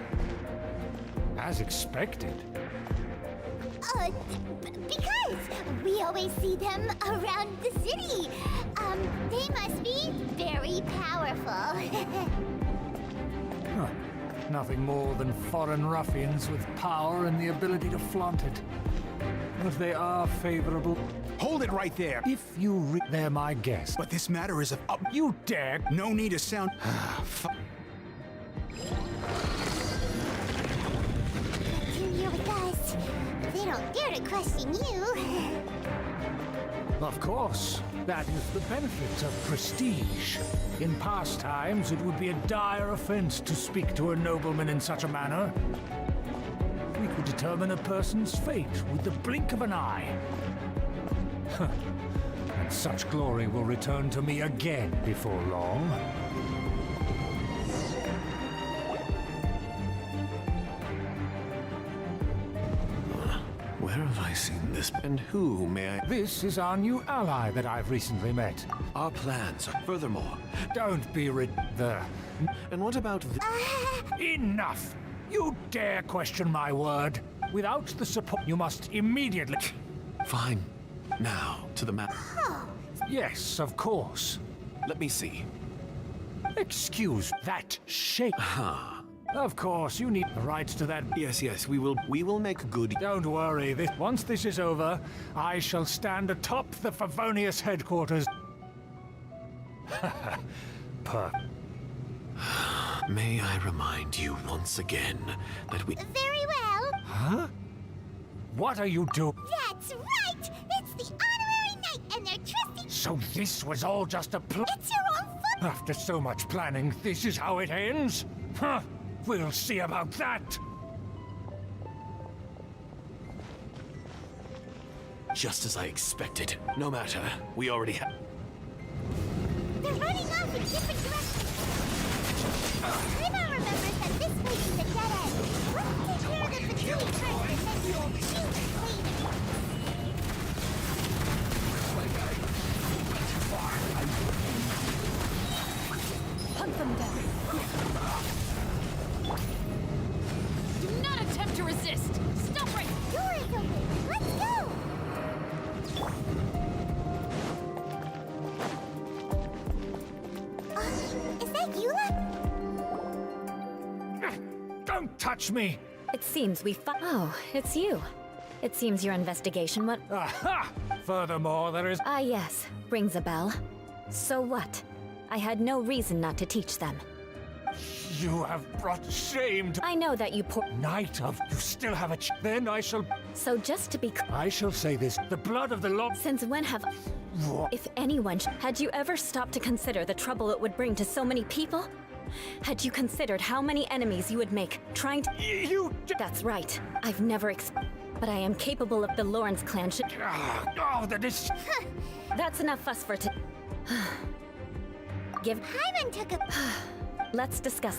As expected? Because we always see them around the city. They must be very powerful. Huh. Nothing more than foreign ruffians with power and the ability to flaunt it. But they are favorable. Hold it right there. If you they're my guest. But this matter is of You dare! no need to sound... You're with us. They don't dare to question you. Of course, that is the benefit of prestige. In past times, it would be a dire offense to speak to a nobleman in such a manner. We could determine a person's fate with the blink of an eye. And such glory will return to me again before long. Where have I seen this? And who, may I? This is our new ally that I've recently met. Our plans are... Furthermore... Don't be there. And what about the... Enough! You dare question my word? Without the support, you must immediately... Fine. Now, to the map. Yes, of course. Let me see. Excuse that shape. Of course, you need the rights to that. Yes, we will make good. Don't worry, once this is over, I shall stand atop the Favonius headquarters. May I remind you once again that we... Very well. Huh? What are you doing? That's right! It's the honorary knight and their trusty... So this was all just a plan? It's your own fault! After so much planning, this is how it ends? Huh? We'll see about that! Just as I expected. No matter, we already have... They're running off in different directions. Prima remembers that this way is a dead end. Let's take care of the fatiguing first and then we'll shoot later. Hunt them down. Do not attempt to resist. Stop right. Door is open. Let's go. Is that Eula? Don't touch me! It seems we Oh, it's you. It seems your investigation went... Aha! Furthermore, there is... Ah, yes. Rings a bell. So what? I had no reason not to teach them. You have brought shame to... I know that you poor... Knight of... You still have a Then I shall... So just to be... I shall say this. The blood of the law... Since when have... If anyone... Had you ever stopped to consider the trouble it would bring to so many people? Had you considered how many enemies you would make, trying to... You... That's right. I've never But I am capable of the Lawrence clan should... Oh, that is... That's enough fuss for Give... Paimon took a... Let's discuss...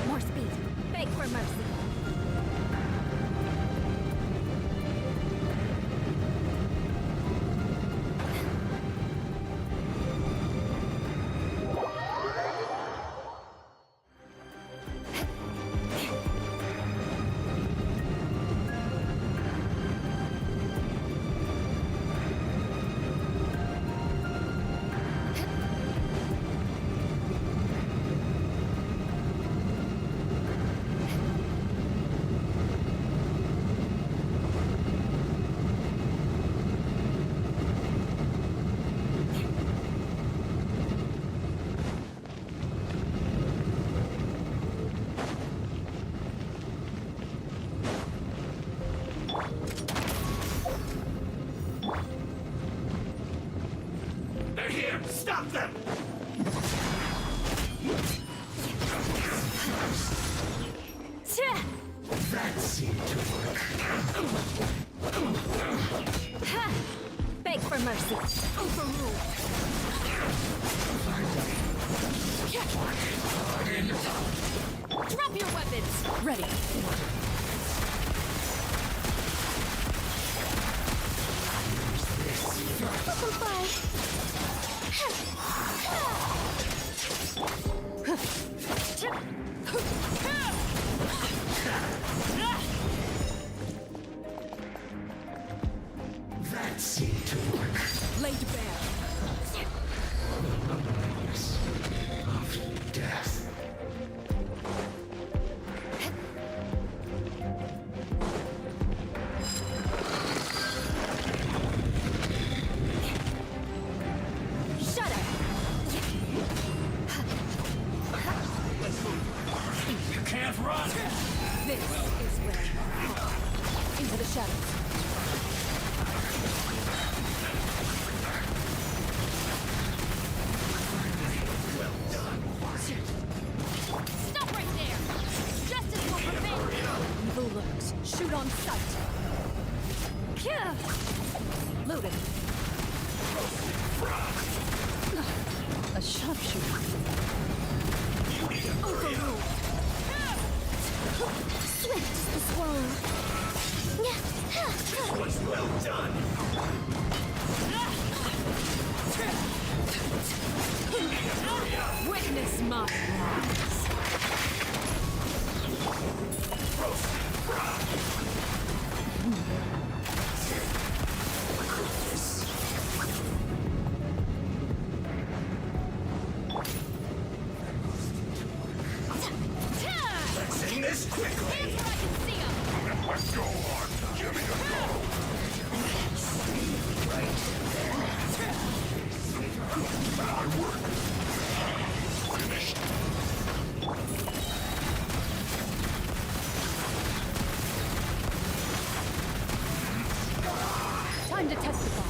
More speed. Beg for mercy. Stop them! That seemed to work. Beg for mercy. Overruled. Drop your weapons. Ready. That seemed to work. Laid bare. The loneliness of death. run! This is where you fall. Into the shadows. Well done. Stop right there! Justice will prevail! Evil lurks. Shoot on sight. Loaded. A sharpshooter. Overruled. Swift as the swallow. This was well done. Witness my rise. Let's end this quickly. Let's go on. Give me a go. Right there. My work. Finished. Time to testify.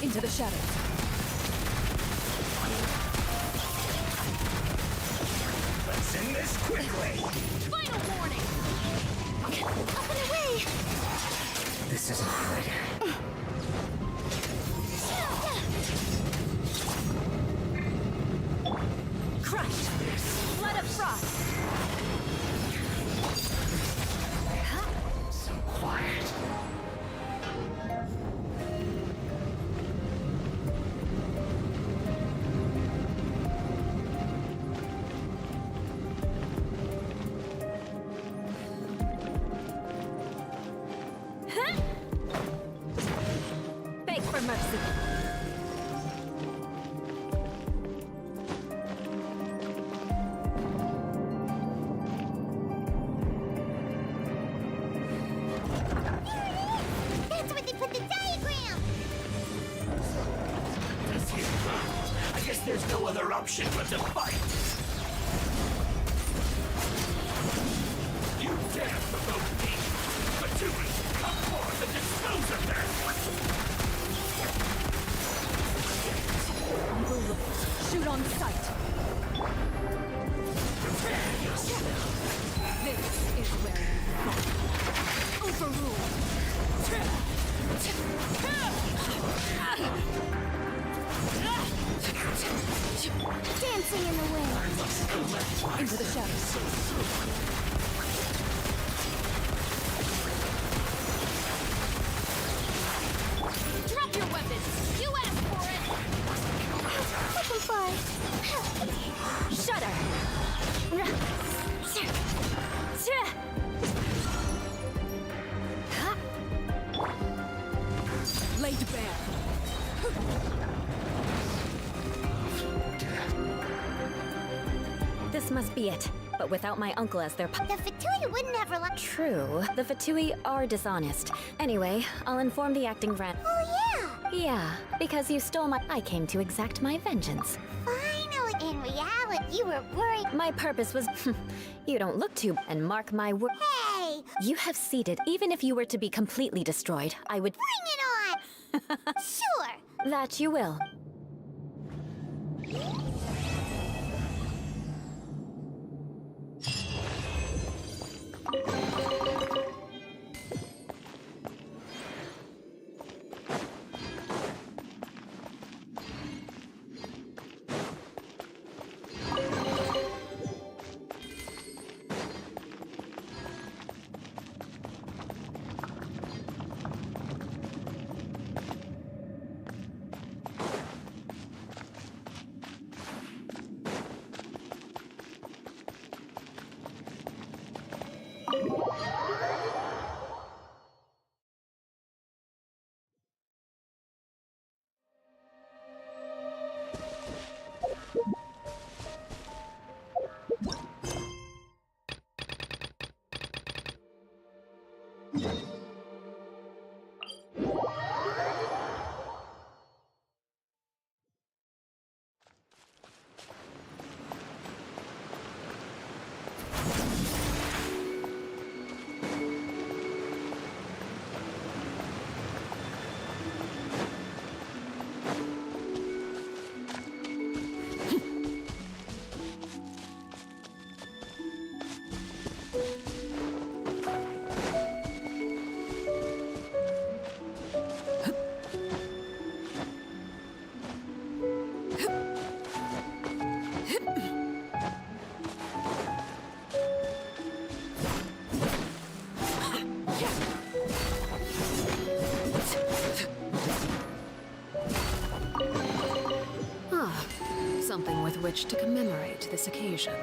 Into the shadows. Let's end this quickly. Final warning! Up and away! This isn't good. Crushed! Blood of frost! So quiet. Beg for mercy. That's where they put the diagram! I guess there's no other option but to fight. You dare provoke me! Fatui, come forth and dispose of them! Evil lurks. Shoot on sight. Prepare yourself. This is where you fall. Overruled. Dancing in the wind. Into the shadows. Drop your weapons! You asked for it! Open fire. Shudder. Laid bare. This must be it. But without my uncle as their The Fatui would never let. True. The Fatui are dishonest. Anyway, I'll inform the acting friend. Oh, yeah! Yeah, because you stole my... I came to exact my vengeance. Finally! In reality, you were worried. My purpose was... you don't look too... And mark my word... Hey! You have seeded. Even if you were to be completely destroyed, I would... Bring it on! Sure! That you will. with which to commemorate this occasion.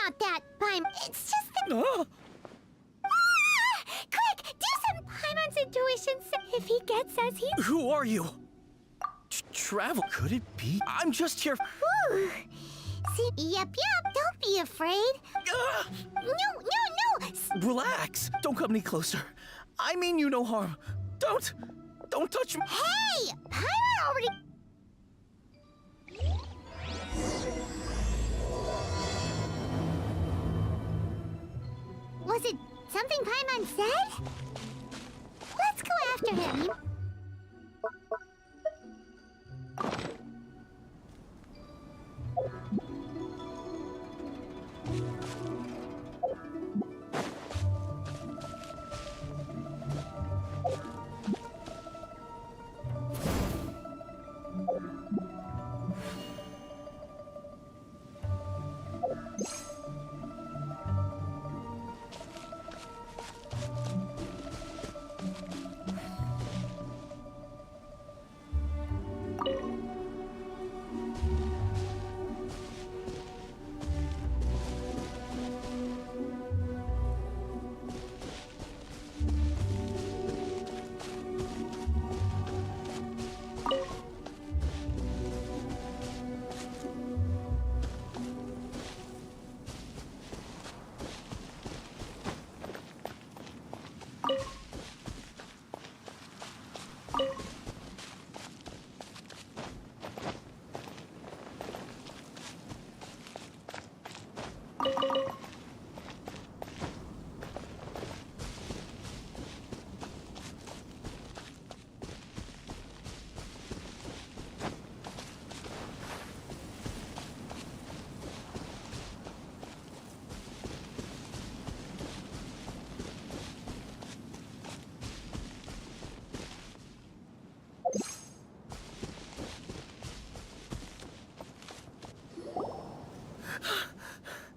Not that, Paimon. It's just that... Ah! Quick, do some Paimon's intuition. If he gets as he... Who are you? Travel? Could it be? I'm just here... Whew. See, yep, don't be afraid. No! Relax. Don't come any closer. I mean you no harm. Don't touch me. Hey! Paimon already... Was it something Paimon said? Let's go after him.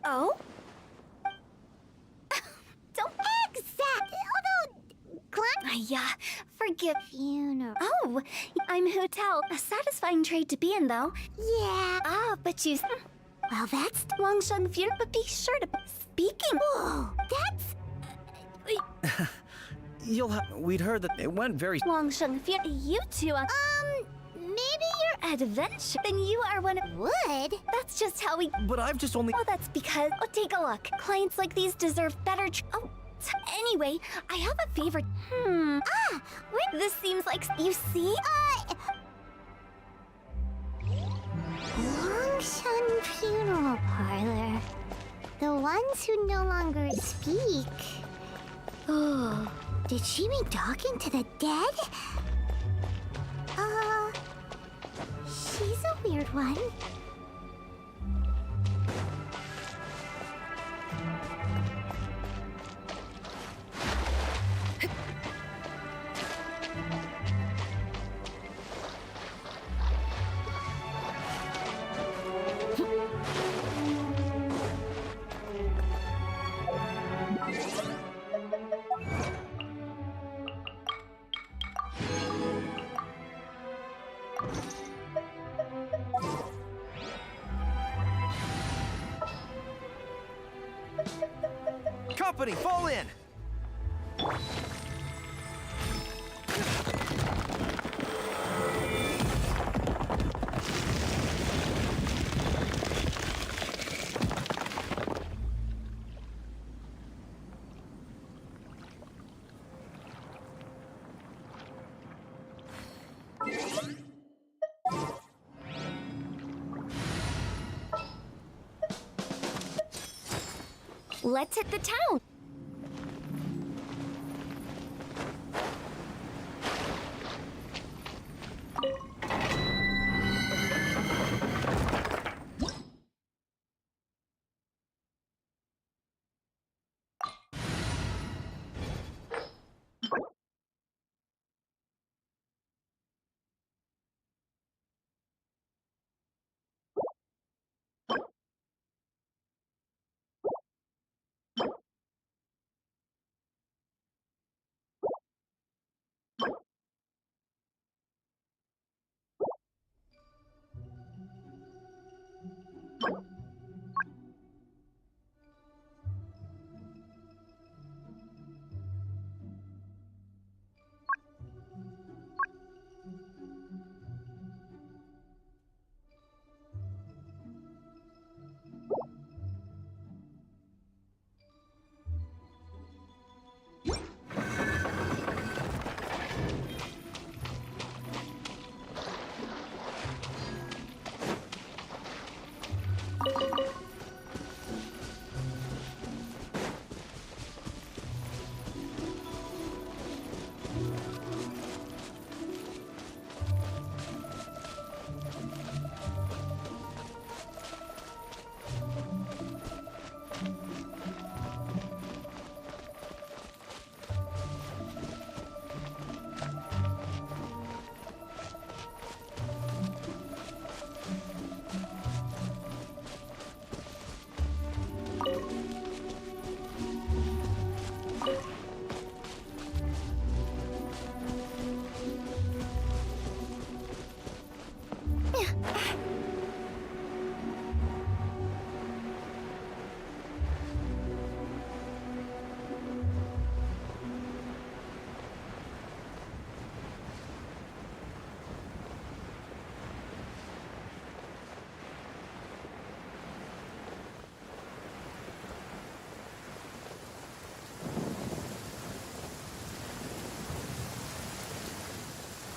Oh? Don't exact. Although, Yeah, forgive. Funeral. Oh, I'm Hotel. A satisfying trade to be in, though. Yeah. But you... Well, that's... Wangsheng Funeral, but be sure to... Speaking... Whoa, that's... We'd heard that it went very... Wangsheng Funeral, you two, maybe you're adventure. Then you are one of... Would? That's just how we... But I've just only... Oh, that's because... Oh, take a look. Clients like these deserve better... Anyway, I have a favorite... This seems like... You see? Wangsheng Funeral Parlor. The ones who no longer speak. Oh, did she mean talking to the dead? She's a weird one. company, fall in! Let's hit the town.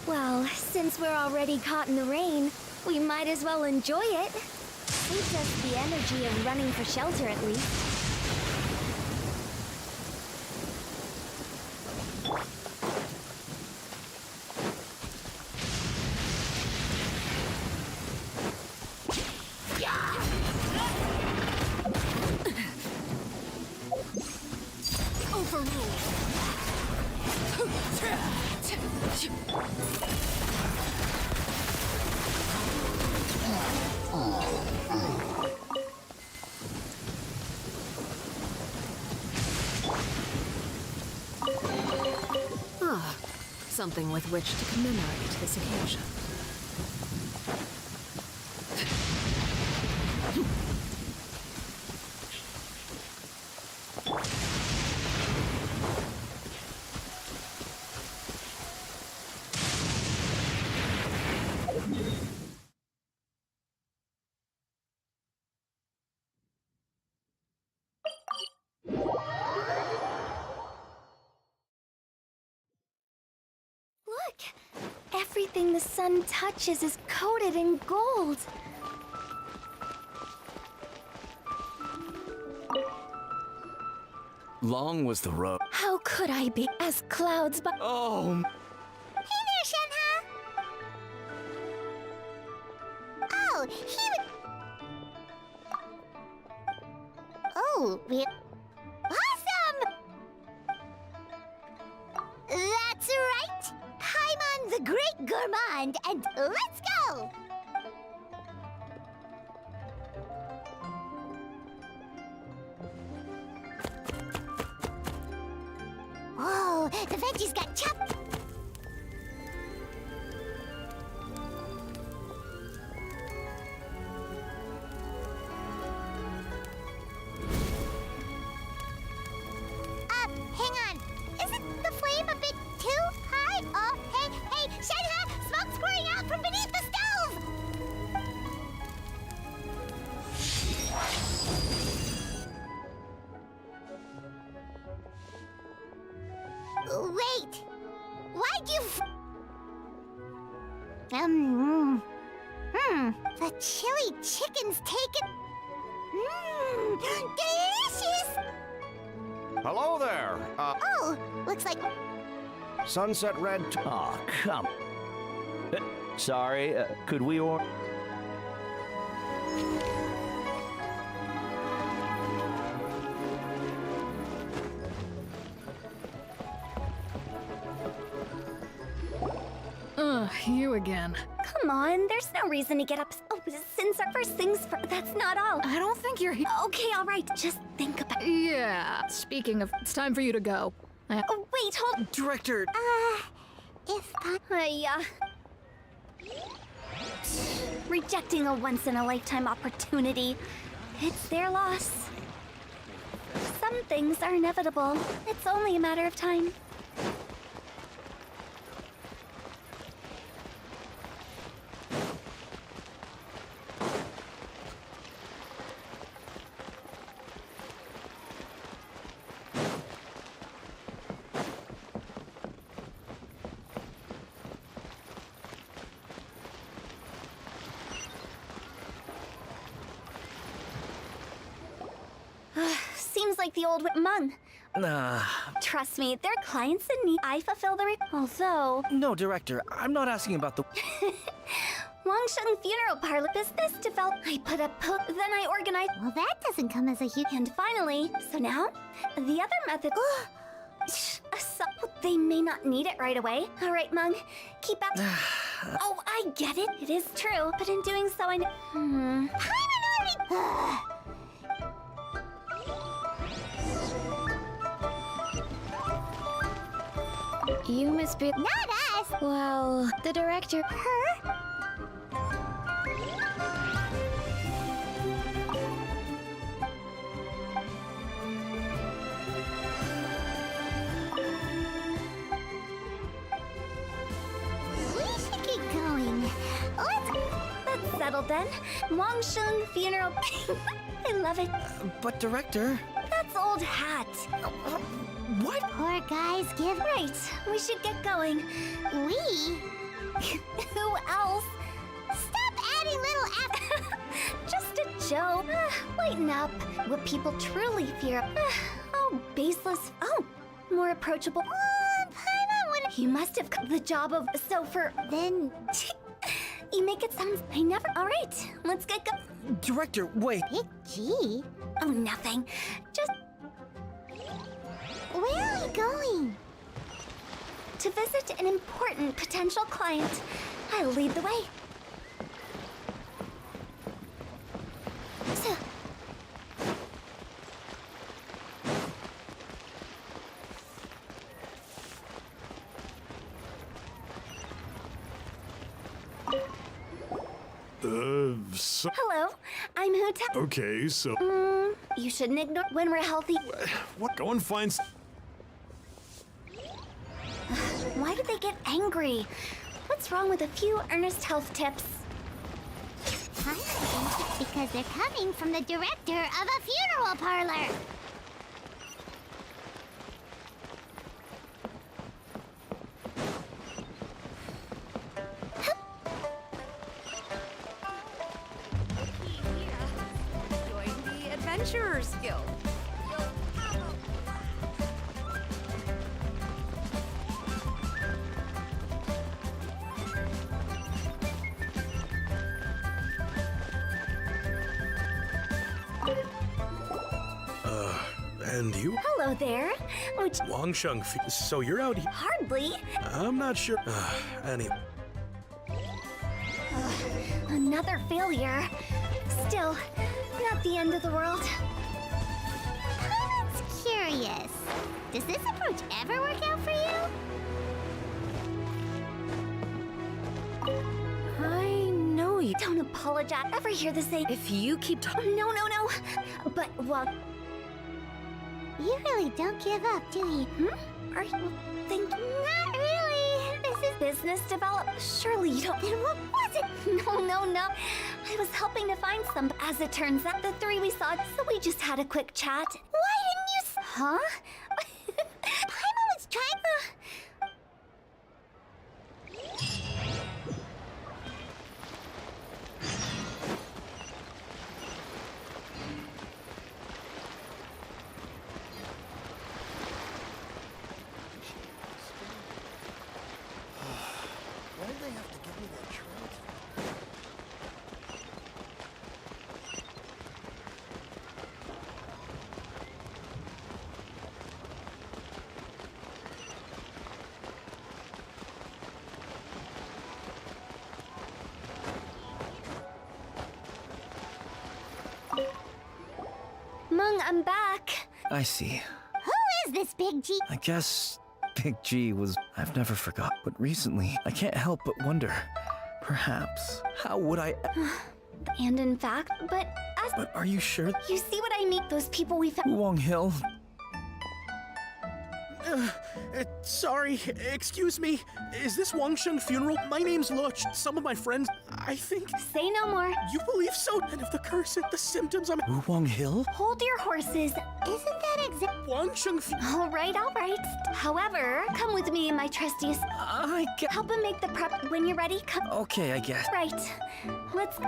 Well, since we're already caught in the rain, we might as well enjoy it. Saves us the energy of running for shelter at least. Something with which to commemorate this occasion. Everything the sun touches is coated in gold. Long was the road. How could I be as clouds but Oh! Hey there, Shenhe! Oh, he would... Oh, awesome! That's right! Paimon the Great Gourmand, and let's go! Whoa, the veggies got chopped. The chili chicken's taken. Delicious! Hello there. Oh, looks like. Sunset Red. Aw, come. Sorry, could we or. You again. Come on, there's no reason to get up. Oh, since our first things first, that's not all. I don't think you're here. Okay, all right. Just think about. Yeah. Speaking of, it's time for you to go. Oh, wait, hold. Director. If rejecting a once-in-a-lifetime opportunity, it's their loss. Some things are inevitable. It's only a matter of time. Seems like the old Mung. Trust me, they're clients in need. I fulfill the although... No, Director, I'm not asking about the... Wangsheng funeral parlor business developed. I put up, then I organized. Well, that doesn't come as a huge. And finally, so now, the other method. So, they may not need it right away. All right, Mung, keep up. Oh, I get it. It is true, but in doing so, I know. You must be... Not us! Well, the director... Her? We should keep going. That's settled then. Wangsheng funeral... I love it. But, Director... That's old hat. What? Poor guys give. Right, we should get going. We? Who else? Stop adding little Just a joke. Lighten up. What people truly fear. Oh, baseless. Oh, more approachable. Paimon, you must have got the job of. So for. Then. You make it sound. I never. All right, let's get go. Director, wait. Big G? Oh, nothing. Just. Where are we going? To visit an important potential client. I'll lead the way. So. Hello, I'm Huta. Okay, so... You shouldn't ignore when we're healthy. What? Go and find... Why did they get angry? What's wrong with a few earnest health tips? I think it's because they're coming from the director of a funeral parlor. Join the Adventurers Guild. And you? Hello there. Wangsheng, so you're out here? Hardly. I'm not sure. Anyway. Another failure. Still, not the end of the world. That's curious. Does this approach ever work out for you? I know you. Don't apologize. Ever hear the saying? If you keep talking... No. But, well... You really don't give up, do you? Are you thinking? Not really. This is business development. Surely you don't. Then what was it? No. I was helping to find some. As it turns out, the three we saw, so we just had a quick chat. Why didn't you? Huh? Paimon was trying. I'm back. I see. Who is this Big G? I guess Big G was... I've never forgot. But recently, I can't help but wonder. Perhaps, how would I... And in fact, but are you sure? you see what I mean? Those people we found. Wong Hill? Sorry, excuse me. Is this Wangsheng funeral? My name's Luch. Some of my friends, I think... Say no more. You believe so? And if the curse and the symptoms I'm... Wong Hill? Hold your horses. Isn't that exact? Wangsheng All right. However, come with me, my trustiest. I get... Help him make the prep. When you're ready, come. Okay, I guess. Right. Let's...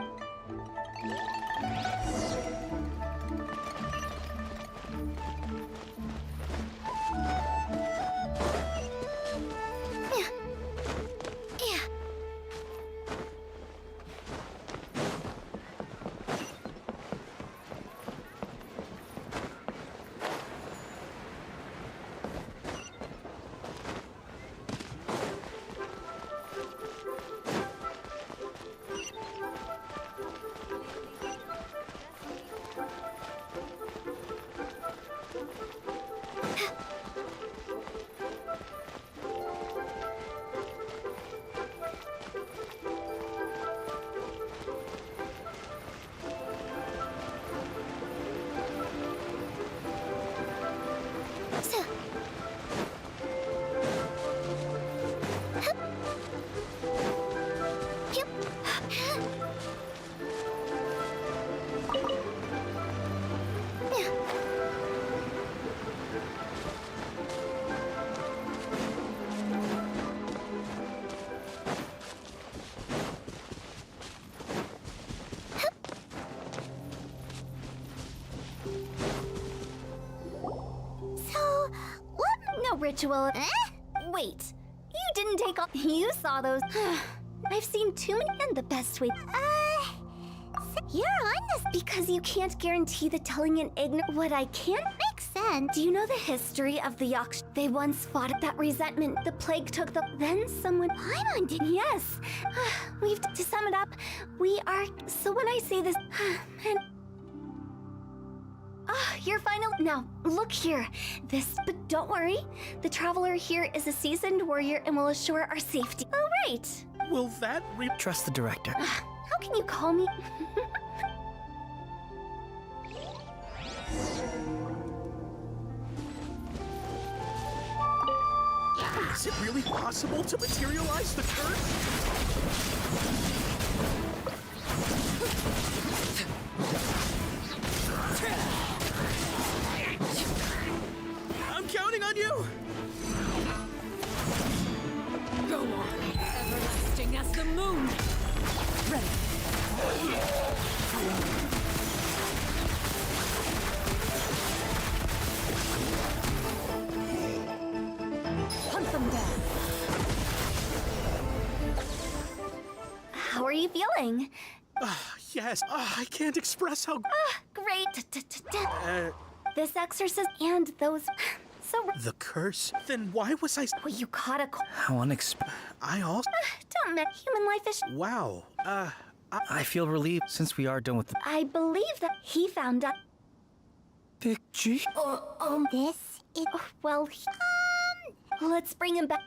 Ritual. Wait, you didn't take all. You saw those. I've seen too many, and the best way. You're on this because you can't guarantee the telling an ignorant. What I can't makes sense. Do you know the history of the Yaksh? They once fought that resentment. The plague took the. Then someone. Paimon did. Yes. We've to sum it up. We are. So when I say this, and. Your final. Now, look here. But don't worry. The traveler here is a seasoned warrior and will assure our safety. Oh, right. Will that Trust the director. How can you call me? Is it really possible to materialize the curse? I'm counting on you! Go on, everlasting as the moon. Ready. Hunt them down. How are you feeling? Yes. I can't express how... Great. This exorcism and those... So... The curse? Then why was I... Well, you caught a... How unexpected. I also... Don't admit, human life is... Wow. I feel relieved since we are done with the... I believe that he found out... Big G? This is... Well, let's bring him back.